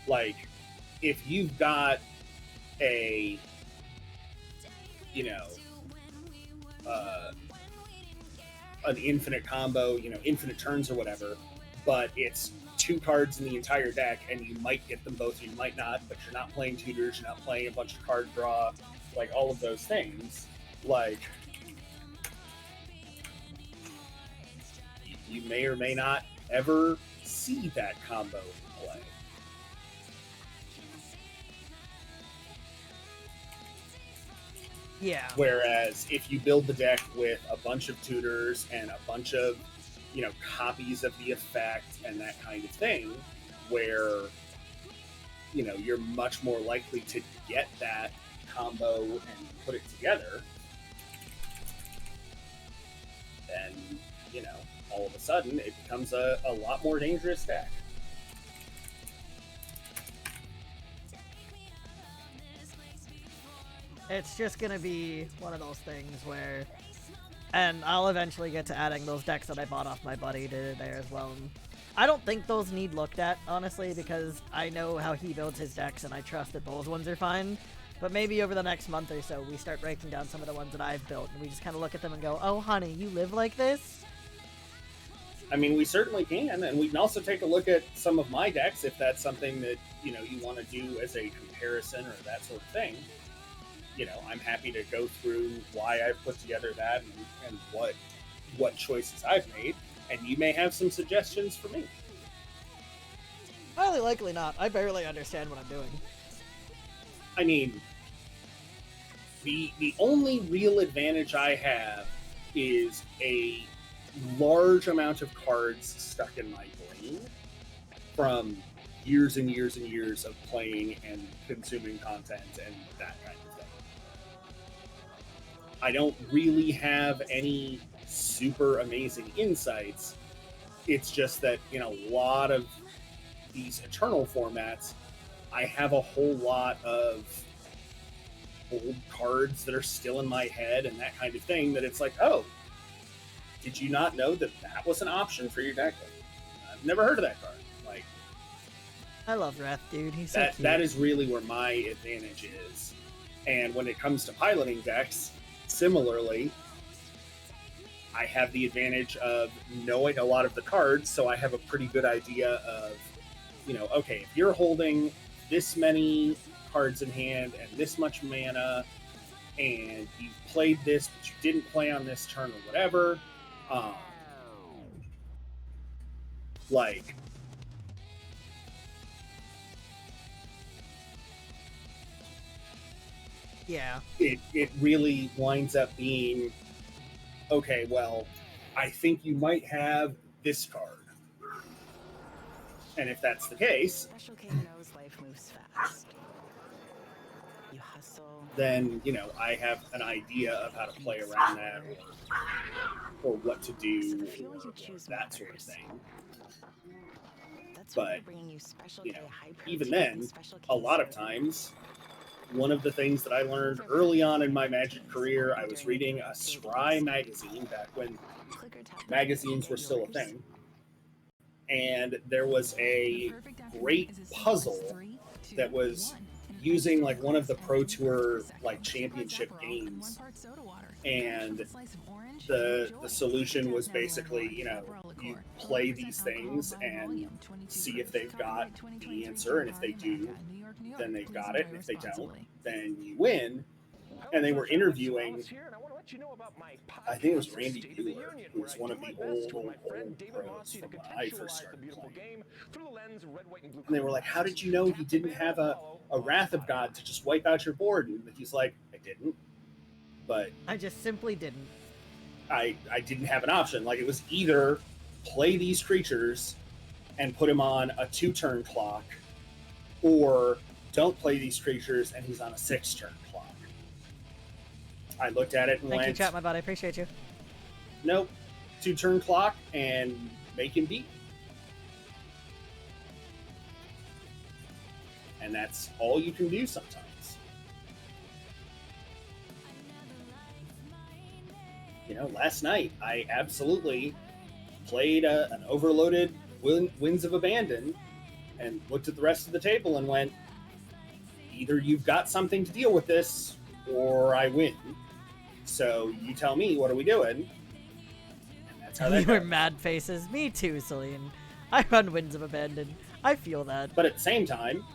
Like, if you've got a, you know, an infinite combo, you know, infinite turns or whatever, but it's 2 cards in the entire deck, and you might get them both, or you might not, but you're not playing tutors, you're not playing a bunch of card draw, like, all of those things, like, you may or may not ever see that combo in play. Yeah. Whereas if you build the deck with a bunch of tutors and a bunch of, you know, copies of the effect and that kind of thing, where, you know, you're much more likely to get that combo and put it together, then, you know, all of a sudden it becomes a lot more dangerous deck. It's just gonna be one of those things where, and I'll eventually get to adding those decks that I bought off my buddy to there as well. And I don't think those need looked at, honestly, because I know how he builds his decks and I trust that those ones are fine. But maybe over the next month or so, we start breaking down some of the ones that I've built, and we just kind of look at them and go, oh, honey, you live like this? I mean, we certainly can, and we can also take a look at some of my decks if that's something that, you know, you want to do as a comparison or that sort of thing. You know, I'm happy to go through why I've put together that and what choices I've made, and you may have some suggestions for me. Highly likely not. I barely understand what I'm doing. I mean, the only real advantage I have is a large amount of cards stuck in my brain from years and years and years of playing and consuming content and that kind of thing. I don't really have any super amazing insights. It's just that in a lot of these Eternal formats, I have a whole lot of old cards that are still in my head and that kind of thing, that it's like, oh, did you not know that that was an option for your deck? I've never heard of that card. Like, I love Wrath, dude. He's so cute. That is really where my advantage is. And when it comes to piloting decks, similarly, I have the advantage of knowing a lot of the cards, so I have a pretty good idea of, you know, okay, if you're holding this many cards in hand and this much mana, and you played this, but you didn't play on this turn or whatever, like, yeah, it really winds up being, okay, well, I think you might have this card. And if that's the case, Special K knows life moves fast. You hustle. Then, you know, I have an idea of how to play around that, or what to do, or that sort of thing. But, you know, even then, a lot of times, one of the things that I learned early on in my Magic career, I was reading a Scry magazine back when magazines were still a thing. And there was a great puzzle that was using like one of the Pro Tour like championship games, and the solution was basically, you know, you play these things and see if they've got the answer, and if they do, then they've got it, and if they don't, then you win. And they were interviewing, I think it was Randy Bueller, who was one of the old pros from when I first started playing. And they were like, how did you know he didn't have a Wrath of God to just wipe out your board? And he's like, I didn't. But I just simply didn't. I didn't have an option. Like, it was either play these creatures and put him on a 2-turn clock, or don't play these creatures and he's on a 6-turn clock. I looked at it and went, Thank you, chat, my bud. I appreciate you. Nope. 2-turn clock and make him beat. And that's all you can do sometimes. You know, last night I absolutely played an overloaded Winds of Abandon and looked at the rest of the table and went, either you've got something to deal with this or I win. So you tell me, what are we doing? And that's how that You were goes. mad faces. Me too, Celine. I run Winds of Abandon. I feel that. But at the same time,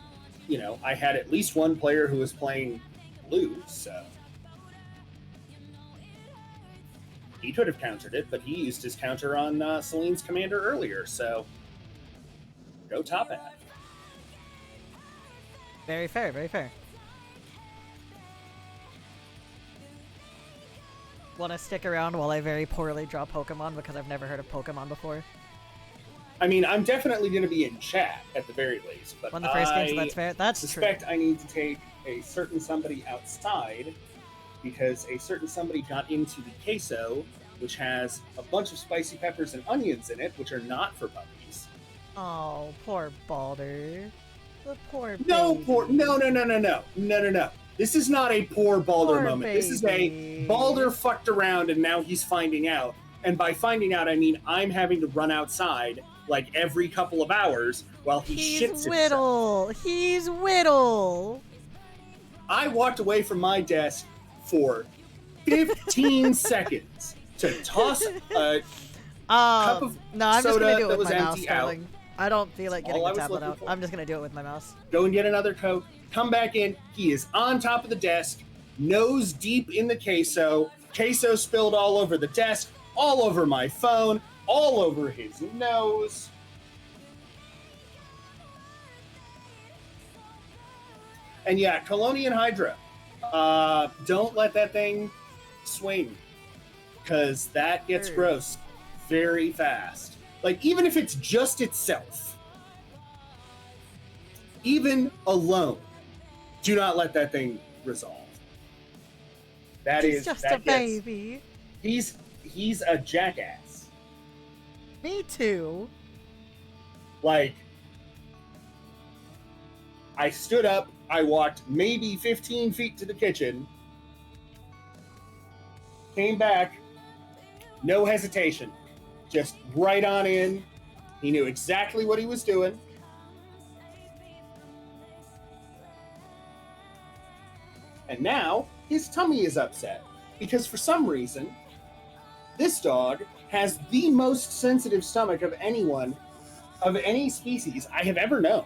you know, I had at least one player who was playing blue, so he could have countered it, but he used his counter on Celine's commander earlier, so go top hat. Very fair, very fair. Want to stick around while I very poorly draw Pokemon because I've never heard of Pokemon before? I mean, I'm definitely going to be in chat at the very least, but Won the first game, so that's fair. That's suspect true. I need to take a certain somebody outside because a certain somebody got into the queso, which has a bunch of spicy peppers and onions in it, which are not for puppies. Oh, poor Balder. The poor No, baby. No. This is not a poor Balder Poor moment. This is a baby. Balder fucked around and now he's finding out. And by finding out, I mean I'm having to run outside like every couple of hours while he shits Whittle. himself. He's Whittle. I walked away from my desk for 15 seconds to toss a cup of No, I'm just soda gonna do it that with was my mouse, empty out. darling. I don't feel like All getting I the was tablet looking out. for. I'm just gonna do it with my mouse. Go and get another Coke, come back in, he is on top of the desk, nose deep in the queso spilled all over the desk, all over my phone, all over his nose. And yeah, Colonian Hydra. Don't let that thing swing, because that gets gross very fast. Like, even if it's just itself, even alone, do not let that thing resolve. He's just a baby. He's a jackass. Me too. Like, I stood up, I walked maybe 15 feet to the kitchen, came back, no hesitation, just right on in. He knew exactly what he was doing. And now his tummy is upset because for some reason, this dog has the most sensitive stomach of anyone, of any species I have ever known.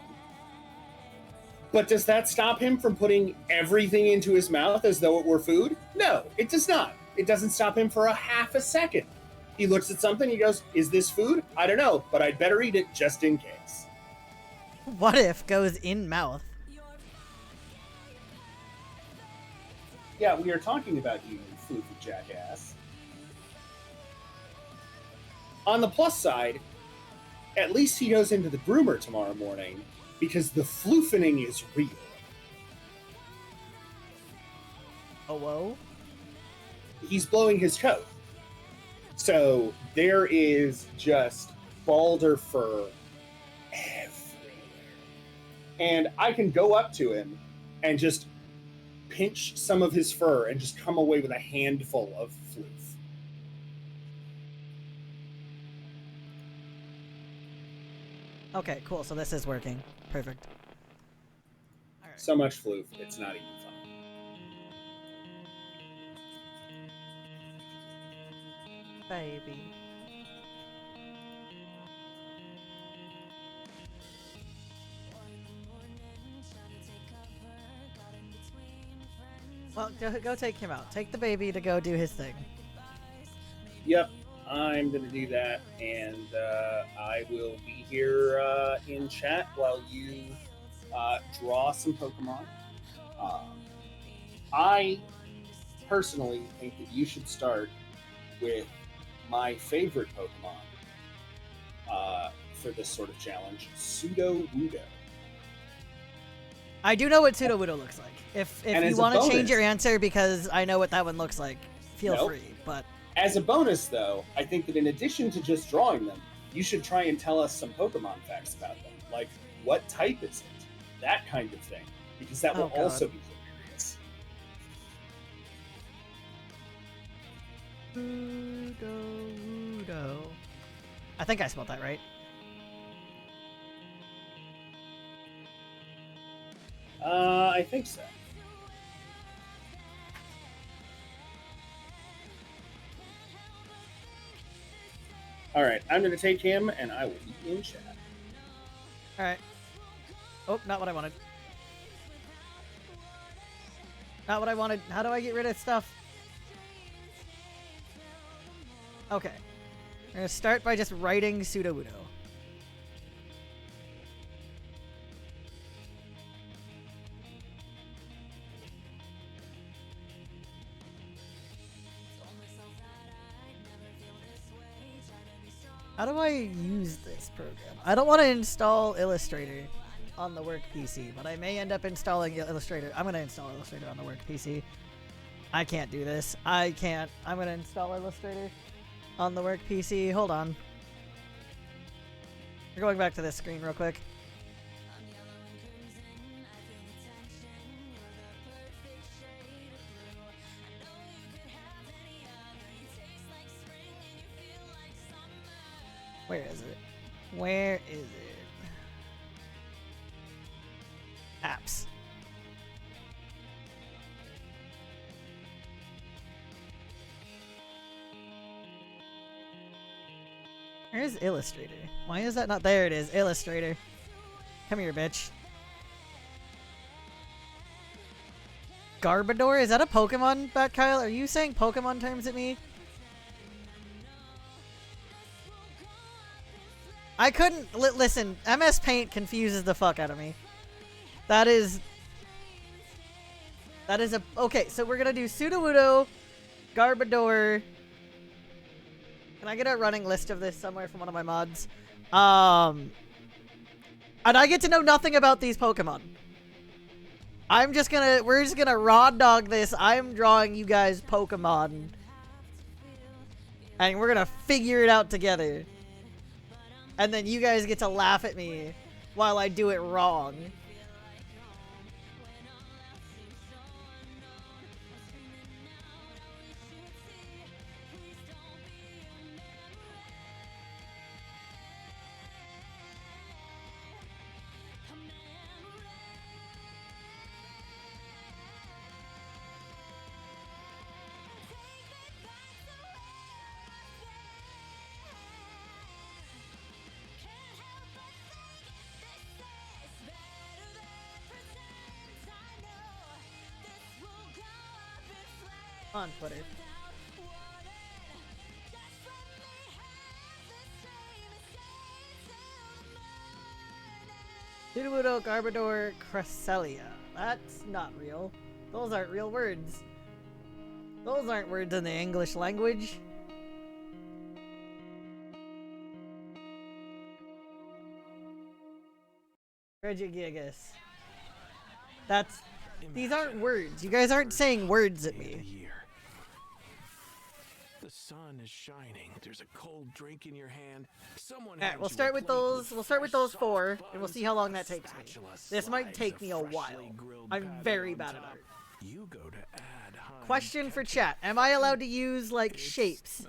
But does that stop him from putting everything into his mouth as though it were food? No, it does not. It doesn't stop him for a half a second. He looks at something, he goes, is this food? I don't know, but I'd better eat it just in case. What if goes in mouth? Yeah, we are talking about you, floofy jackass. On the plus side, at least he goes into the groomer tomorrow morning because the floofening is real. Oh, whoa? He's blowing his coat. So there is just balder fur everywhere. And I can go up to him and just pinch some of his fur and just come away with a handful of floof. Okay, cool. So this is working. Perfect. Right. So much floof, it's not even fun. Baby. Well, go take him out. Take the baby to go do his thing. Yep, I'm going to do that, and I will be here in chat while you draw some Pokemon. I personally think that you should start with my favorite Pokemon for this sort of challenge, Sudowoodo. I do know what Sudowoodo looks like. If you want to change your answer because I know what that one looks like, feel free. But as a bonus, though, I think that in addition to just drawing them, you should try and tell us some Pokemon facts about them. Like, what type is it? That kind of thing. Because that will also be hilarious. Sudowoodo. I think I spelled that right. I think so. Alright, I'm going to take him, and I will be in chat. Alright. Oh, not what I wanted. Not what I wanted. How do I get rid of stuff? Okay. I'm going to start by just writing Sudowoodo. How do I use this program? I don't want to install Illustrator on the work PC, but I may end up installing Illustrator. I'm going to install Illustrator on the work PC. I can't do this. I can't. I'm going to install Illustrator on the work PC. Hold on. We're going back to this screen real quick. Where is it? Where is it? Apps. Where's Illustrator? Why is that not there? It is Illustrator. Come here, bitch. Garbodor? Is that a Pokemon, Bat Kyle? Are you saying Pokemon terms at me? I couldn't listen. MS Paint confuses the fuck out of me. That is That is a... Okay, so we're gonna do Sudowoodo, Garbodor. Can I get a running list of this somewhere from one of my mods? And I get to know nothing about these Pokemon. We're just gonna raw dog this. I'm drawing you guys Pokemon. And we're gonna figure it out together. And then you guys get to laugh at me while I do it wrong. On Twitter. Sudowoodo, Garbodor, Cresselia. That's not real. Those aren't real words. Those aren't words in the English language. Regigigas. That's... These aren't words. You guys aren't saying words at me. The sun is shining. There's a cold drink in your hand. Someone. Alright, we'll start with those. We'll start with those 4, and we'll see how long that takes me. This might take me a while. I'm very bad at art. Question for chat: am I allowed to use like shapes,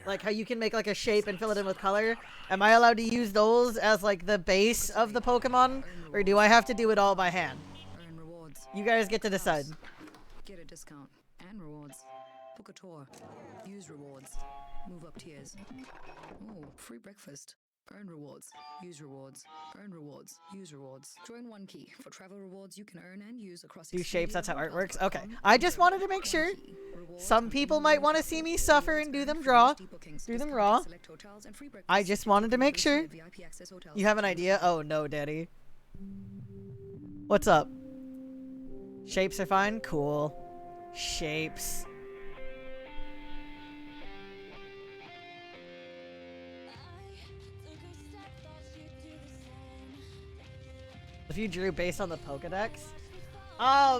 like how you can make like a shape and fill it in with color? Am I allowed to use those as like the base of the Pokemon, or do I have to do it all by hand? You guys get to decide. Get a discount and rewards. Book a tour. Use rewards. Move up tiers. Oh, free breakfast. Earn rewards. Use rewards. Earn rewards. Use rewards. Join One Key for travel rewards you can earn and use across. Do shapes, that's how art works? Okay. I just wanted to make sure. Some people might want to see me suffer and do them raw. I just wanted to make sure. You have an idea? Oh no, Daddy. What's up? Shapes are fine? Cool. Shapes. If you drew based on the Pokedex? I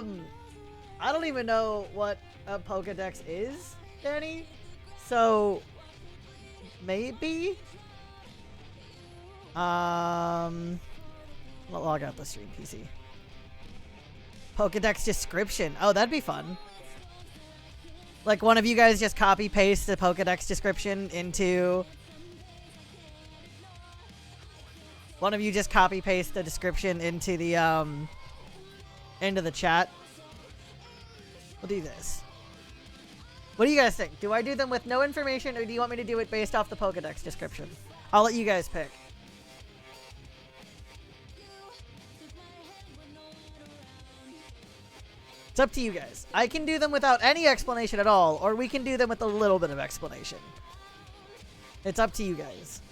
don't even know what a Pokedex is, Danny. So, maybe? I'll log out the stream PC. Pokedex description. Oh, that'd be fun. Like one of you guys just copy paste the Pokedex description into... One of you just copy paste the description into the chat. We'll do this. What do you guys think? Do I do them with no information, or do you want me to do it based off the Pokedex description? I'll let you guys pick. It's up to you guys. I can do them without any explanation at all, or we can do them with a little bit of explanation. It's up to you guys.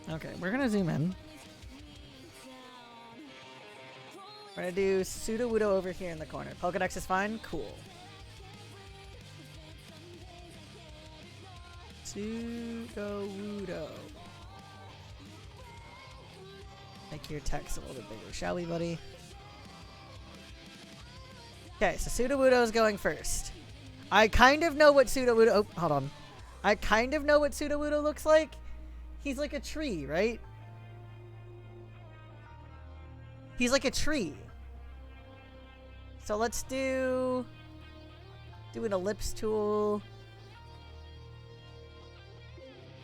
Okay, we're gonna zoom in. We're gonna do Sudowoodo over here in the corner. Pokedex is fine? Cool. Sudowoodo. Make your text a little bit bigger, shall we, buddy? Okay, so Sudowoodo is going first. I kind of know what Sudowoodo... Oh, hold on. I kind of know what Sudowoodo looks like. He's like a tree, right? He's like a tree. So let's do an ellipse tool.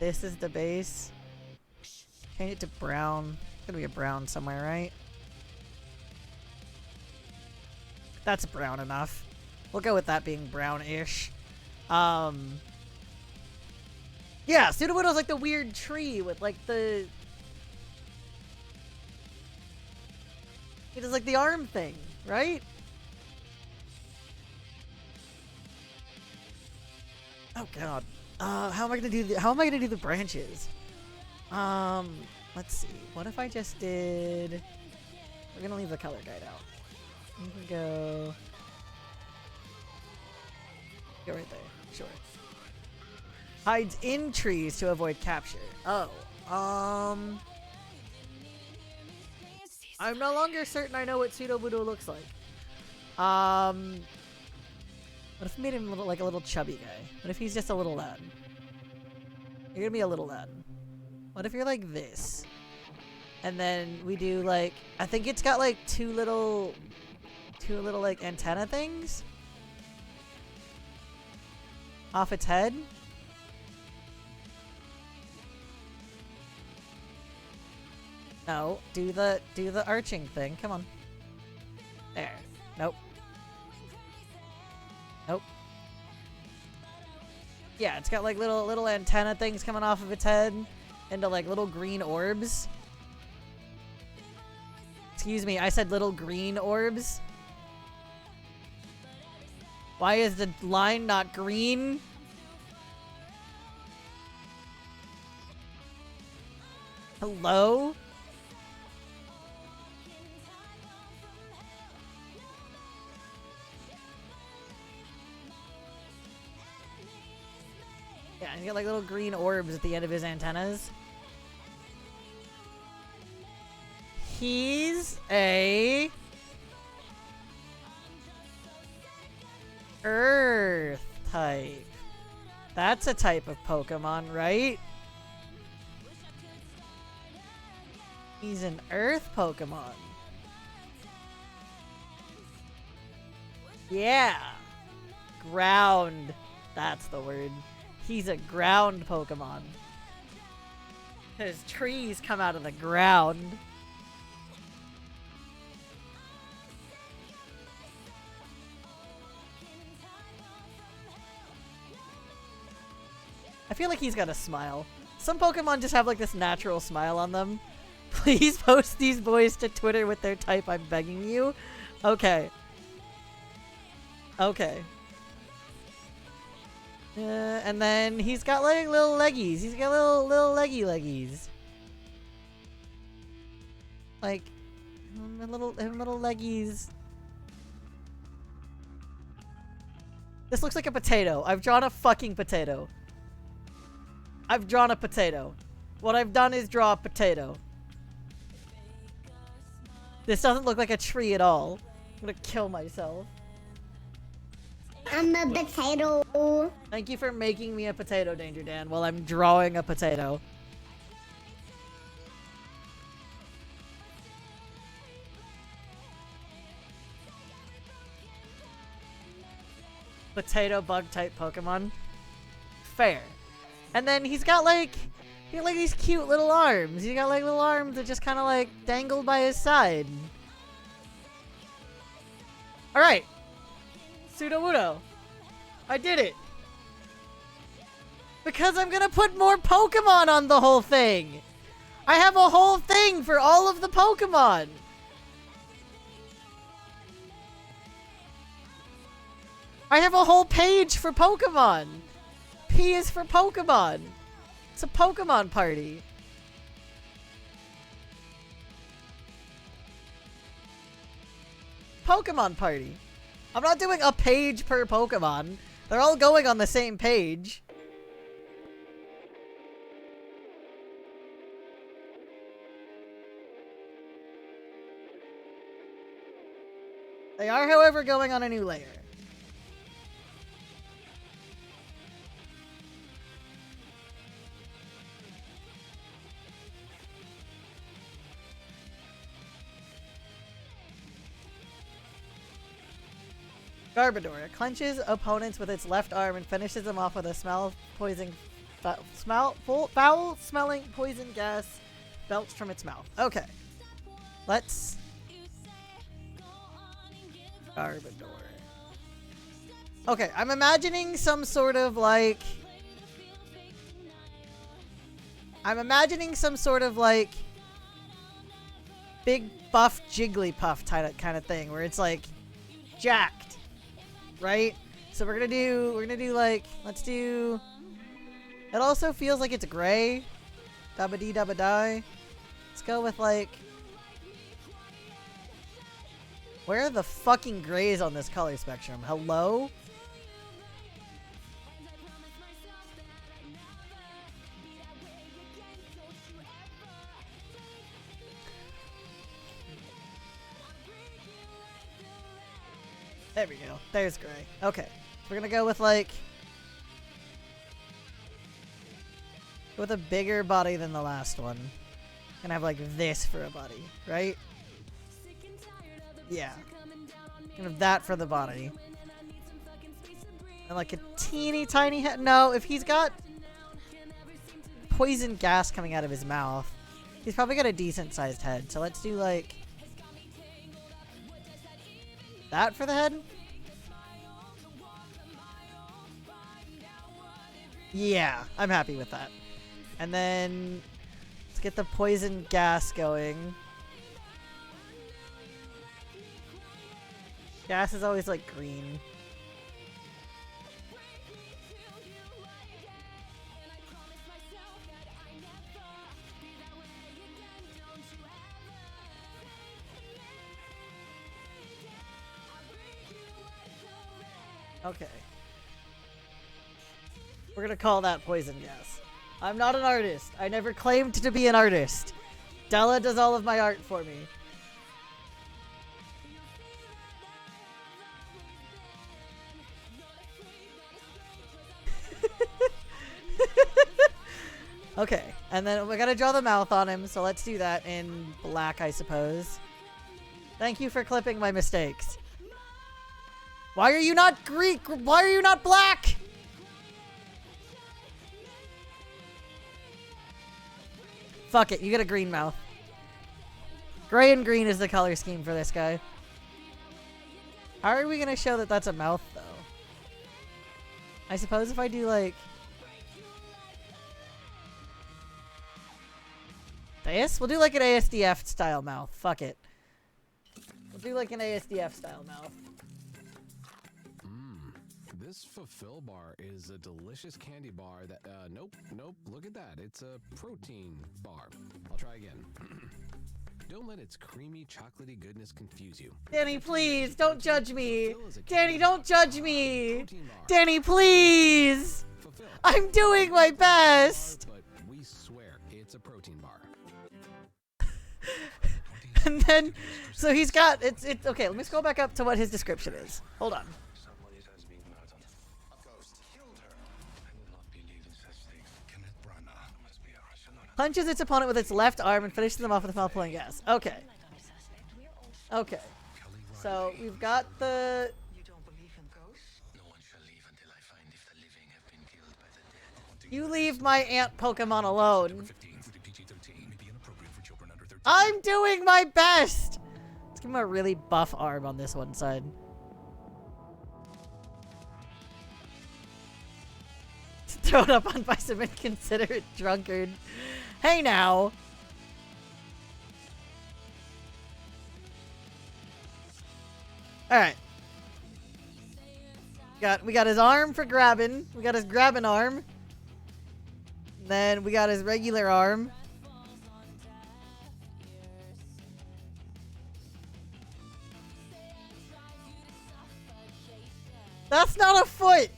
This is the base. Change it to brown. It's gonna be a brown somewhere, right? That's brown enough. We'll go with that being brownish. Yeah, Sudowoodo's like the weird tree with like the... It is like the arm thing, right? Oh god. How am I gonna do the branches? Let's see. What if I just did We're gonna leave the color guide out. You can go right there. Sure. Hides in trees to avoid capture. Oh. I'm no longer certain I know what Pseudo-Budo looks like. What if we made him like a little chubby guy? What if he's just a little lad? You're gonna be a little lad. What if you're like this? And then we do like, I think it's got like two little like antenna things off its head. No, do the arching thing. Come on. There. Nope. Nope. Yeah, it's got like little antenna things coming off of its head into like little green orbs. Excuse me, I said little green orbs. Why is the line not green? Hello? Yeah, he's got like little green orbs at the end of his antennas. He's a Earth type. That's a type of Pokemon, right? He's an Earth Pokemon. Yeah. Ground. That's the word. He's a ground Pokemon. His trees come out of the ground. I feel like he's got a smile. Some Pokemon just have like this natural smile on them. Please post these boys to Twitter with their type, I'm begging you. Okay. Okay. And then he's got like little leggies. He's got little leggies. Like little leggies. This looks like a potato. I've drawn a fucking potato. I've drawn a potato. What I've done is draw a potato. This doesn't look like a tree at all. I'm gonna kill myself. I'm a potato. Thank you for making me a potato, Danger Dan, while I'm drawing a potato. Potato bug type Pokemon. Fair. And then he's got like these cute little arms. He's got like little arms that just kind of like dangle by his side. All right. Pseudo-Wudo. I did it. Because I'm gonna put more Pokemon on the whole thing. I have a whole thing for all of the Pokemon. I have a whole page for Pokemon. P is for Pokemon. It's a Pokemon party. Pokemon party. I'm not doing a page per Pokemon. They're all going on the same page. They are, however, going on a new layer. Garbodor. It clenches opponents with its left arm and finishes them off with a foul-smelling poison gas belched from its mouth. Okay. Let's... Garbodor. Okay, I'm imagining some sort of like... big buff Jigglypuff kind of thing where it's like jacked. Right? So we're gonna do like, let's do, it also feels like it's gray. Dabba dee dabba die. Let's go with like Where are the fucking grays on this color spectrum? Hello? There we go. There's gray. Okay. So we're gonna go with like... with a bigger body than the last one. Gonna have like this for a body, right? Yeah. Gonna have that for the body. And like a teeny tiny head. No, if he's got poison gas coming out of his mouth, he's probably got a decent sized head. So let's do like that for the head. Yeah, I'm happy with that. And then let's get the poison gas going. Gas is always like green. Okay. We're gonna call that poison gas. I'm not an artist. I never claimed to be an artist. Della does all of my art for me. Okay, and then we gotta draw the mouth on him, so let's do that in black, I suppose. Thank you for clipping my mistakes. Why are you not Greek? Why are you not black? Fuck it, you get a green mouth. Gray and green is the color scheme for this guy. How are we gonna show that that's a mouth, though? I suppose if I do, like... this? We'll do, like, an ASDF-style mouth. Fuck it. We'll do, like, an ASDF-style mouth. This Fulfill bar is a delicious candy bar that, nope, look at that. It's a protein bar. I'll try again. Don't let its creamy, chocolatey goodness confuse you. Danny, please, don't judge me. Danny, don't judge me. Danny, please. I'm doing my best. But we swear it's a protein bar. And then, so he's got, it's, okay, let me scroll back up to what his description is. Hold on. Punches its opponent with its left arm and finishes them off with a foul pulling gas. Okay. Okay. So we've got the... You leave my ant Pokemon alone. I'm doing my best! Let's give him a really buff arm on this one side. Thrown up on by some inconsiderate drunkard. Hey now! Alright. We got his arm for grabbing. We got his grabbing arm. Then we got his regular arm. That's not a foot!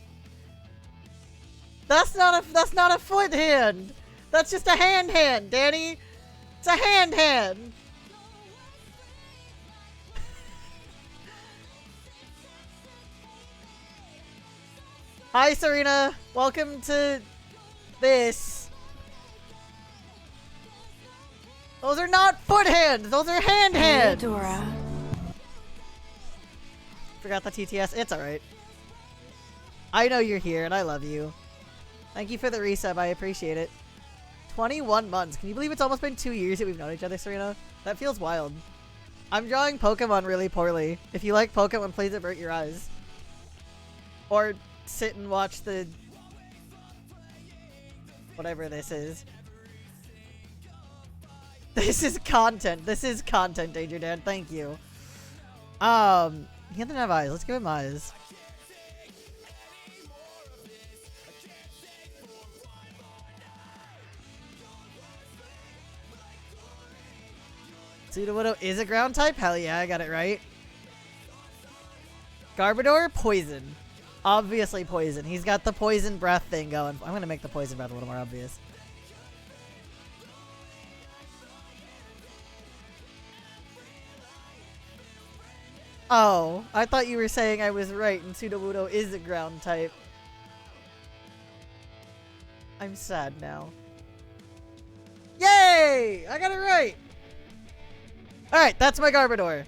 That's not a foot hand! That's just a hand, Danny! It's a hand! Hi, Serena! Welcome to this. Those are not foot hands! Those are hand hands! Hey, Dora. Forgot the TTS. It's alright. I know you're here and I love you. Thank you for the resub. I appreciate it. 21 months. Can you believe it's almost been 2 years that we've known each other, Serena? That feels wild. I'm drawing Pokemon really poorly. If you like Pokemon, please avert your eyes. Or sit and watch the... whatever this is. This is content. This is content, Danger Dad. Thank you. He doesn't have eyes. Let's give him eyes. Sudowoodo is a ground type? Hell yeah, I got it right. Garbodor, poison. Obviously poison. He's got the poison breath thing going. I'm going to make the poison breath a little more obvious. Oh, I thought you were saying I was right and Sudowoodo is a ground type. I'm sad now. Yay! I got it right! Alright, that's my Garbodor.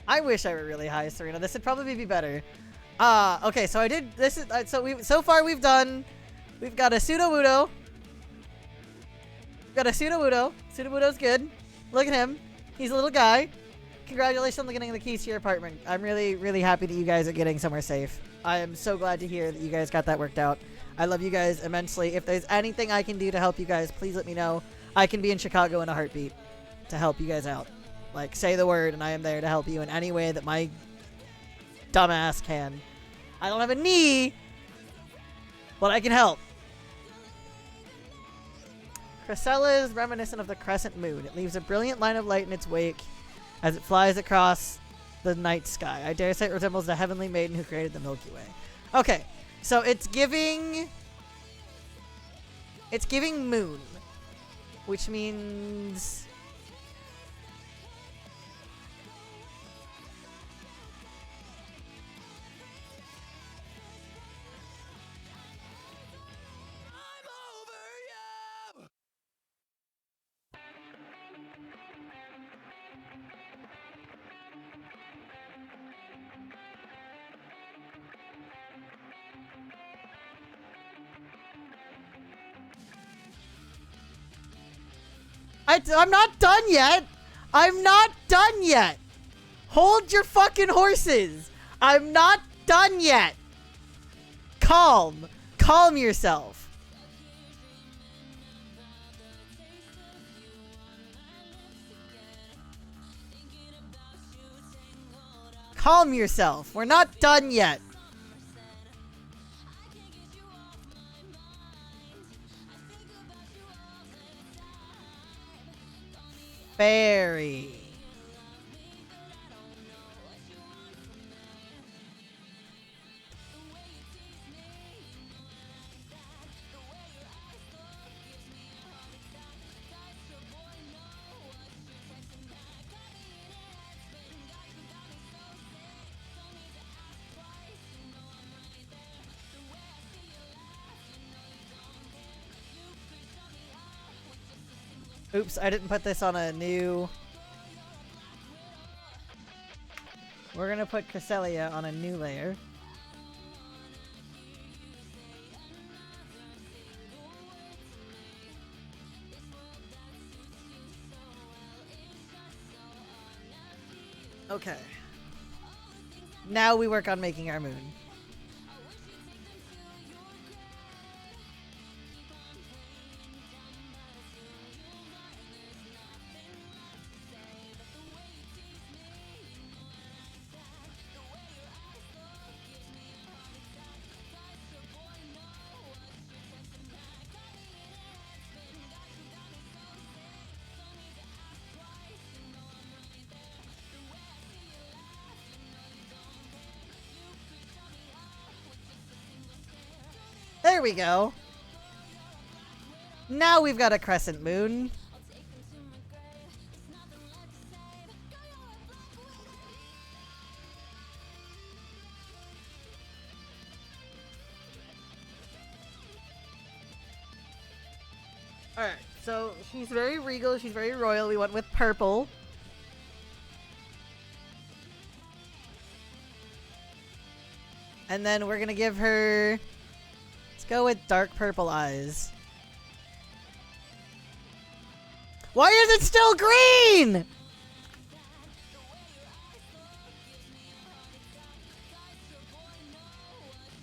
I wish I were really high, Serena. This would probably be better. Okay, so I did this is so far we've got a Sudowoodo. We've got a Sudowoodo. Sudowoodo's good. Look at him. He's a little guy. Congratulations on getting the keys to your apartment. I'm really, really happy that you guys are getting somewhere safe. I am so glad to hear that you guys got that worked out. I love you guys immensely. If there's anything I can do to help you guys, please let me know. I can be in Chicago in a heartbeat to help you guys out. Like, say the word and I am there to help you in any way that my dumbass can. I don't have a knee, but I can help. Cresselia is reminiscent of the crescent moon. It leaves a brilliant line of light in its wake as it flies across the night sky. I dare say it resembles the heavenly maiden who created the Milky Way. Okay, so it's giving moon, which means I'm not done yet. I'm not done yet. Hold your fucking horses. I'm not done yet. Calm. Calm yourself. Calm yourself. We're not done yet. Fairy. Oops, I didn't put this on a new... We're gonna put Cresselia on a new layer. Okay. Now we work on making our moon. There we go. Now we've got a crescent moon. Alright, so she's very regal, she's very royal. We went with purple. And then we're gonna give her... Go with dark purple eyes. Why is it still green?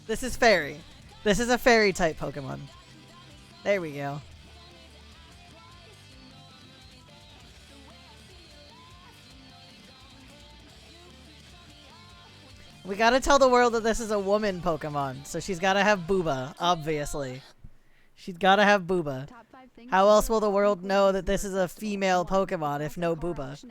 This is fairy. This is a fairy type Pokemon. There we go. We gotta tell the world that this is a woman Pokemon, so she's gotta have booba, obviously. She's gotta have booba. Top 5 things How else will the world know that this is a female Pokemon if no Booba?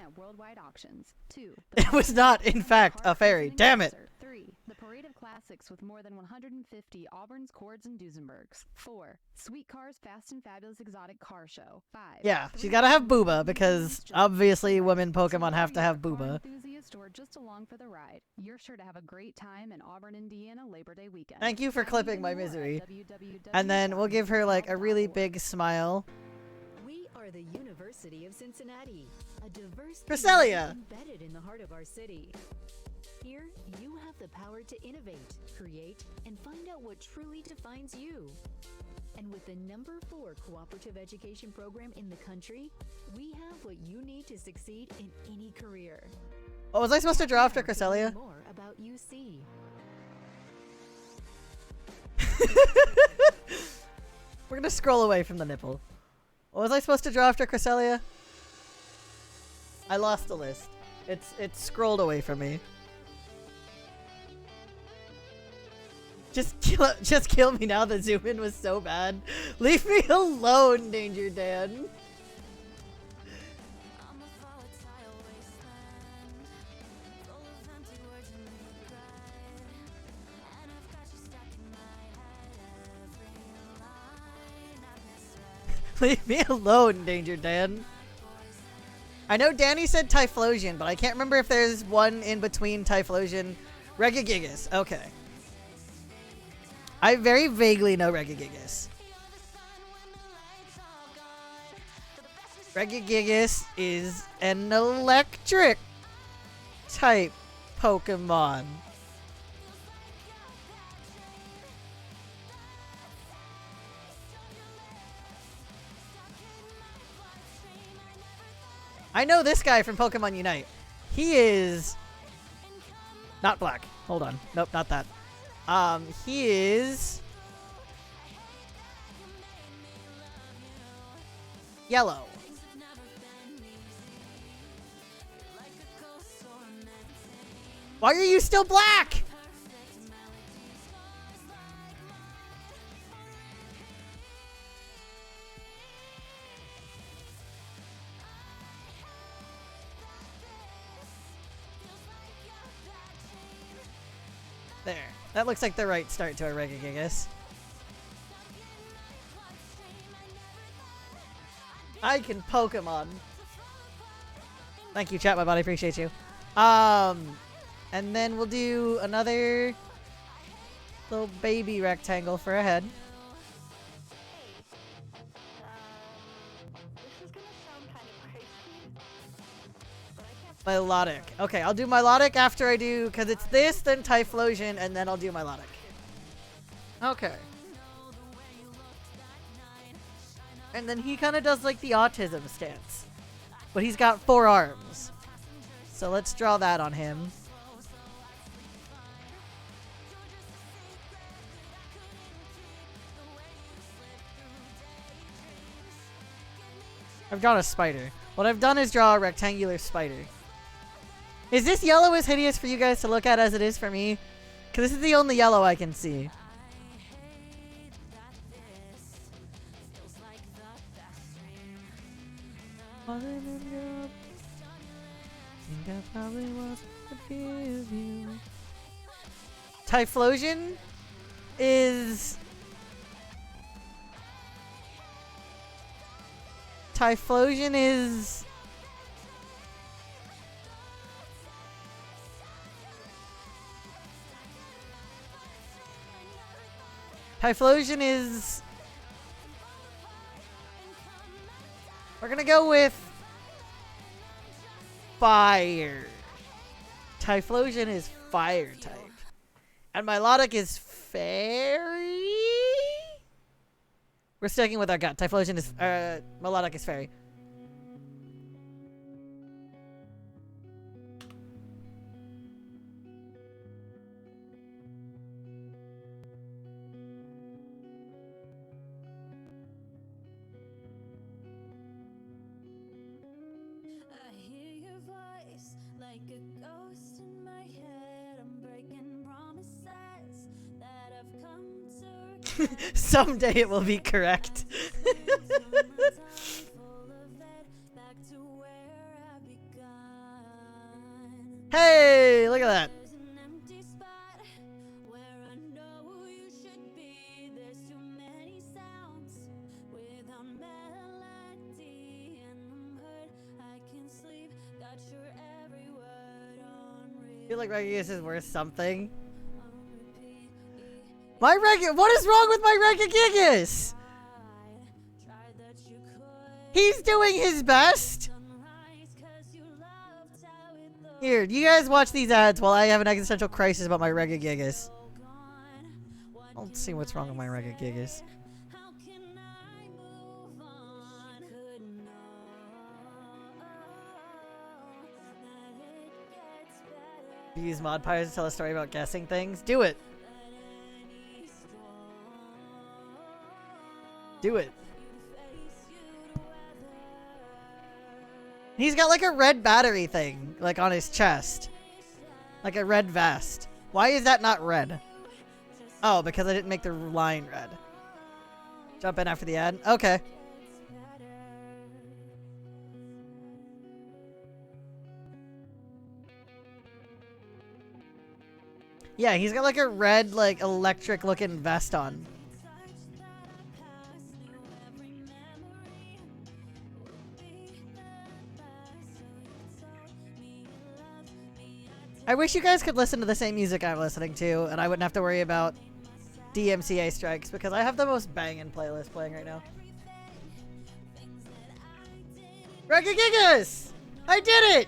It was not, in fact, a fairy. Damn it! 3. The Parade of Classics with more than 150 Auburns, Cords, and Duesenbergs. 4. Sweet Cars Fast and Fabulous Exotic Car Show. 5. Yeah, she's gotta have Booba because obviously women Pokemon have to have Booba. Enthusiast or just along for the ride. You're sure to have a great time in Auburn, Indiana Labor Day weekend. Thank you for clipping my misery. And then we'll give her like a really big smile. We are the University of Cincinnati, a diverse Cresselia! embedded in the heart of our city. Here, you have the power to innovate, create, and find out what truly defines you. And with the #4 cooperative education program in the country, we have what you need to succeed in any career. Oh, was I supposed to draw after Cresselia? More about UC. We're gonna scroll away from the nipple. What was I supposed to draw after Cresselia? I lost the list. It's scrolled away from me. Just kill me now. The zoom in was so bad. Leave me alone, Danger Dan. Leave me alone, Danger Dan. I know Danny said Typhlosion, but I can't remember if there's one in between Typhlosion. Regigigas. Okay. I very vaguely know Regigigas. Regigigas is an electric type Pokemon. I know this guy from Pokemon Unite. He is not black. Hold on. Nope, not that. He is yellow. Why are you still black? There. That looks like the right start to a Regigigas. I can Pokemon. Thank you, chat, my body. Appreciate you. And then we'll do another little baby rectangle for a head. Milotic. Okay, I'll do Milotic after I do, because it's this, then Typhlosion, and then I'll do Milotic. Okay. And then he kind of does like the autism stance. But he's got 4 arms. So let's draw that on him. I've drawn a spider. What I've done is draw a rectangular spider. Is this yellow as hideous for you guys to look at as it is for me? Because this is the only yellow I can see. Typhlosion is... Typhlosion is... Typhlosion is... We're gonna go with... Fire. Typhlosion is fire type. And Milotic is fairy? We're sticking with our gut. Typhlosion is... Milotic is fairy. I hear your voice like a ghost in my head. I'm breaking promises that I've come to Someday it will be correct. Hey, look at that. I feel like Regigigas is worth something. What is wrong with my Regigigas? He's doing his best. Here, you guys watch these ads while I have an existential crisis about my Regigigas. I'll see what's wrong with my Regigigas. Use mod pyres to tell a story about guessing things. Do it. Do it. He's got like a red battery thing, like on his chest. Like a red vest. Why is that not red? Oh, because I didn't make the line red. Jump in after the ad? Okay. Yeah, he's got like a red, like electric looking vest on. I wish you guys could listen to the same music I'm listening to, and I wouldn't have to worry about DMCA strikes, because I have the most banging playlist playing right now. Regigigas! I did it!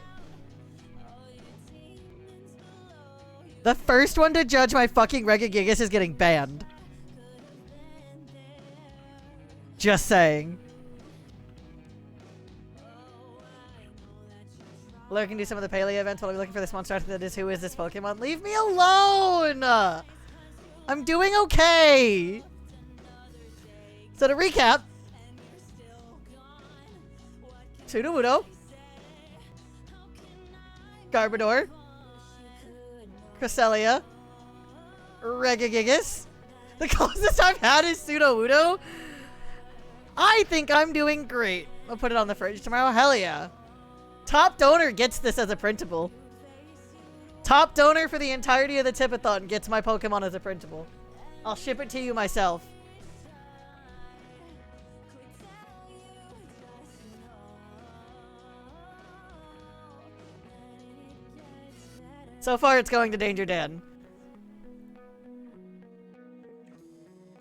The first one to judge my fucking Regigigas is getting banned. Just saying. Lurking to some of the Palia events while I'm looking for this monster that is Who Is This Pokemon? Leave me alone! I'm doing okay! So to recap, Sudowoodo, Garbodor, Cresselia, Regigigas. The closest I've had is Sudowoodo. I think I'm doing great. I'll put it on the fridge tomorrow. Hell yeah. Top donor gets this as a printable. Top donor for the entirety of the Tipathon gets my Pokemon as a printable. I'll ship it to you myself. So far, it's going to Danger Dan.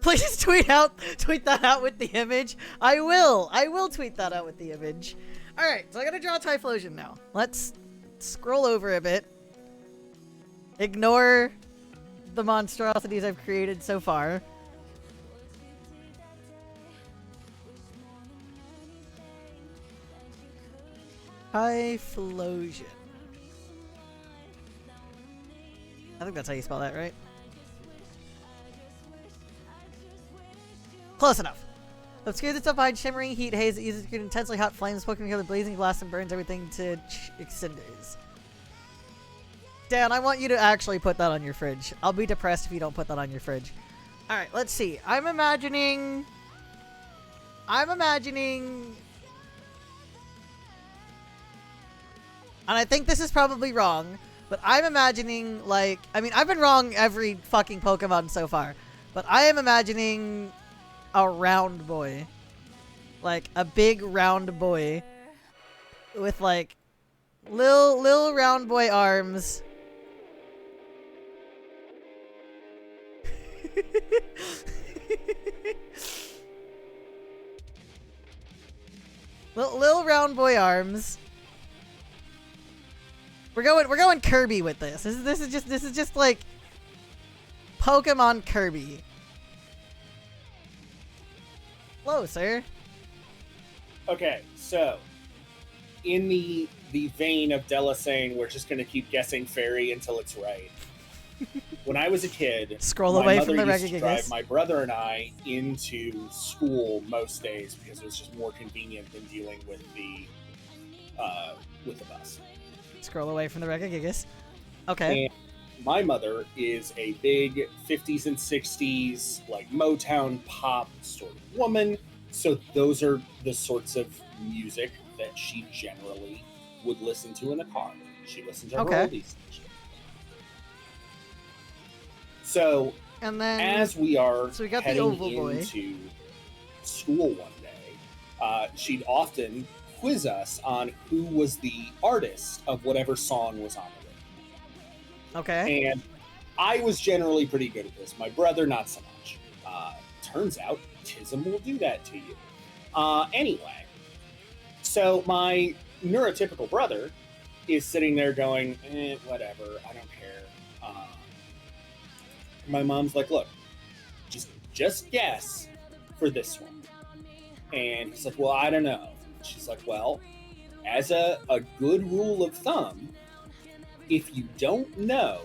Please tweet that out with the image. I will tweet that out with the image. Alright, so I gotta draw Typhlosion now. Let's scroll over a bit. Ignore the monstrosities I've created so far. Typhlosion. I think that's how you spell that, right? Close enough. Obscures itself behind shimmering heat haze that uses intensely hot flames, poking together blazing blast and burns everything to cinders. Dan, I want you to actually put that on your fridge. I'll be depressed if you don't put that on your fridge. Alright, let's see. I'm imagining... And I think this is probably wrong, but I'm imagining, like... I mean, I've been wrong every fucking Pokemon so far, but I am imagining a round boy. Like, a big round boy with, like, little round boy arms. little round boy arms. We're going Kirby with this. This is just like Pokemon Kirby. Hello, sir. Okay, so in the vein of Della saying we're just going to keep guessing fairy until it's right. When I was a kid, scroll away from the mother used to drive Regigigas. my brother and I into school most days because it was just more convenient than dealing with the bus. Scroll away from the Regigigas. Okay. And my mother is a big 50s and 60s, like Motown pop sort of woman. So those are the sorts of music that she generally would listen to in the car. She listened to her Okay. oldies. So, And then as we are so we got the heading Oval Boy. into school one day, she'd often quiz us on who was the artist of whatever song was on the radio. Okay. And I was generally pretty good at this. My brother, not so much. Turns out, autism will do that to you. Anyway, so my neurotypical brother is sitting there going, whatever, I don't care. My mom's like, look, just guess for this one. And he's like, well, I don't know. She's like, well, as a good rule of thumb, if you don't know,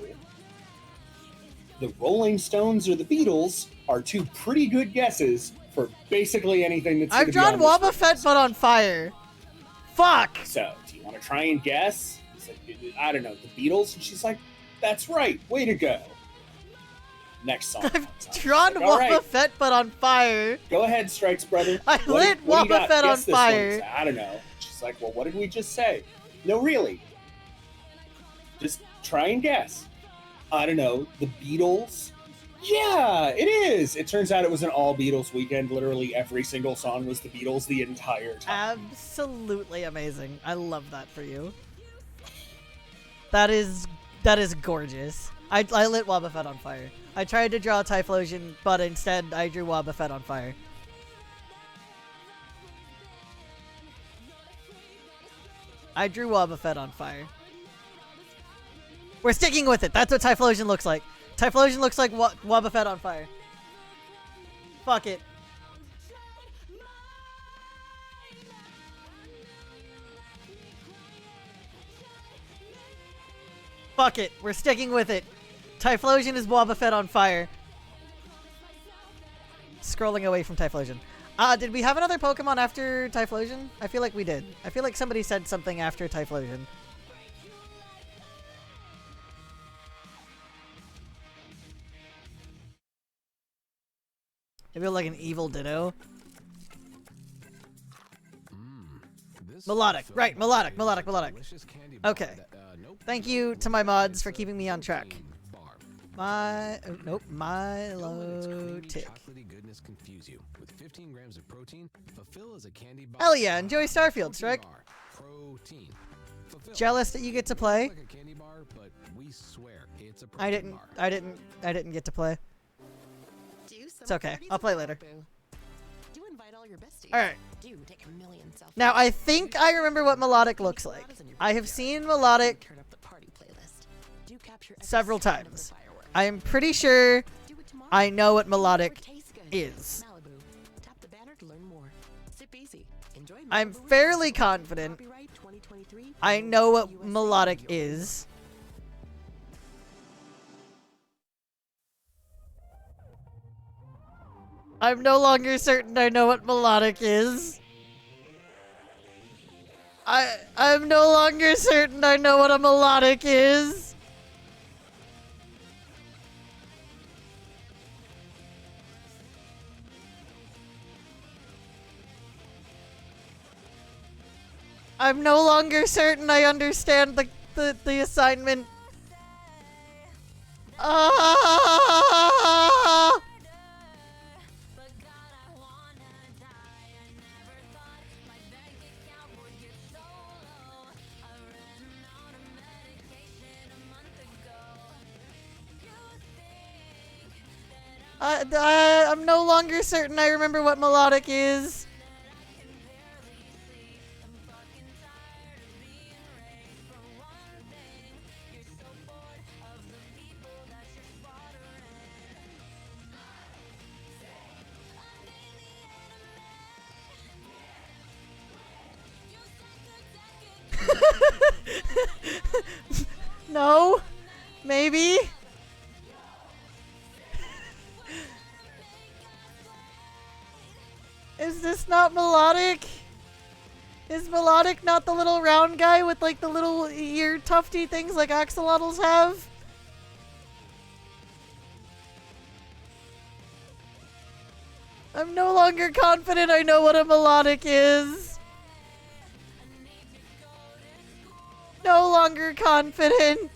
the Rolling Stones or the Beatles are two pretty good guesses for basically anything that's I've drawn Wobba Fett but on fire. Fuck! So, do you want to try and guess? He's like, I don't know, the Beatles? And she's like, that's right, way to go. Next song. I've drawn like, Wobba right. Fett but on fire. Go ahead, Strikes brother. I lit what do you Wobba got? Fett on Guess this one. fire. He's like, I don't know. She's like, well, what did we just say? No, really. Just try and guess. I don't know, the Beatles? Yeah, it is. It turns out it was an all Beatles weekend. Literally every single song was the Beatles the entire time. Absolutely amazing. I love that for you. That is gorgeous. I lit Wobba Fett on fire. I tried to draw Typhlosion, but instead I drew Wobba Fett on fire. I drew Wobba Fett on fire. We're sticking with it. That's what Typhlosion looks like. Typhlosion looks like Wobba Fett on fire. Fuck it. Fuck it. We're sticking with it. Typhlosion is Wobba Fett on fire. Scrolling away from Typhlosion. Did we have another Pokemon after Typhlosion? I feel like we did. I feel like somebody said something after Typhlosion. Maybe like an evil Ditto. Melodic. Right, melodic. Okay. Thank you to my mods for keeping me on track. Milotic. Hell yeah, enjoy Starfield, Strike. Jealous that you get to play. I didn't get to play. It's okay. I'll play later. Alright. Now, I think I remember what Melodic looks like. I have seen Melodic several times. I am pretty sure I know what Melodic is. I'm fairly confident I know what Melodic is. I'm no longer certain I know what Melodic is. I'm no longer certain I know what a Melodic is. I'm no longer certain I understand the assignment. I'm no longer certain I remember what Melodic is. No? Maybe? Is this not Melodic? Is Melodic not the little round guy with like the little ear tufty things like axolotls have? I'm no longer confident I know what a Melodic is. longer confident.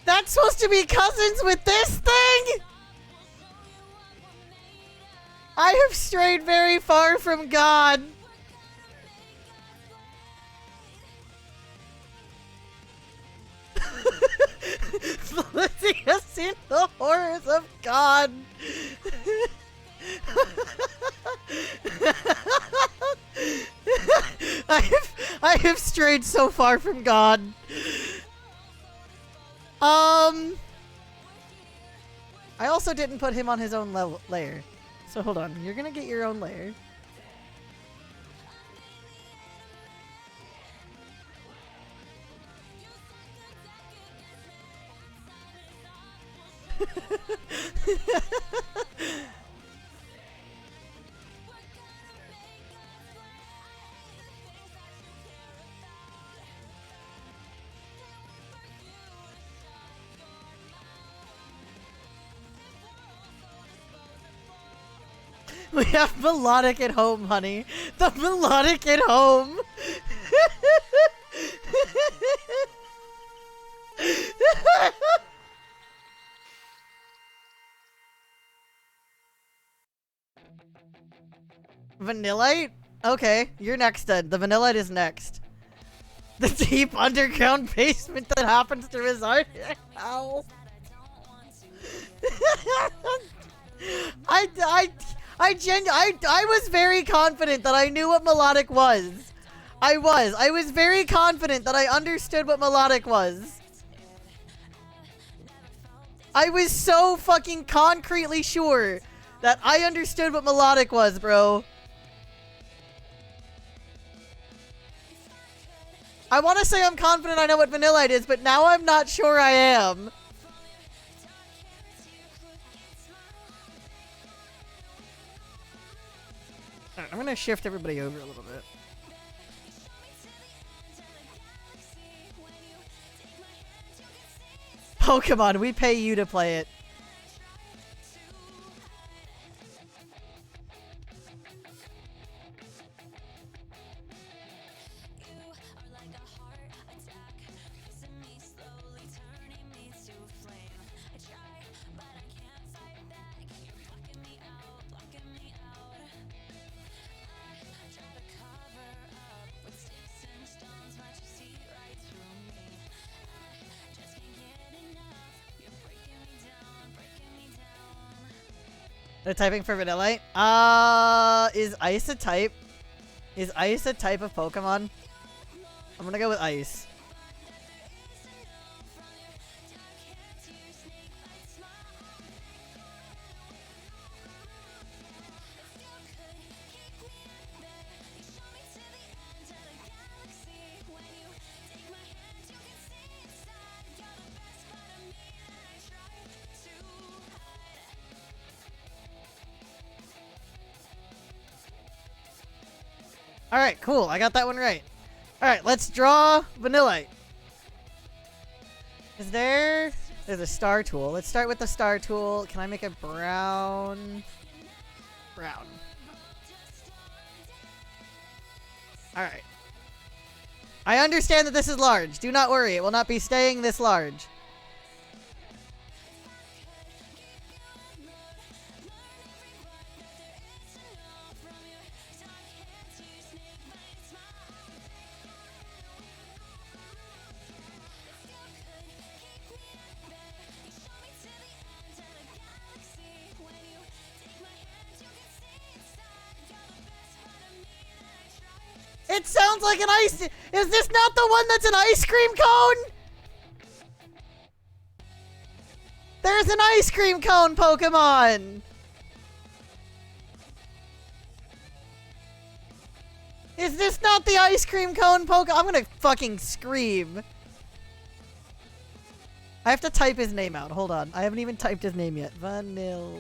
That's supposed to be cousins with this thing? I have strayed very far from God. Lizzie has seen the horrors of God. I have strayed so far from God. I also didn't put him on his own layer. So hold on, you're gonna get your own layer. We have melodic at home, honey. The melodic at home. Vanillite? Okay, you're next then. The Vanillite is next. The deep underground basement that happens to reside here. Ow. I was very confident that I knew what melodic was. I was very confident that I understood what melodic was. I was so fucking concretely sure that I understood what melodic was, bro. I want to say I'm confident I know what Vanillite is, but now I'm not sure I am. Alright, I'm gonna shift everybody over a little bit. Pokemon, we pay you to play it. They're typing for Vanillite. Is Ice a type? Is Ice a type of Pokemon? I'm gonna go with Ice. Alright, cool. I got that one right. Alright, let's draw Vanillite. There's a star tool. Let's start with the star tool. Can I make it brown? Brown. Alright. I understand that this is large. Do not worry. It will not be staying this large. It sounds like an ice. Is this not the one that's an ice cream cone? There's an ice cream cone Pokemon. Is this not the ice cream cone Pokemon? I'm gonna fucking scream. I have to type his name out. Hold on. I haven't even typed his name yet. Vanilla.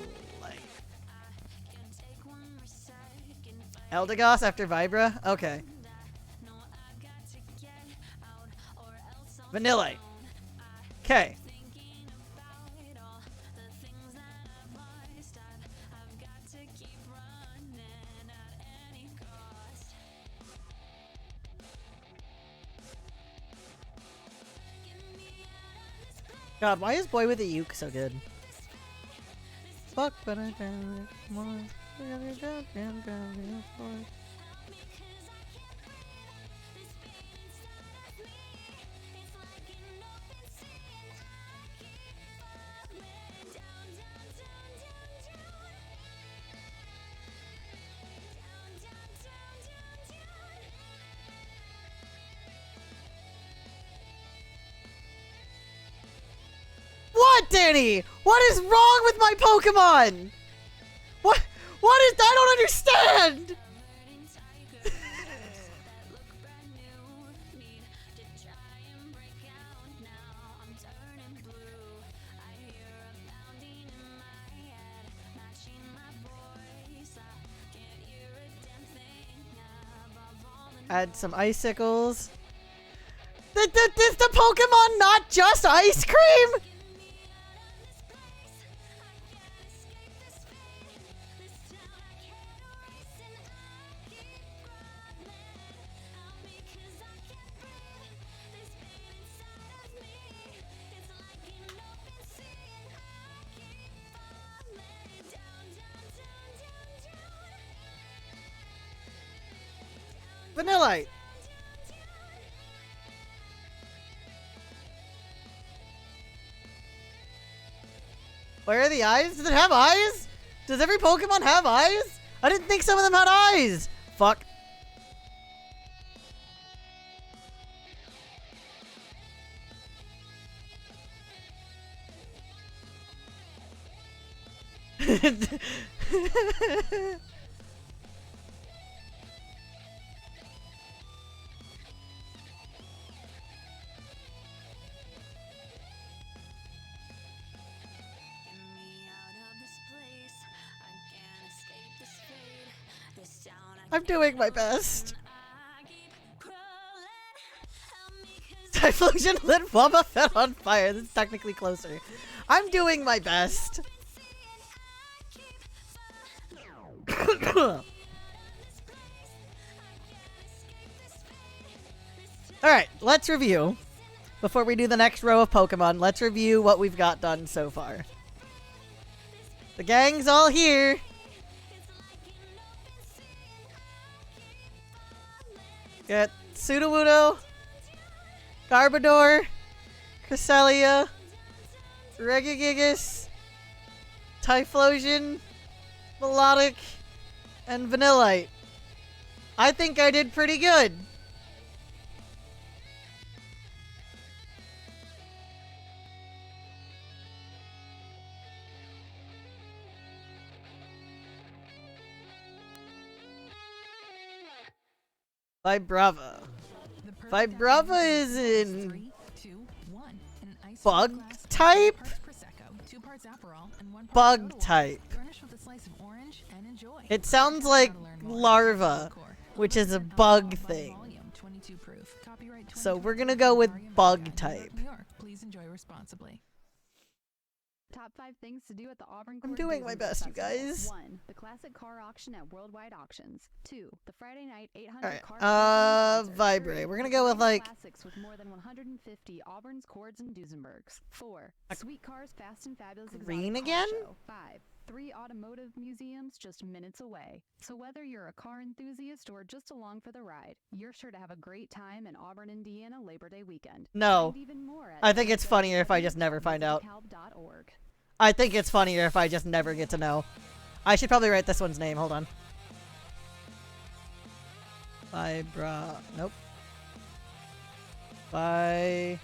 Eldegoss after Vibra? Okay. Vanilla. Okay. God, why is Boy with a Uke so good? Fuck, but I don't more. What, Danny? What is wrong with my Pokemon? What is that? I don't understand! Add some icicles. Is the Pokemon not just ice cream? Vanillite. Where are the eyes? Does it have eyes? Does every Pokemon have eyes? I didn't think some of them had eyes. Fuck. I'm doing my best. Typhlosion lit Wobba Fett on fire. This is technically closer. I'm doing my best. Alright, let's review. Before we do the next row of Pokemon, let's review what we've got done so far. The gang's all here. Got Sudowoodo, Garbodor, Cresselia, Regigigas, Typhlosion, Melodic, and Vanillite. I think I did pretty good. Vibrava. Vibrava is in bug type? Bug type. It sounds like larva, which is a bug thing. So we're gonna go with bug type. Please enjoy responsibly. Top 5 things to do at the Auburn. I'm doing my best, you guys. 1. The classic car auction at Worldwide Auctions. 2. The Friday night 800 Alright, car Vibrate. We're gonna go with like classics with more than 150 Auburn's, Cords, and Duesenbergs. 4. Sweet Cars, Fast and Fabulous green Exotic again? Car Show. 5. 3 automotive museums just minutes away. So whether you're a car enthusiast or just along for the ride, you're sure to have a great time in Auburn, Indiana Labor Day weekend. No. Find even more at I think it's funnier if I just never find out. I think it's funnier if I just never get to know. I should probably write this one's name. Hold on. Vibra. Nope. Vibrava.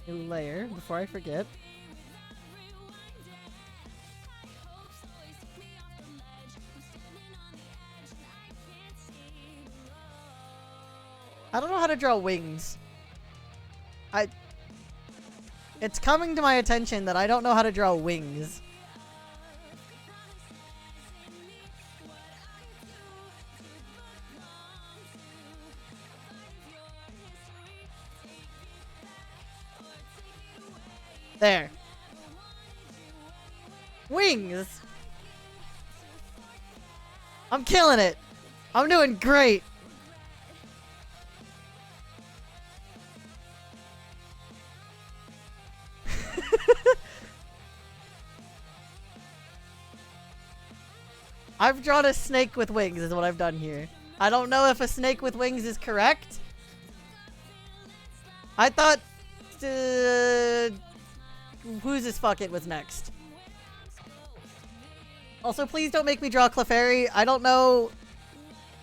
New layer before I forget. I don't know how to draw wings. It's coming to my attention that I don't know how to draw wings. There. Wings! I'm killing it! I'm doing great! I've drawn a snake with wings is what I've done here. I don't know if a snake with wings is correct. I thought... who's this fucking was next? Also, please don't make me draw Clefairy. I don't know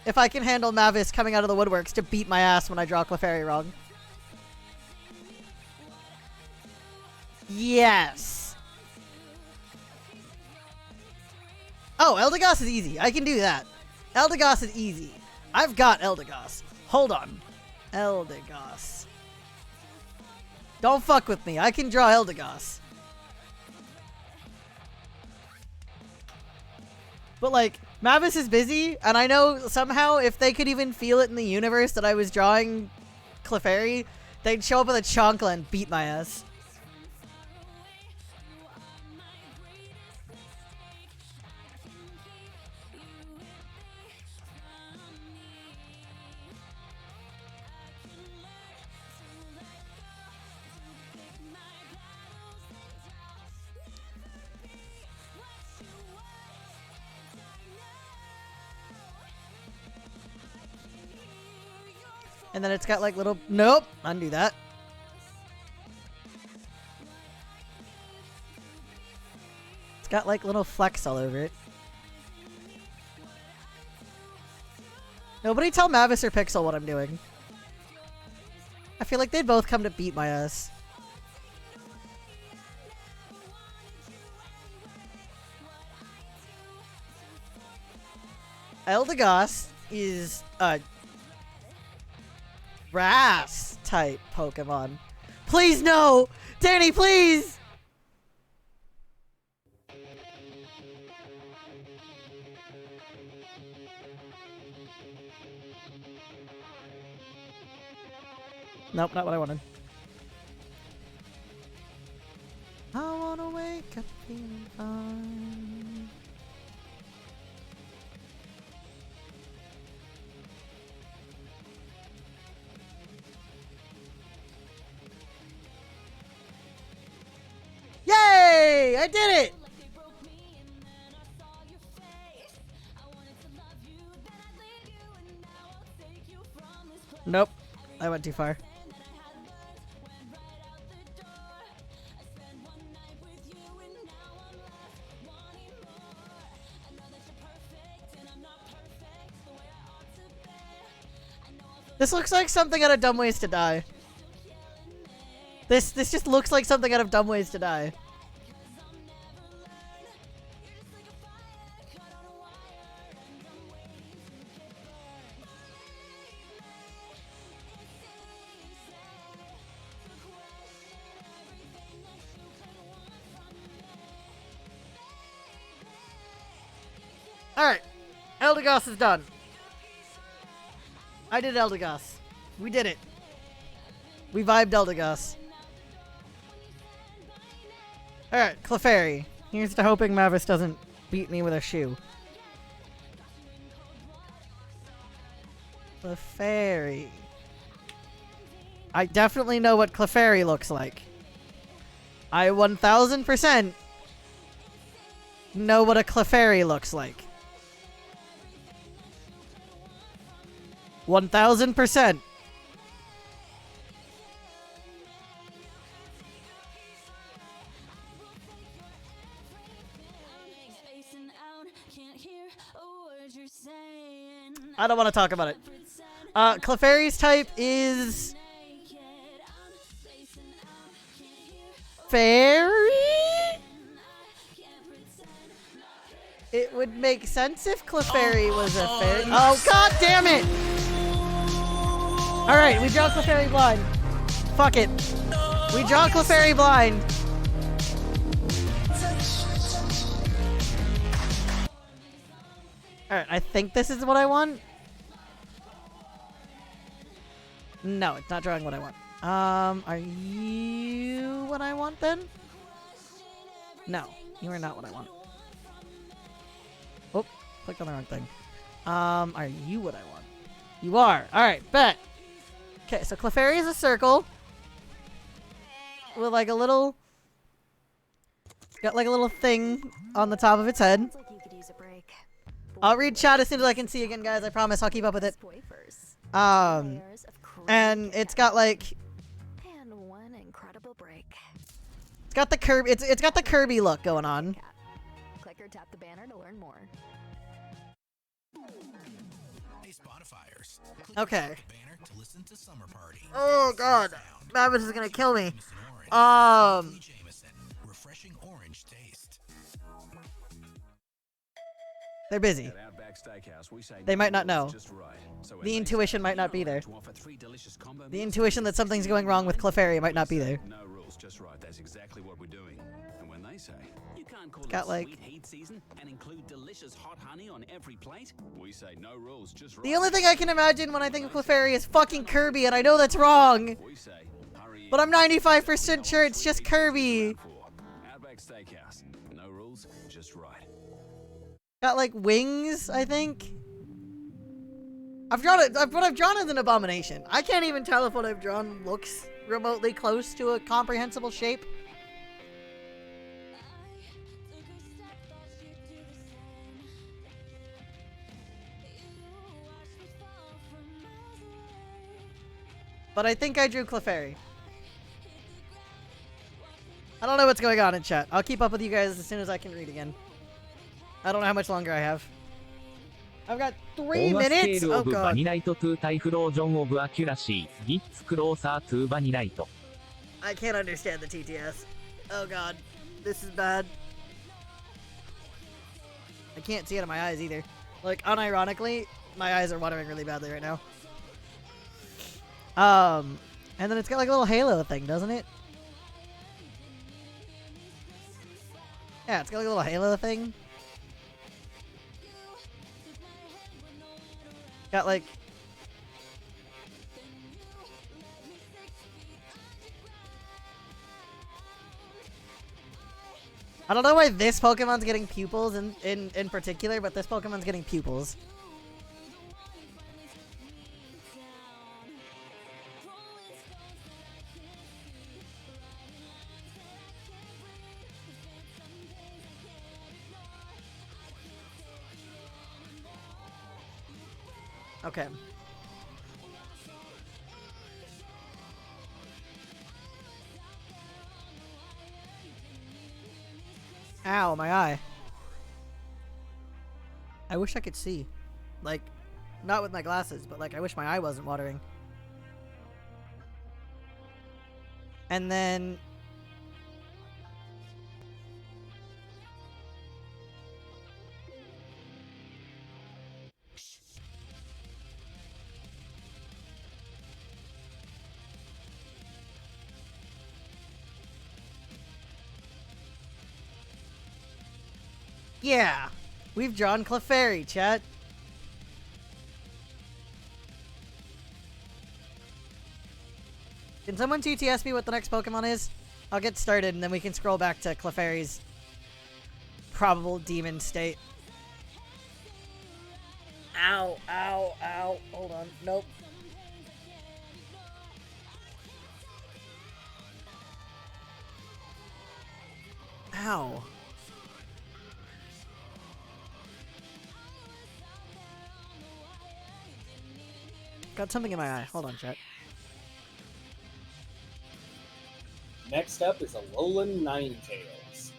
if I can handle Mavis coming out of the woodworks to beat my ass when I draw Clefairy wrong. Yes. Oh, Eldegoss is easy. I can do that. Eldegoss is easy. I've got Eldegoss. Hold on. Eldegoss. Don't fuck with me. I can draw Eldegoss. But, like, Mavis is busy, and I know somehow if they could even feel it in the universe that I was drawing Clefairy, they'd show up with a chancla and beat my ass. And then it's got like little... Nope! Undo that. It's got like little flecks all over it. Nobody tell Mavis or Pixel what I'm doing. I feel like they'd both come to beat my ass. Eldegoss is a grass type Pokemon. Please no! Danny, please! Nope, not what I wanted. I wanna wake up feeling fine. Yay! I did it! Nope. I went too far. This looks like something out of Dumb Ways to Die. This just looks like something out of Dumb Ways to Die. Alright. Eldegoss is done. I did Eldegoss. We did it. We vibed Eldegoss. Alright, Clefairy. Here's to hoping Mavis doesn't beat me with a shoe. Clefairy. I definitely know what Clefairy looks like. I 1000% know what a Clefairy looks like. 1000%. I don't want to talk about it. Clefairy's type is Clefairy? It would make sense if Clefairy was a fairy. Oh, god damn it! Alright, we draw Clefairy blind. Fuck it. We draw Clefairy blind. Alright, I think this is what I want. No, it's not drawing what I want. Are you what I want then? No, you are not what I want. Oh, clicked on the wrong thing. Are you what I want? You are. Alright, bet. Okay, so Clefairy is a circle. With like a little... Got like a little thing on the top of its head. I'll read chat as soon as I can see again, guys. I promise I'll keep up with it. And it's got like... It's got the Kirby... It's got the Kirby look going on. Click or tap the banner to learn more. Okay. Oh god. Babbitt is gonna kill me. They're busy. They might not know. The intuition might not be there. The intuition that something's going wrong with Clefairy might not be there. No rules, just right. That's exactly what we're doing. And when they say you can't call got it like sweet heat season and include delicious hot honey on every plate, we say no rules, just right. The only thing I can imagine when I think of Clefairy is fucking Kirby, and I know that's wrong. But I'm 95% sure it's just Kirby. Outback Steakhouse. No rules, just right. Got like wings, I think. I've drawn it. What I've drawn is an abomination. I can't even tell if what I've drawn looks remotely close to a comprehensible shape. But I think I drew Clefairy. I don't know what's going on in chat. I'll keep up with you guys as soon as I can read again. I don't know how much longer I have. I've got 3 minutes? Oh god. I can't understand the TTS. Oh god. This is bad. I can't see it in my eyes either. Like, unironically, my eyes are watering really badly right now. And then it's got like a little halo thing, doesn't it? Yeah, it's got like a little halo thing. Got like... I don't know why this Pokemon's getting pupils in particular, but this Pokemon's getting pupils. Okay. Ow, my eye. I wish I could see. Like, not with my glasses, but like, I wish my eye wasn't watering. And then... Yeah, we've drawn Clefairy, chat. Can someone TTS me what the next Pokemon is? I'll get started and then we can scroll back to Clefairy's probable demon state. Ow, ow, ow. Hold on. Nope. Ow. Got something in my eye. Hold on, chat. Next up is Alolan Ninetales.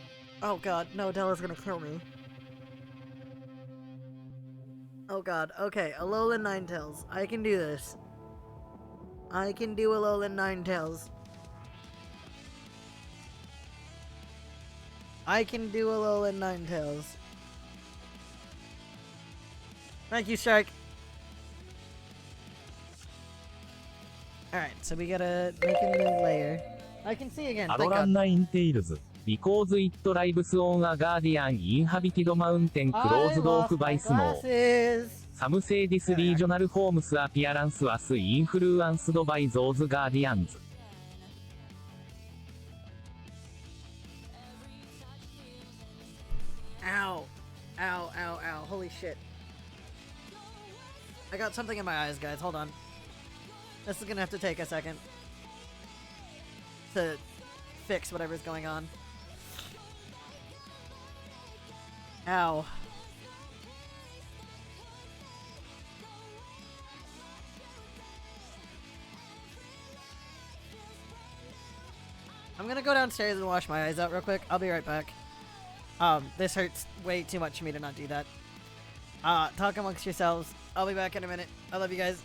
Oh god, no, Della's gonna kill me. Oh god, okay, Alolan Ninetales. I can do this. I can do Alolan Ninetales. I can do a little in Ninetales. Thank you, Shark. Alright, so we gotta make a new layer. I can see again, アド thank ラン God. ナインテイルズ Because it lives on a guardian inhabited mountain I closed off lost by my snow. glasses. Some say this regional home's appearance was influenced by those guardians. Ow. Ow, ow, ow. Holy shit. I got something in my eyes, guys. Hold on. This is gonna have to take a second to fix whatever's going on. Ow. I'm gonna go downstairs and wash my eyes out real quick. I'll be right back. This hurts way too much for me to not do that. Talk amongst yourselves. I'll be back in a minute. I love you guys.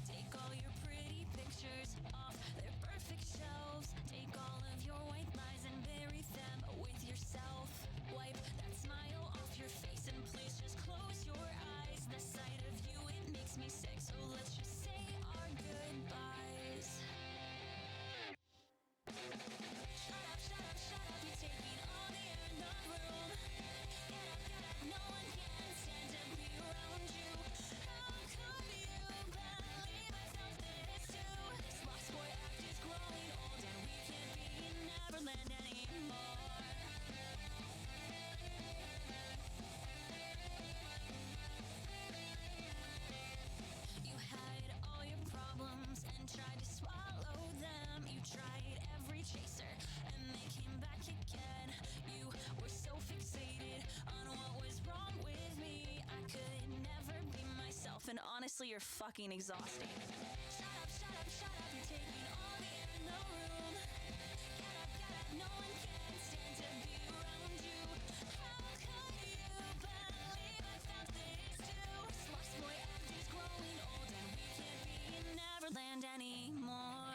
Take all your pretty pictures off their perfect shelves. Take all of your white lies and bury them with yourself. Wipe that smile off your face and please just close your eyes. The sight of you, it makes me sick, so let's just say our goodbyes. Shut up, shut up, shut up, you're taking all the air in the room. Get up, no one can stand to be around you. How could you believe I felt this too? This lost boy act is growing old and we can't be in Neverland anymore. You hide all your problems and tried to swallow them. You tried every chaser and they came back again. You were so fixated on what was wrong with me. I could never be myself, and honestly, you're fucking exhausting. Shut up, shut up, shut up, you're taking all the air in the room. Get up, no one can stand to be around you. How could you believe I felt this too? This lost boy act is growing old and we can't be in Neverland anymore.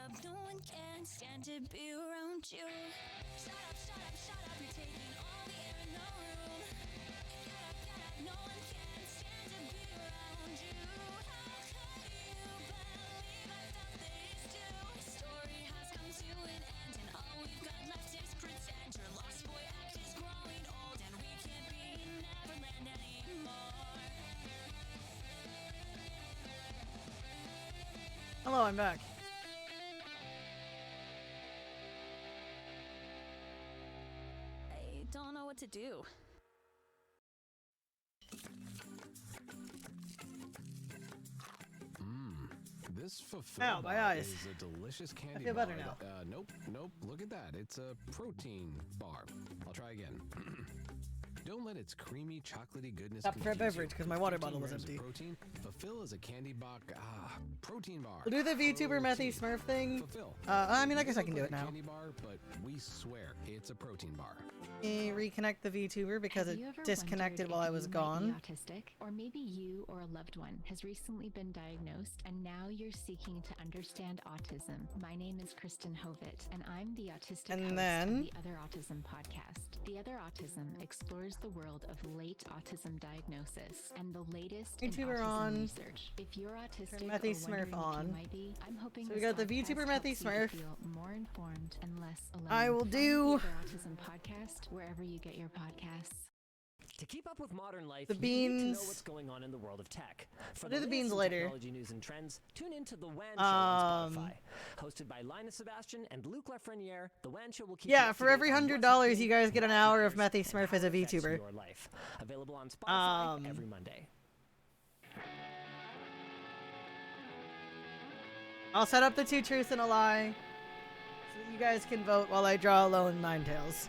up, no one can stand to be around you. Shut up, shut up, shut up, you're taking all the air in the room. Get up, no one can stand to be around you. How could you believe I felt this too? The story has come to an end, and all we've got left is pretend. Your lost boy act is growing old, and we can't be in Neverland anymore. Hello, I'm back. I don't know what to do. This fulfill Ow, my bar eyes. is a delicious candy feel bar. better now. Nope. Look at that. It's a protein bar. I'll try again. Don't let its creamy, chocolately goodness Stop for a confuse beverage you. because my water 15 bottle was grams of empty. Protein. Fulfill is a candy box. Protein bar. We'll do the VTuber Methy Smurf thing. Fulfill. I mean, I guess I can do Look it like a now. Candy bar, but we swear it's a protein bar. Reconnect the VTuber because it disconnected while I was gone. Autistic, or maybe you or a loved one has recently been diagnosed and now you're seeking to understand autism. My name is Kristen Hovitt and I'm the autistic host of the Other Autism podcast. The Other Autism explores the world of late autism diagnosis and the latest in VTuber autism on. research. If you're autistic Methy or Smurf wondering if you on. might be, I'm hoping So we this got the podcast VTuber helps Methy you to Smurf. feel more informed and less alone. I will Find do- the Other Autism podcast wherever you get your podcasts. To keep up with modern life, The you need to know beans. what's going on in the world of tech. For I'll do the latest beans in later. technology news and trends, tune into The WAN Show on Spotify. Hosted by Linus Sebastian and Luc Lafreniere, The WAN Show will keep you Yeah, up to for date every on $100 what's you guys get an happening, hour of what Methy Smurf as a affects VTuber. your life. Available on Spotify every Monday. I'll set up the 2 truths and a lie so that you guys can vote while I draw Alolan Ninetales.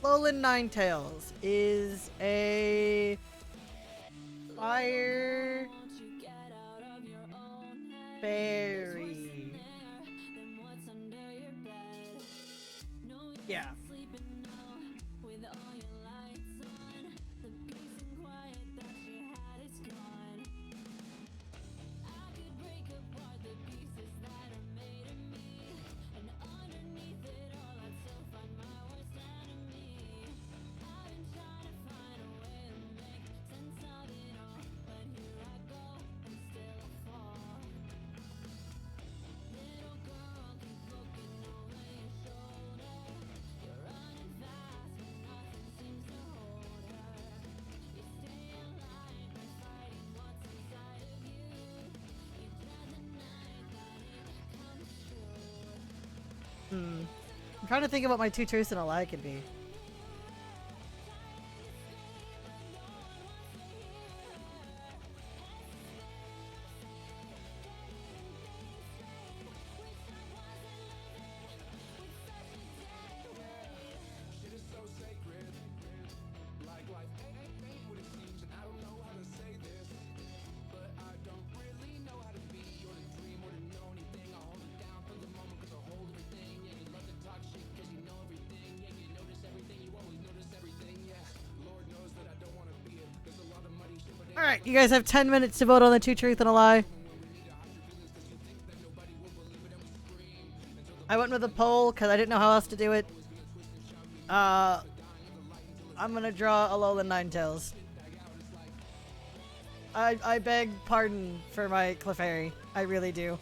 Alolan Ninetales is a fire fairy. Yeah. I'm trying to think of what my 2 truths and a lie could be. Alright, you guys have 10 minutes to vote on the 2 truth and a lie. I went with a poll because I didn't know how else to do it. I'm gonna draw Alolan Ninetales. I beg pardon for my Clefairy. I really do.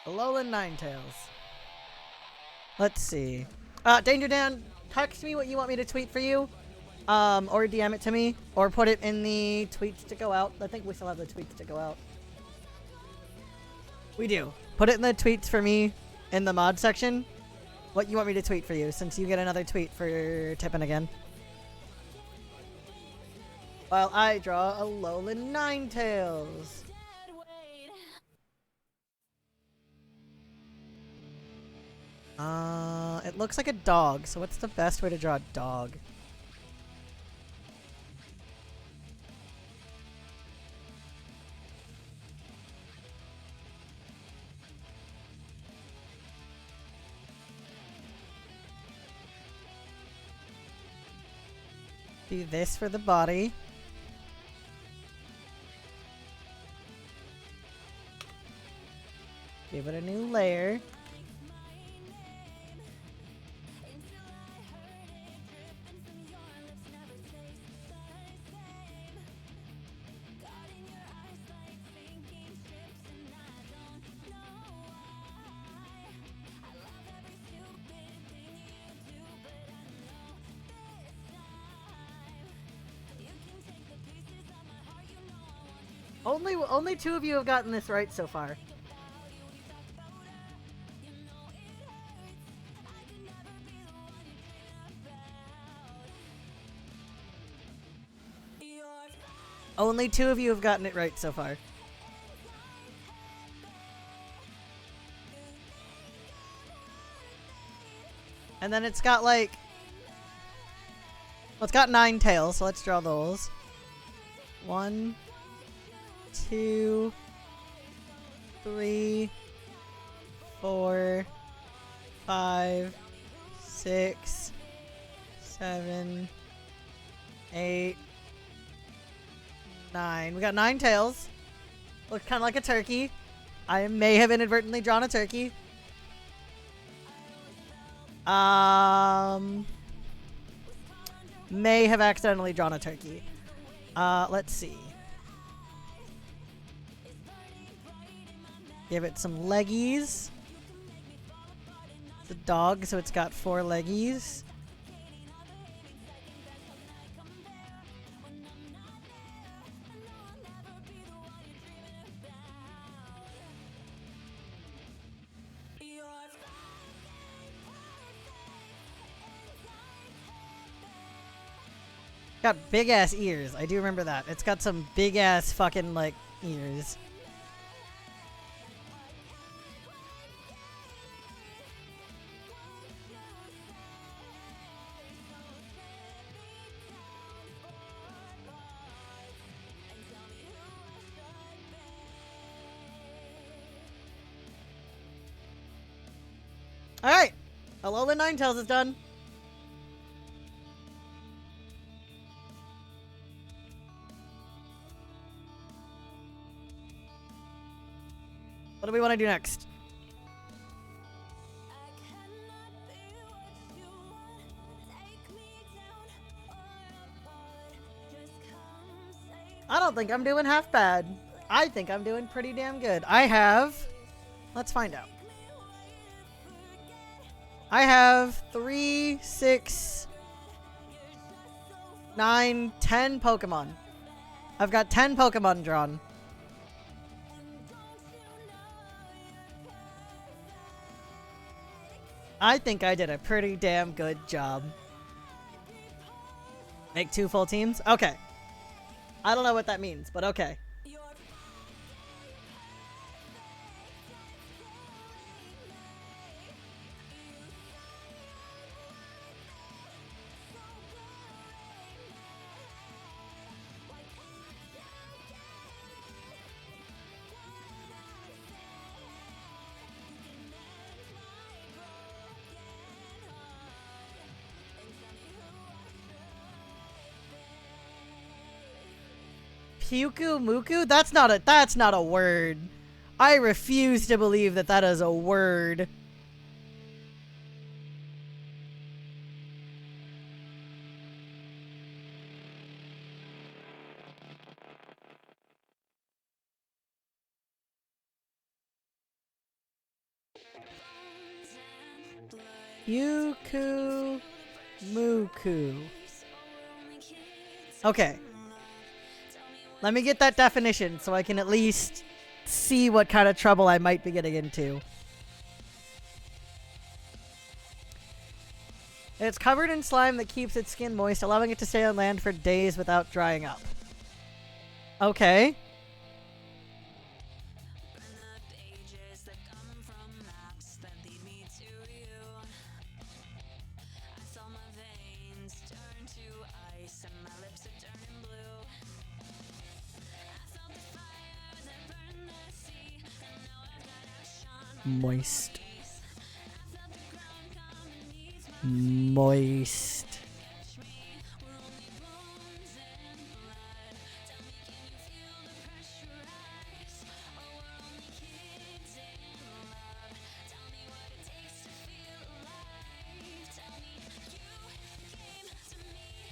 Alolan Ninetales. Let's see. Danger Dan, text me what you want me to tweet for you. Or DM it to me. Or put it in the tweets to go out. I think we still have the tweets to go out. We do. Put it in the tweets for me in the mod section. What you want me to tweet for you, since you get another tweet for tipping again. While I draw a Alolan Ninetales. It looks like a dog, so what's the best way to draw a dog? Do this for the body. Give it a new layer. Only two of you have gotten this right so far. Only two of you have gotten it right so far. And then it's got like... Well, it's got 9 tails, so let's draw those. 1, 2, 3, 4, 5, 6, 7, 8, 9. We got 9 tails. Looks kind of like a turkey. I may have inadvertently drawn a turkey. May have accidentally drawn a turkey. Let's see. Give it some leggies. It's a dog, so it's got 4 leggies. Got big ass ears. I do remember that. It's got some big ass fucking like ears. Alright! Alolan Ninetales is done. What do we want to do next? I don't think I'm doing half bad. I think I'm doing pretty damn good. I have... Let's find out. I have 3, 6, 9, 10 Pokemon. I've got 10 Pokemon drawn. I think I did a pretty damn good job. Make 2 full teams? Okay. I don't know what that means, but okay. Puku Muku? That's not a word. I refuse to believe that that is a word. Puku Muku. Okay. Let me get that definition so I can at least see what kind of trouble I might be getting into. It's covered in slime that keeps its skin moist, allowing it to stay on land for days without drying up. Okay. Moist. Moist.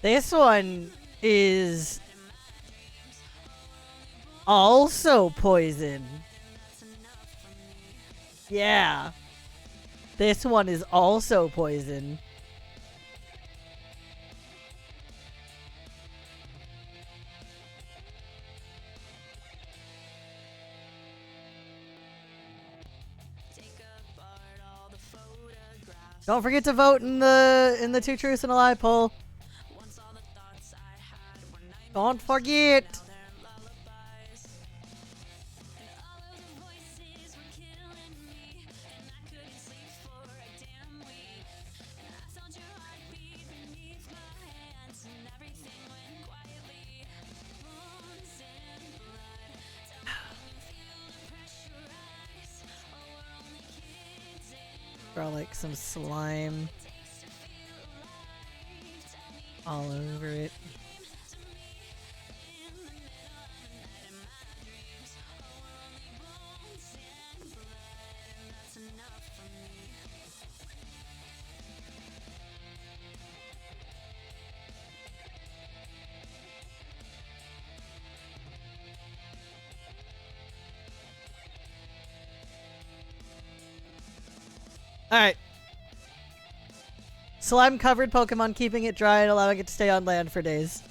This one is also poison. Yeah. This one is also poison. Don't forget to vote in the Two Truths and a Lie poll. Don't forget. Draw like some slime all over it. Alright. Slime covered Pokemon, keeping it dry and allowing it to stay on land for days.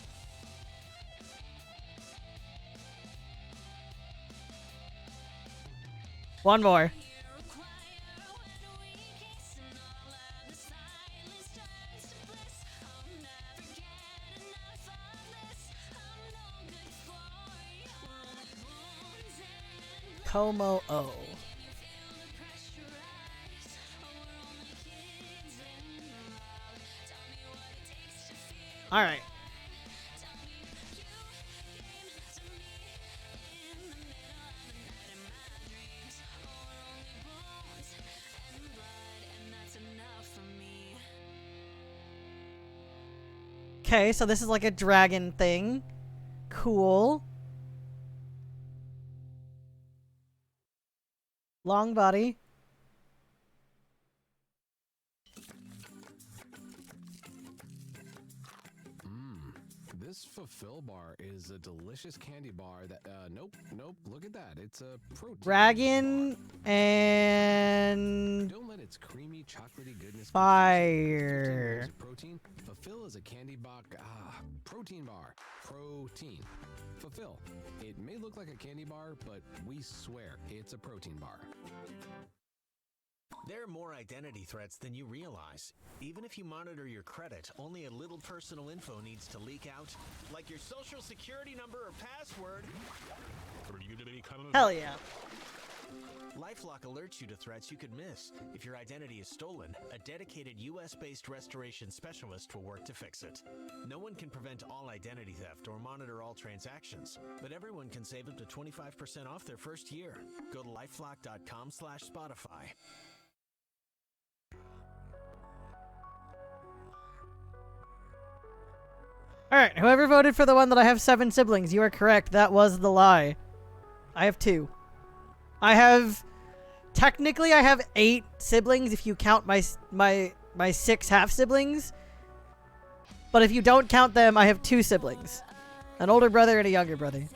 One more. Como O. All right. Okay, so this is like a dragon thing. Cool. Long body. This Fulfill bar is a delicious candy bar that, nope, look at that. It's a protein. Dragon and Don't let its creamy, chocolatey goodness fire. Protein. Fulfill is a candy protein bar. Protein. Fulfill. It may look like a candy bar, but we swear it's a protein bar. There are more identity threats than you realize. Even if you monitor your credit, only a little personal info needs to leak out, like your social security number or password. Hell yeah. LifeLock alerts you to threats you could miss. If your identity is stolen, a dedicated US-based restoration specialist will work to fix it. No one can prevent all identity theft or monitor all transactions, but everyone can save up to 25% off their first year. Go to lifelock.com/Spotify. Alright, whoever voted for the one that I have 7 siblings, you are correct. That was the lie. I have 2. Technically I have 8 siblings if you count my 6 half-siblings. But if you don't count them, I have 2 siblings. An older brother and a younger brother.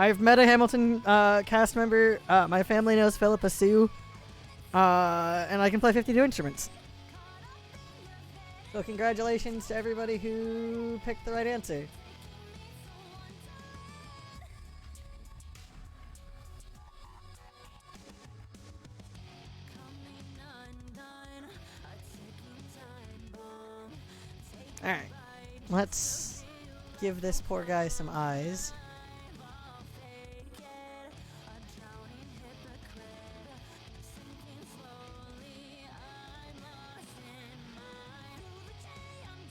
I've met a Hamilton cast member. My family knows Philippa Sue. And I can play 52 instruments. So congratulations to everybody who picked the right answer. Alright. Let's give this poor guy some eyes.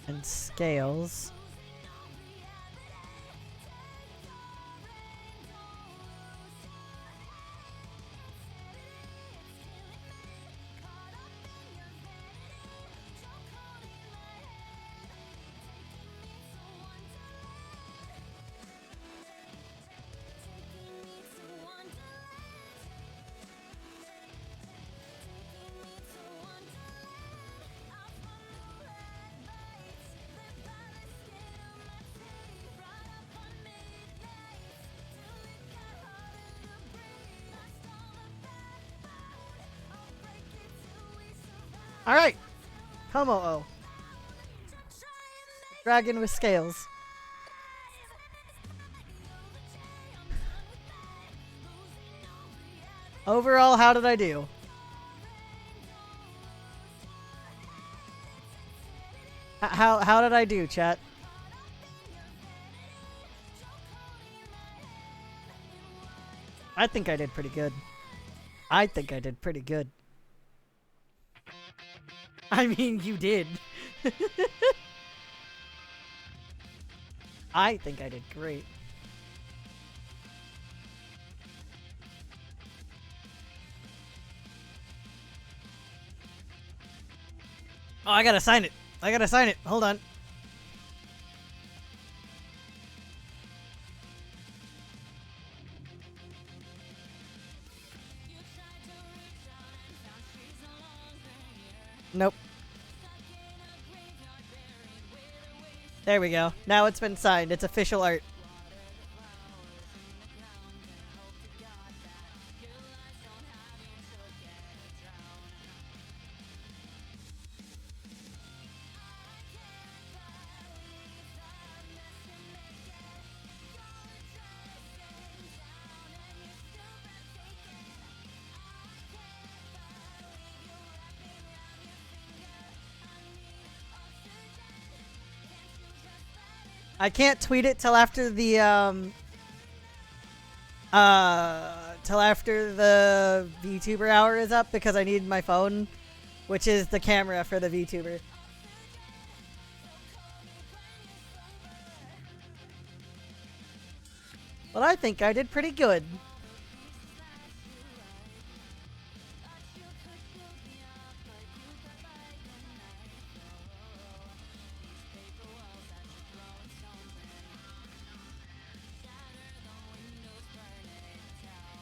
And scales. Alright. Homo-o. Dragon with scales. Overall, how did I do? How did I do, chat? I think I did pretty good. I think I did pretty good. I mean, you did. I think I did great. Oh, I gotta sign it. I gotta sign it. Hold on. Nope. There we go. Now it's been signed. It's official art. I can't tweet it till after the VTuber hour is up because I need my phone, which is the camera for the VTuber. But I think I did pretty good.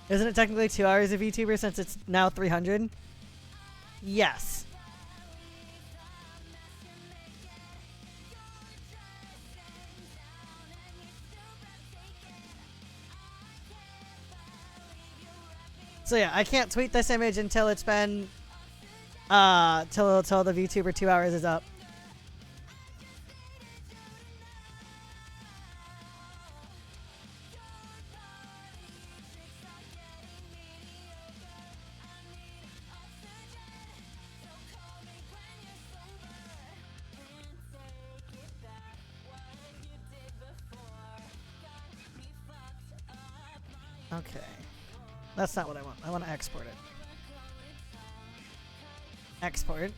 Isn't it technically 2 hours of VTuber since it's now 300? Yes. So yeah, I can't tweet this image until it's been till the VTuber 2 hours is up. Okay. That's not what I want. I want to export it. Export.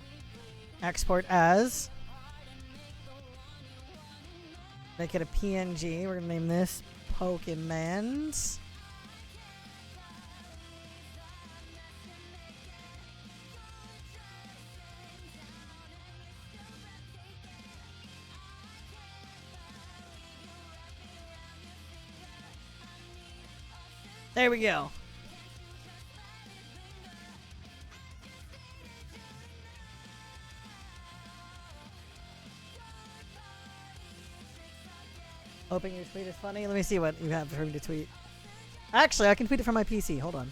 Export as. Make it a PNG. We're going to name this Pokemans. There we go. Hoping your tweet is funny. Let me see what you have for me to tweet. Actually, I can tweet it from my PC. Hold on.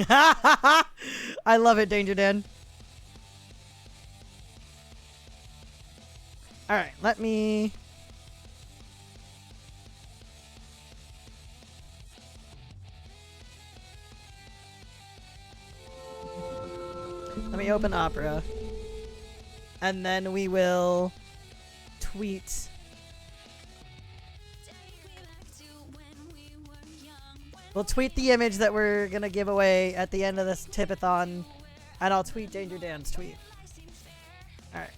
I love it, Danger Dan. Alright, let me... Let me open Opera. And then we will tweet. We'll tweet the image that we're gonna give away at the end of this tipathon, and I'll tweet Danger Dan's tweet. Alright.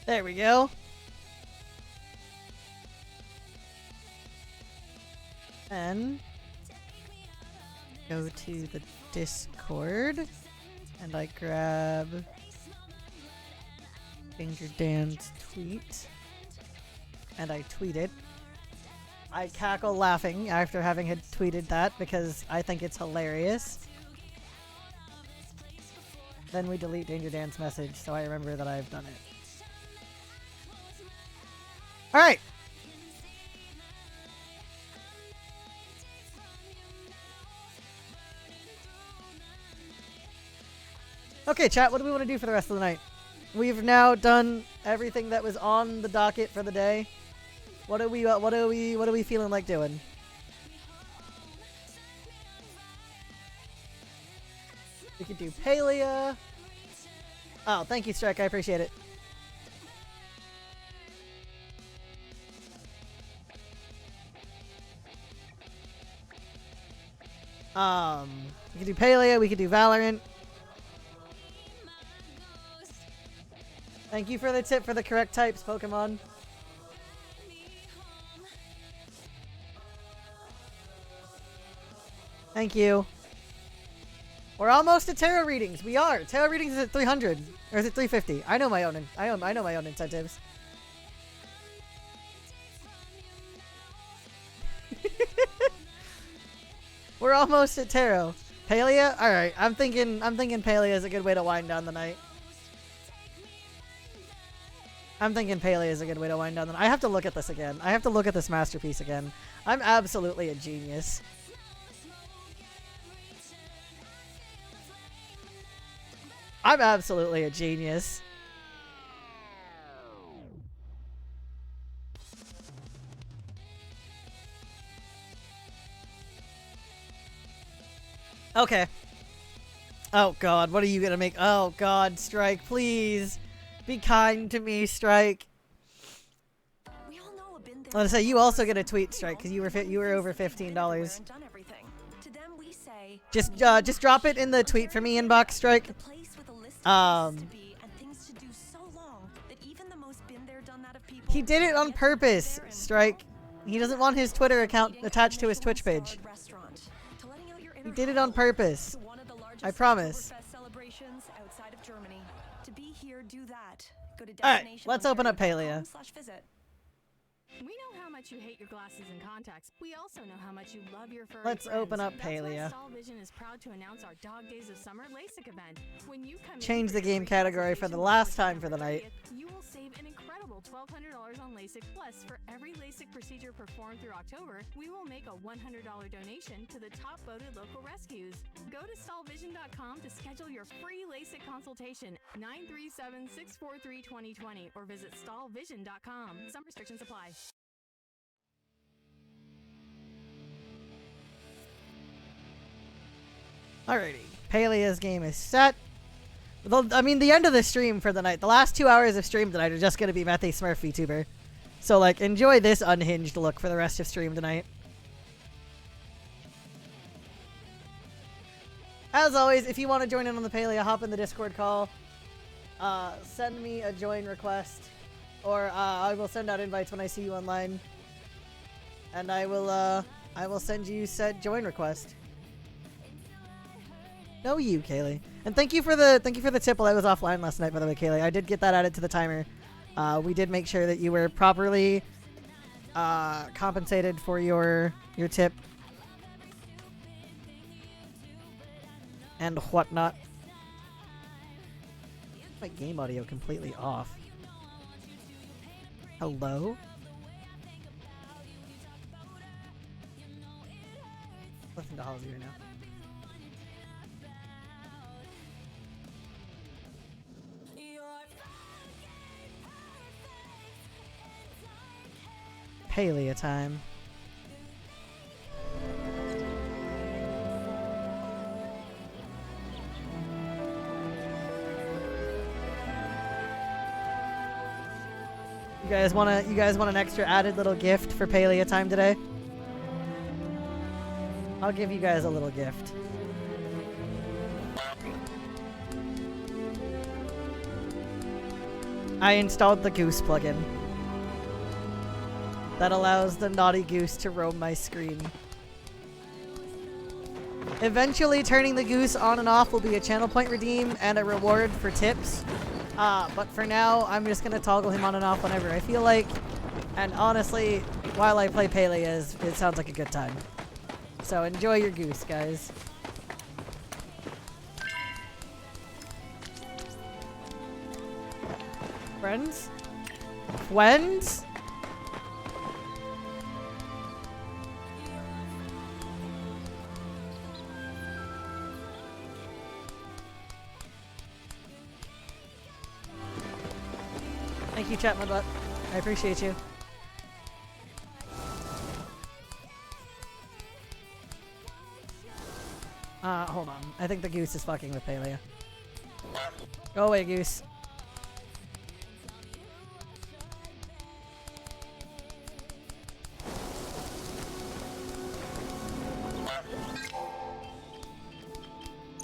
There we go. And go to the Discord, and I grab Danger Dan's tweet, and I tweet it. I cackle laughing after having had tweeted that because I think it's hilarious. Then we delete Danger Dan's message so I remember that I've done it. Alright. Okay, chat, what do we want to do for the rest of the night? We've now done everything that was on the docket for the day. What are we feeling like doing? We could do Palia. Oh, thank you, Strike. I appreciate it. We could do Palia, we could do Valorant. Thank you for the tip for the correct types, Pokemon. Thank you. We're almost at tarot readings. We are. Tarot readings is at 300. Or is it 350? I know my own incentives. We're almost at tarot. Palia? Alright, I'm thinking Palia is a good way to wind down the night. I'm thinking Palia is a good way to wind down the night. I have to look at this again. I have to look at this masterpiece again. I'm absolutely a genius. I'm absolutely a genius. Okay. Oh god, what are you gonna make? Oh god, Strike, please. Be kind to me, Strike. I want to say you also get a tweet, Strike, because you were over $15. Just drop it in the tweet for me inbox, Strike. He did it on purpose, Strike. He doesn't want his Twitter account attached to his Twitch page. He did it on purpose. I promise. Alright, let's open up Palia. We know how much you hate your glasses and contacts. We also know how much you love your furry Let's friends. open up That's Palia. why Stall Vision is proud to announce our Dog Days of Summer LASIK event. When you come Change in the for your game free category for the consultation last before time for the September night. 30th, you will save an incredible $1,200 on LASIK. Plus, for every LASIK procedure performed through October, we will make a $100 donation to the top voted local rescues. Go to stallvision.com to schedule your free LASIK consultation, 937-643-2020, or visit stallvision.com. Some restrictions apply. Alrighty, Palia's game is set. I mean, the end of the stream for the night, the last 2 hours of stream tonight are just going to be Methy Smurf VTuber. So, like, enjoy this unhinged look for the rest of stream tonight. As always, if you want to join in on the Palia, hop in the Discord call. Send me a join request. Or I will send out invites when I see you online. And I will send you said join request. No, you, Kaylee. And thank you for the tip while I was offline last night, by the way, Kaylee. I did get that added to the timer. We did make sure that you were properly compensated for your tip and whatnot. My game audio completely off. Hello? Listen to Halsey right now. Palia time. You guys want an extra added little gift for Palia time today? I'll give you guys a little gift. I installed the Goose plugin that allows the naughty goose to roam my screen. Eventually, turning the goose on and off will be a channel point redeem and a reward for tips. But for now, I'm just gonna toggle him on and off whenever I feel like. And honestly, while I play Palia, it sounds like a good time. So enjoy your goose, guys. Friends? Friends? Thank you, chat, my butt. I appreciate you. Hold on. I think the goose is fucking with Palia. Go away, goose.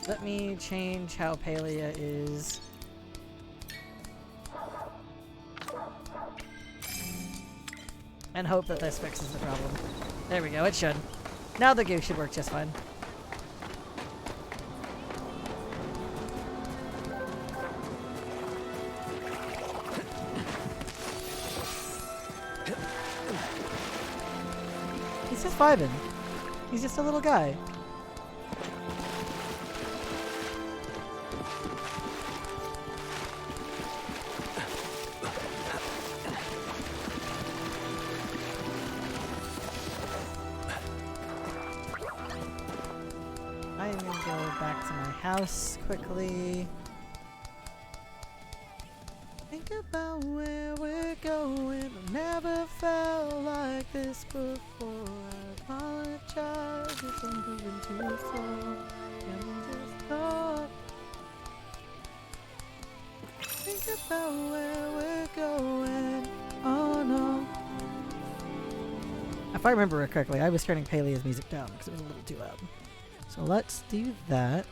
Let me change how Palia is. And hope that this fixes the problem. There we go, it should. Now the goose should work just fine. He's just vibing. He's just a little guy. I'm gonna go back to my house quickly. Think about where we're going. I never felt like this before. I apologize if I'm moving too slow. Can we just talk? Think about where we're going. Oh no. If I remember it correctly, I was turning Palia's music down because it was a little too loud. So let's do that.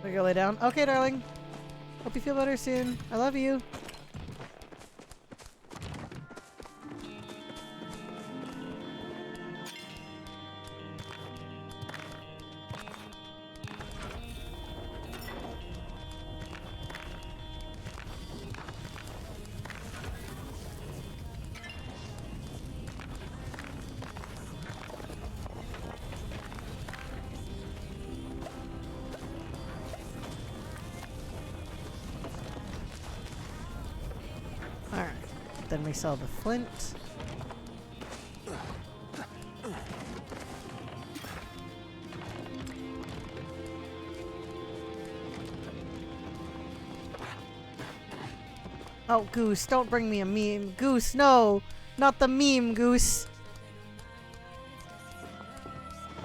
We go lay down. Okay, darling. Hope you feel better soon. I love you. Then we sell the flint. Oh, Goose, don't bring me a meme. Goose, no! Not the meme, Goose!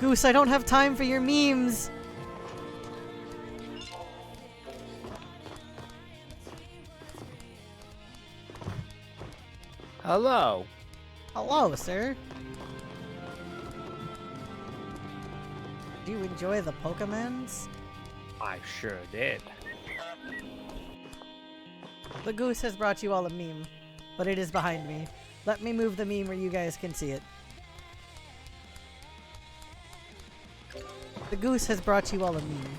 Goose, I don't have time for your memes! Hello. Hello, sir. Do you enjoy the Pokemons? I sure did. The goose has brought you all a meme, but it is behind me. Let me move the meme where you guys can see it. The goose has brought you all a meme.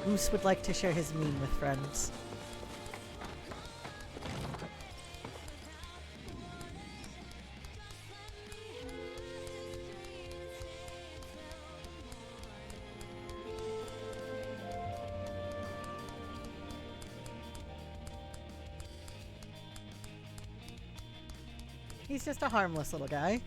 Goose would like to share his meme with friends. He's just a harmless little guy.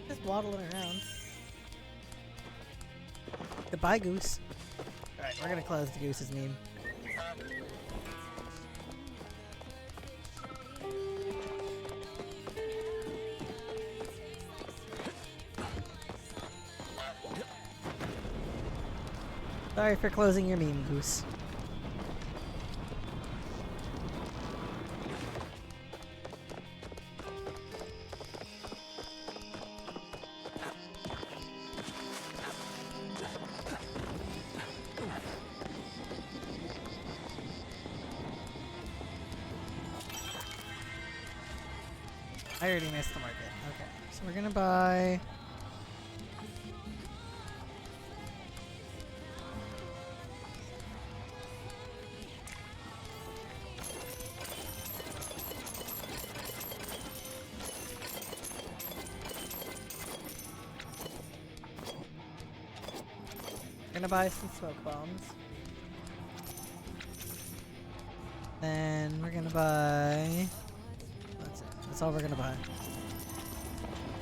Just waddling around. Goodbye, Goose. Alright, we're gonna close the Goose's meme. Sorry for closing your meme, Goose. I already missed the market. Okay, so we're gonna buy... Gonna buy some smoke bombs. Then we're gonna buy... That's it. That's all we're gonna buy.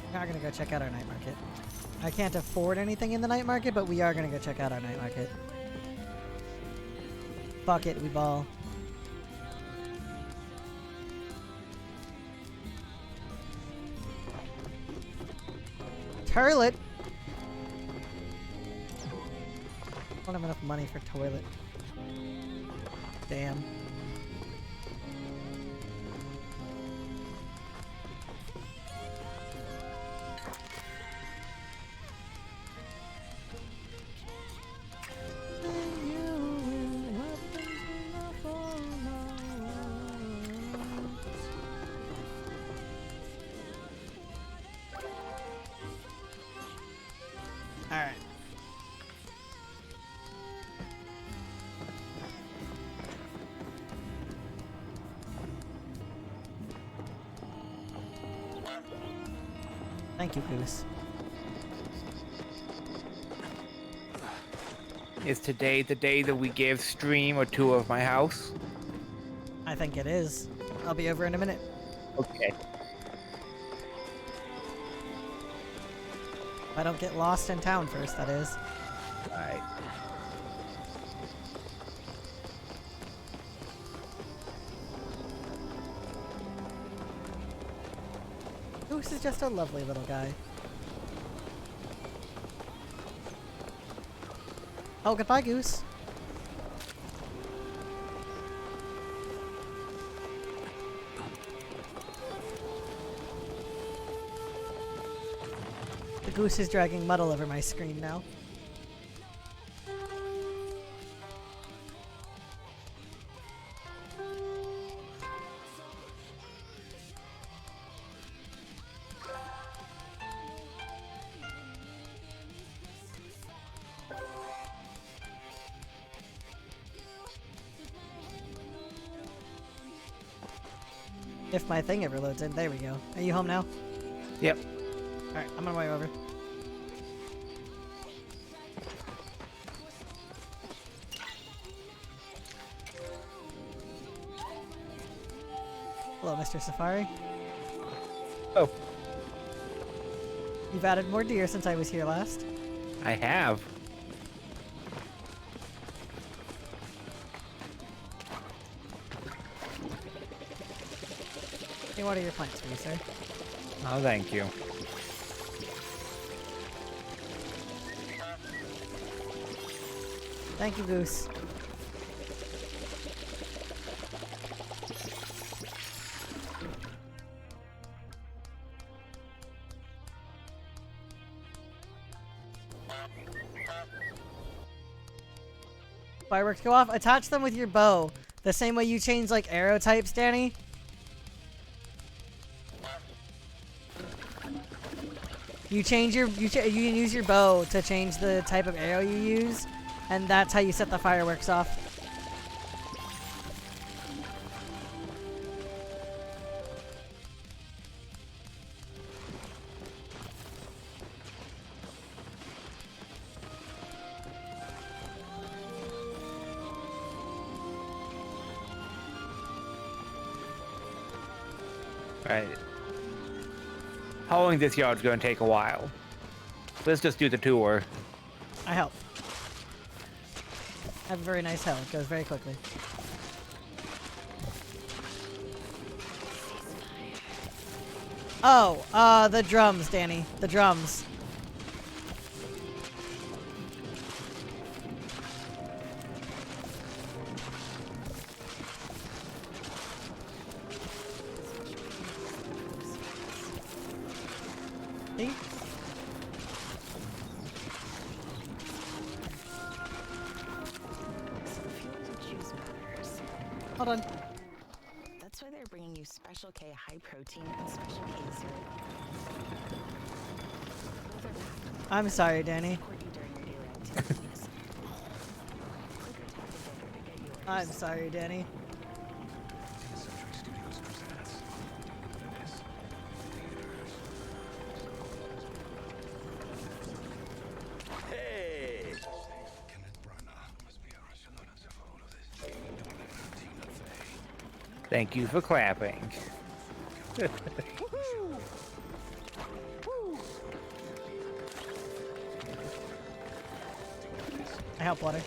We're not gonna go check out our night market. I can't afford anything in the night market, but we are gonna go check out our night market. Fuck it, we ball. Turlet! I don't have enough money for toilet. Damn. Alright. Thank you, Goose. Is today the day that we give Stream a tour of my house? I think it is. I'll be over in a minute. Okay. If I don't get lost in town first, that is. Alright. Goose is just a lovely little guy. Oh, goodbye, Goose. The goose is dragging mud all over my screen now. If my thing ever loads in. There we go. Are you home now? Yep. Alright, I'm on my way over. Hello, Mr. Safari. Oh. You've added more deer since I was here last. I have. Hey, what are your points for you, sir? Oh, thank you. Thank you, Goose. Fireworks go off. Attach them with your bow. The same way you change, like, arrow types, Danny. You change your you can use your bow to change the type of arrow you use, and that's how you set the fireworks off. Right. Hauling this yard's going to take a while. Let's just do the tour. I help. I have a very nice hoe. It goes very quickly. Oh, the drums, Danny. The drums. See? Hold on. That's why they're bringing you Special K high protein and Special K cereal. I'm sorry, Danny. I'm sorry, Danny. Thank you for clapping. I help, Water.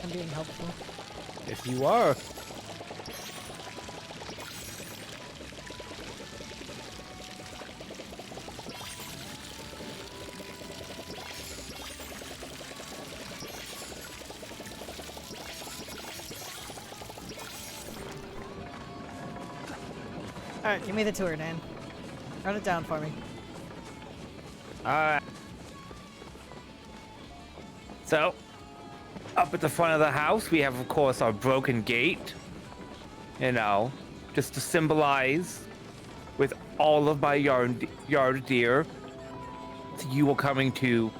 I'm being helpful. Yes, you are. Alright, give me the tour, Dan. Run it down for me. Alright. So, up at the front of the house, we have, of course, our broken gate. You know, just to symbolize with all of my yard deer, you are coming to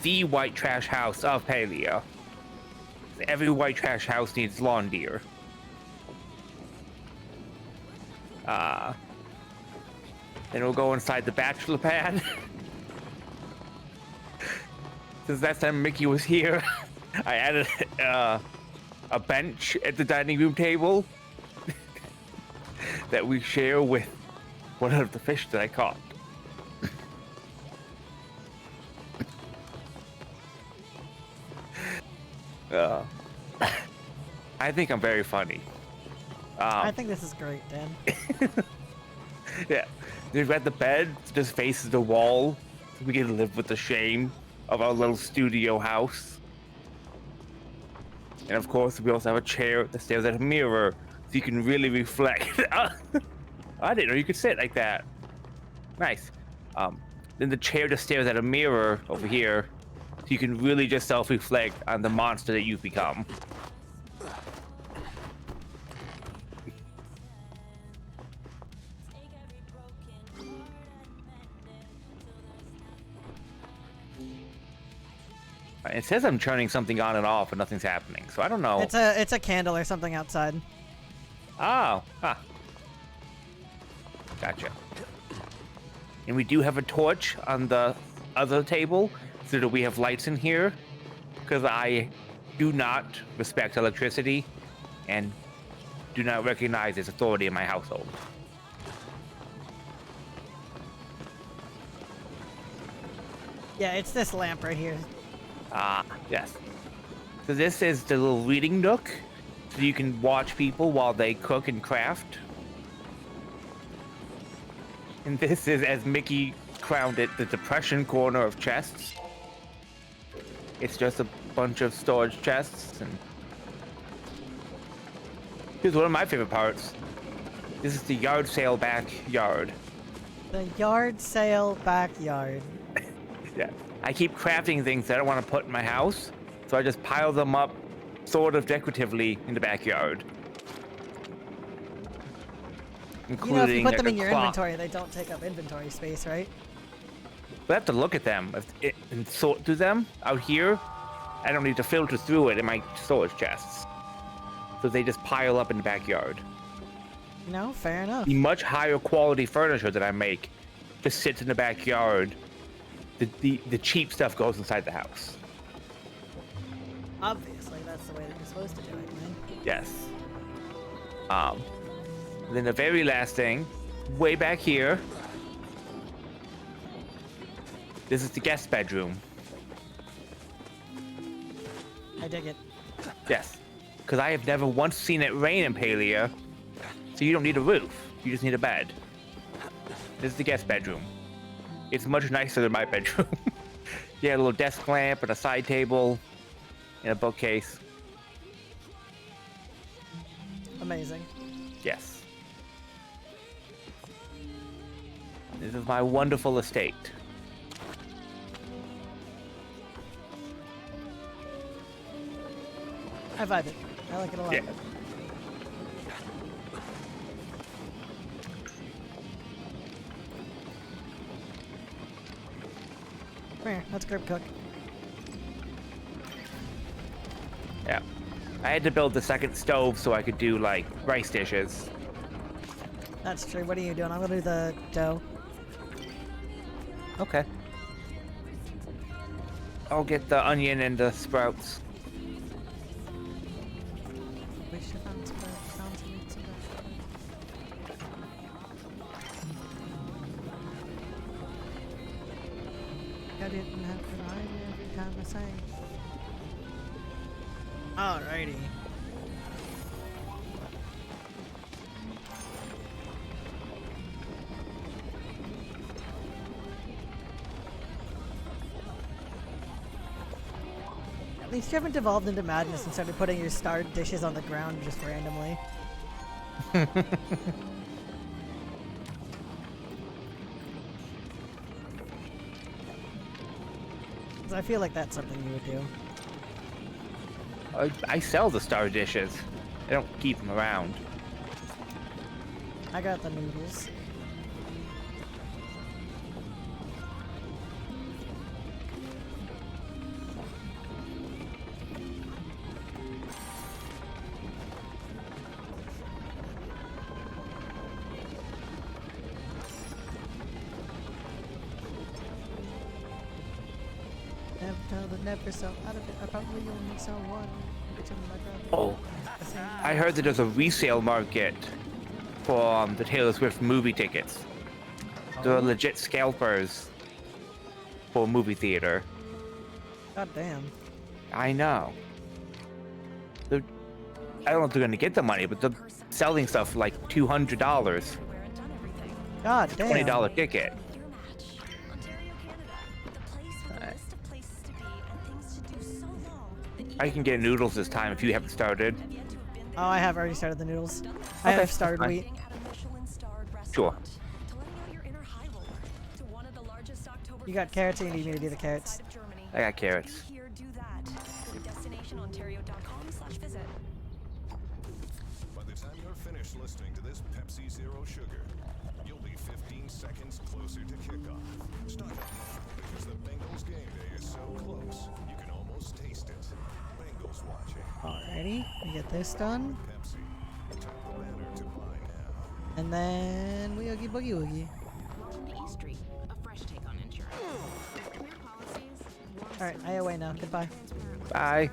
the white trash house of Palia. Every white trash house needs lawn deer. Then we'll go inside the bachelor pad. Since last time Mickey was here, I added a bench at the dining room table that we share with one of the fish that I caught. I think I'm very funny. I think this is great, Dan. Yeah, we've got the bed just faces the wall. So we get to live with the shame of our little studio house. And of course, we also have a chair that stares at a mirror, so you can really reflect. I didn't know you could sit like that. Nice. Then the chair just stares at a mirror over here, so you can really just self-reflect on the monster that you've become. It says I'm turning something on and off, and nothing's happening. So I don't know. It's a candle or something outside. Oh, gotcha. And we do have a torch on the other table, so that we have lights in here, because I do not respect electricity and do not recognize its authority in my household. Yeah, it's this lamp right here. Yes. So this is the little reading nook, so you can watch people while they cook and craft. And this is, as Mickey crowned it, the depression corner of chests. It's just a bunch of storage chests. And here's one of my favorite parts. This is the yard sale backyard. The yard sale backyard. Yeah. I keep crafting things that I don't want to put in my house, so I just pile them up sort of decoratively in the backyard. You know, if you put them in your inventory, they don't take up inventory space, right? I have to look at them and sort through them. Out here, I don't need to filter through it in my storage chests. So they just pile up in the backyard. You know, fair enough. The much higher quality furniture that I make just sits in the backyard. The cheap stuff goes inside the house. Obviously, that's the way that you're supposed to do it, man. Yes. Then the very last thing, way back here, this is the guest bedroom. I dig it. Yes, because I have never once seen it rain in Palia, so you don't need a roof. You just need a bed. This is the guest bedroom. It's much nicer than my bedroom. Yeah, a little desk lamp and a side table and a bookcase. Amazing. Yes. This is my wonderful estate. I vibe it. I like it a lot. Yeah. Come here, let's grip cook. Yeah. I had to build the second stove so I could do, like, rice dishes. That's true. What are you doing? I'm gonna do the dough. Okay. I'll get the onion and the sprouts. I didn't have to rhyme every time I sang. Alrighty. At least you haven't devolved into madness and started putting your starred dishes on the ground just randomly. I feel like that's something you would do. I sell the star dishes. I don't keep them around. I got the noodles. Never so out of it. I probably only saw one. Oh, I heard that there's a resale market for the Taylor Swift movie tickets. They're legit scalpers for a movie theater. God damn. I know. I don't know if they're gonna get the money, but they're selling stuff for like $200. God damn. $20 ticket. I can get noodles this time if you haven't started. Oh, I have already started the noodles. I have started wheat. Sure. You got carrots, or you need me to do the carrots? I got carrots. By the time you're finished listening to this Pepsi Zero Sugar, you'll be 15 seconds closer to kickoff. Stock up now, because the Bengals game day is so close, you can almost Alrighty, we get this done. And then we oogie boogie woogie. Welcome to East Street, a fresh take on insurance. With clear policies, warm Alright, I away now. Goodbye. Bye.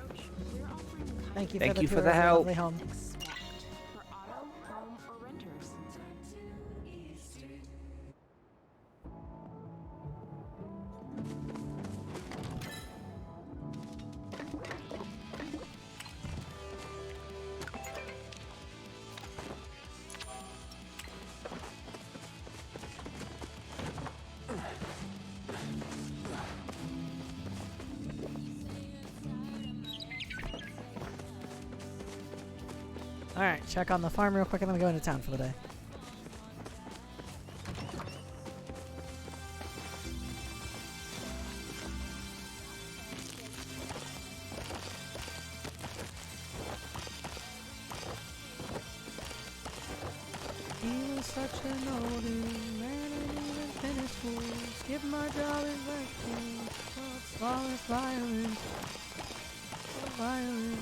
Thank you Thank for the you tour for the of your help. lovely home. for auto, home, or renters. Alright, check on the farm real quick and then go into town for the day. He was such an oldie, man, I didn't even finish school. Skip my job in vacuum. Smallest violin. Violin.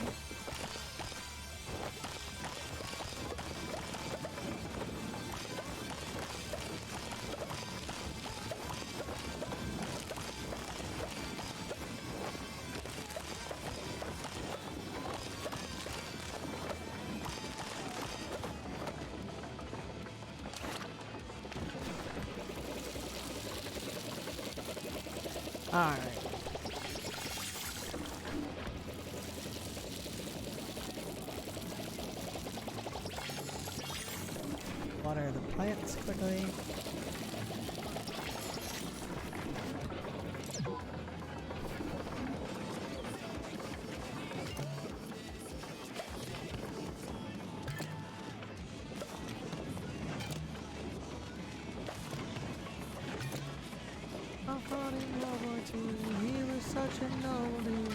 Alright. Water the plants quickly. I fought in World War II, he was such an oldie.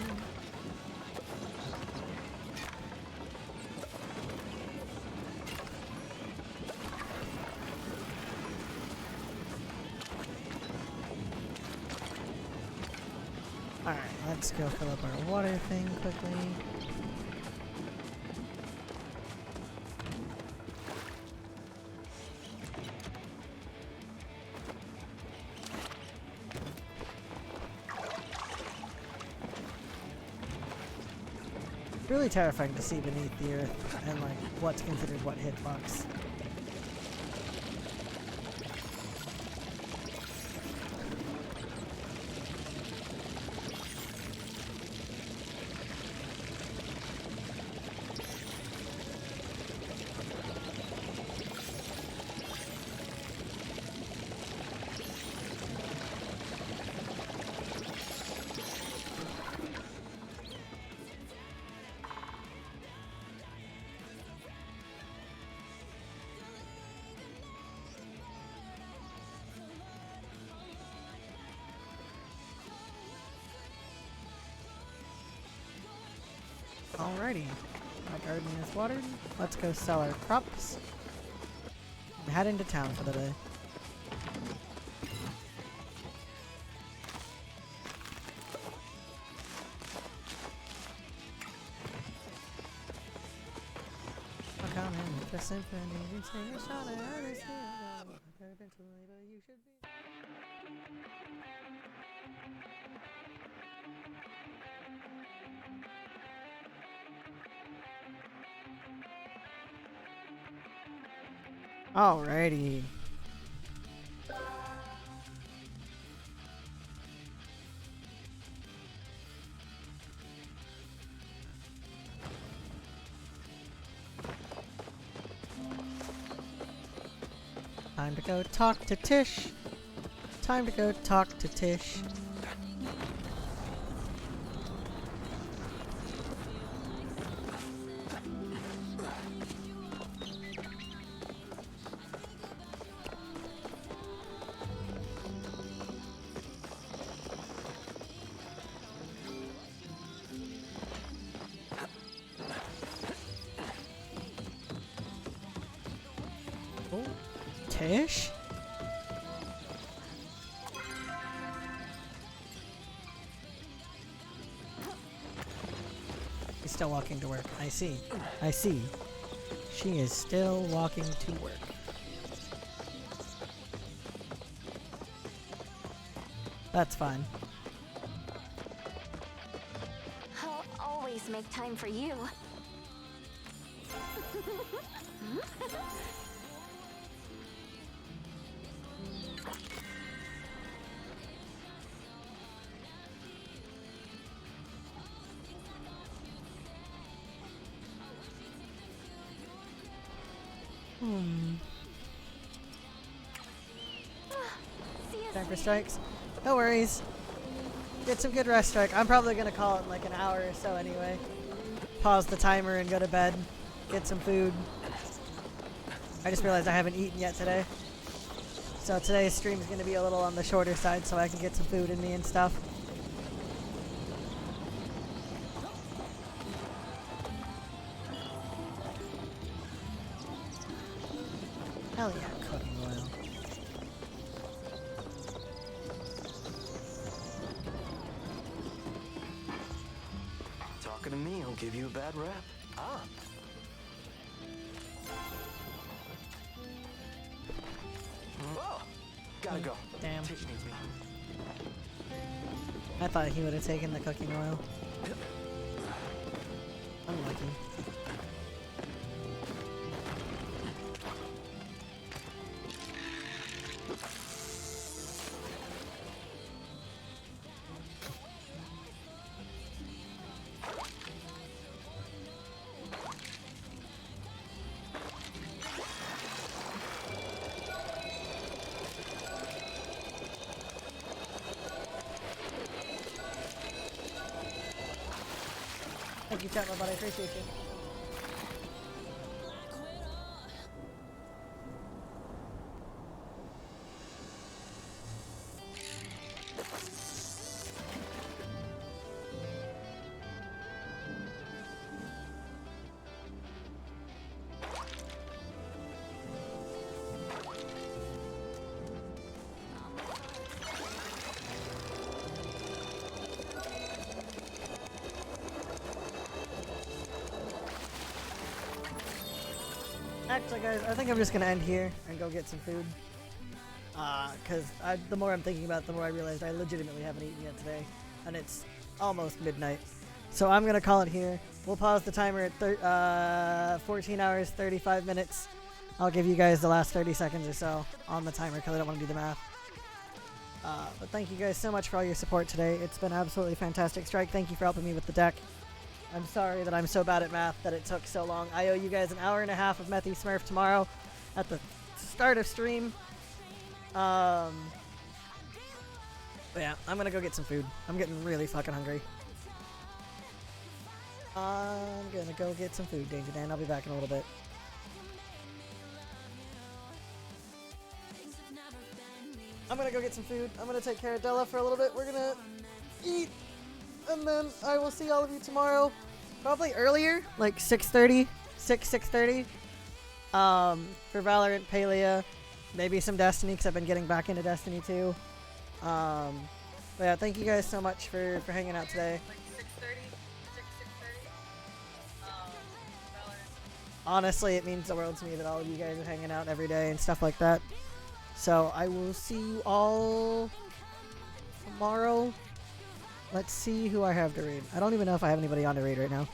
Alright, let's go fill up our water thing quickly. It's really terrifying to see beneath the earth and like what's considered what hitbox. Alrighty, my garden is watered. Let's go sell our crops. I'm heading to town for the day. I'll come in with the symphony and sing a song that I just you should be. Alrighty. Time to go talk to Tish. Time to go talk to Tish. Tish? Is still walking to work. I see. I see. She is still walking to work. That's fine. I'll always make time for you. Time for strikes. No worries. Get some good rest, Strike. I'm probably gonna call it in like an hour or so anyway. Pause the timer and go to bed. Get some food. I just realized I haven't eaten yet today. So today's stream is gonna be a little on the shorter side so I can get some food in me and stuff. Hell yeah, cooking oil. Talking to me, I'll give you a bad rap. Ah. Whoa! Gotta go. Damn. Tish needs me. I thought he would have taken the cooking oil. Unlucky. Thank you, chat, my buddy. I appreciate you. Actually, guys, I think I'm just gonna end here and go get some food. Cause the more I'm thinking about it, the more I realized I legitimately haven't eaten yet today, and it's almost midnight. So I'm gonna call it here. We'll pause the timer at 14 hours, 35 minutes. I'll give you guys the last 30 seconds or so on the timer because I don't want to do the math. But thank you guys so much for all your support today. It's been absolutely fantastic. Strike, thank you for helping me with the deck. I'm sorry that I'm so bad at math that it took so long. I owe you guys an hour and a half of Methy Smurf tomorrow at the start of stream. But yeah, I'm gonna go get some food. I'm getting really fucking hungry. I'm gonna go get some food, Danger Dan. I'll be back in a little bit. I'm gonna go get some food. I'm gonna take care of Della for a little bit. We're gonna eat. And then I will see all of you tomorrow, probably earlier, like 6:30, 6:30, for Valorant, Palia, maybe some Destiny, because I've been getting back into Destiny too. But yeah, thank you guys so much for hanging out today. Like 6:30. Honestly, it means the world to me that all of you guys are hanging out every day and stuff like that. So I will see you all tomorrow. Let's see who I have to raid. I don't even know if I have anybody on to raid right now.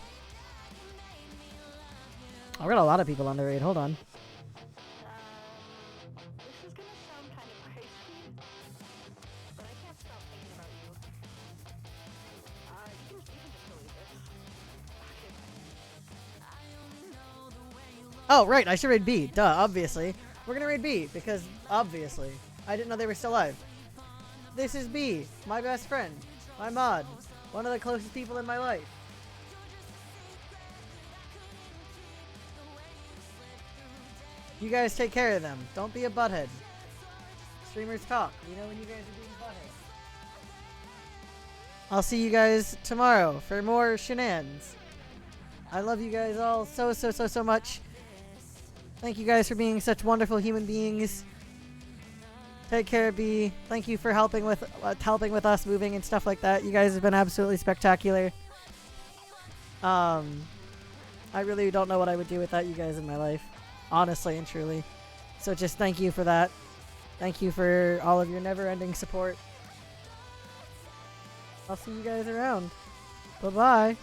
I've got a lot of people on the raid. Hold on. This is gonna sound kind of crazy, but I can't stop thinking about you. You can just delete this. Oh, right. I should raid B. Duh, obviously. We're gonna raid B because, obviously. I didn't know they were still alive. This is B, my best friend. My mod. One of the closest people in my life. You guys take care of them. Don't be a butthead. Streamers talk. You know when you guys are being buttheads. I'll see you guys tomorrow for more shenanigans. I love you guys all so much. Thank you guys for being such wonderful human beings. Take care, B. Thank you for helping with us moving and stuff like that. You guys have been absolutely spectacular. I really don't know what I would do without you guys in my life, honestly and truly. So just thank you for that. Thank you for all of your never-ending support. I'll see you guys around. Bye-bye.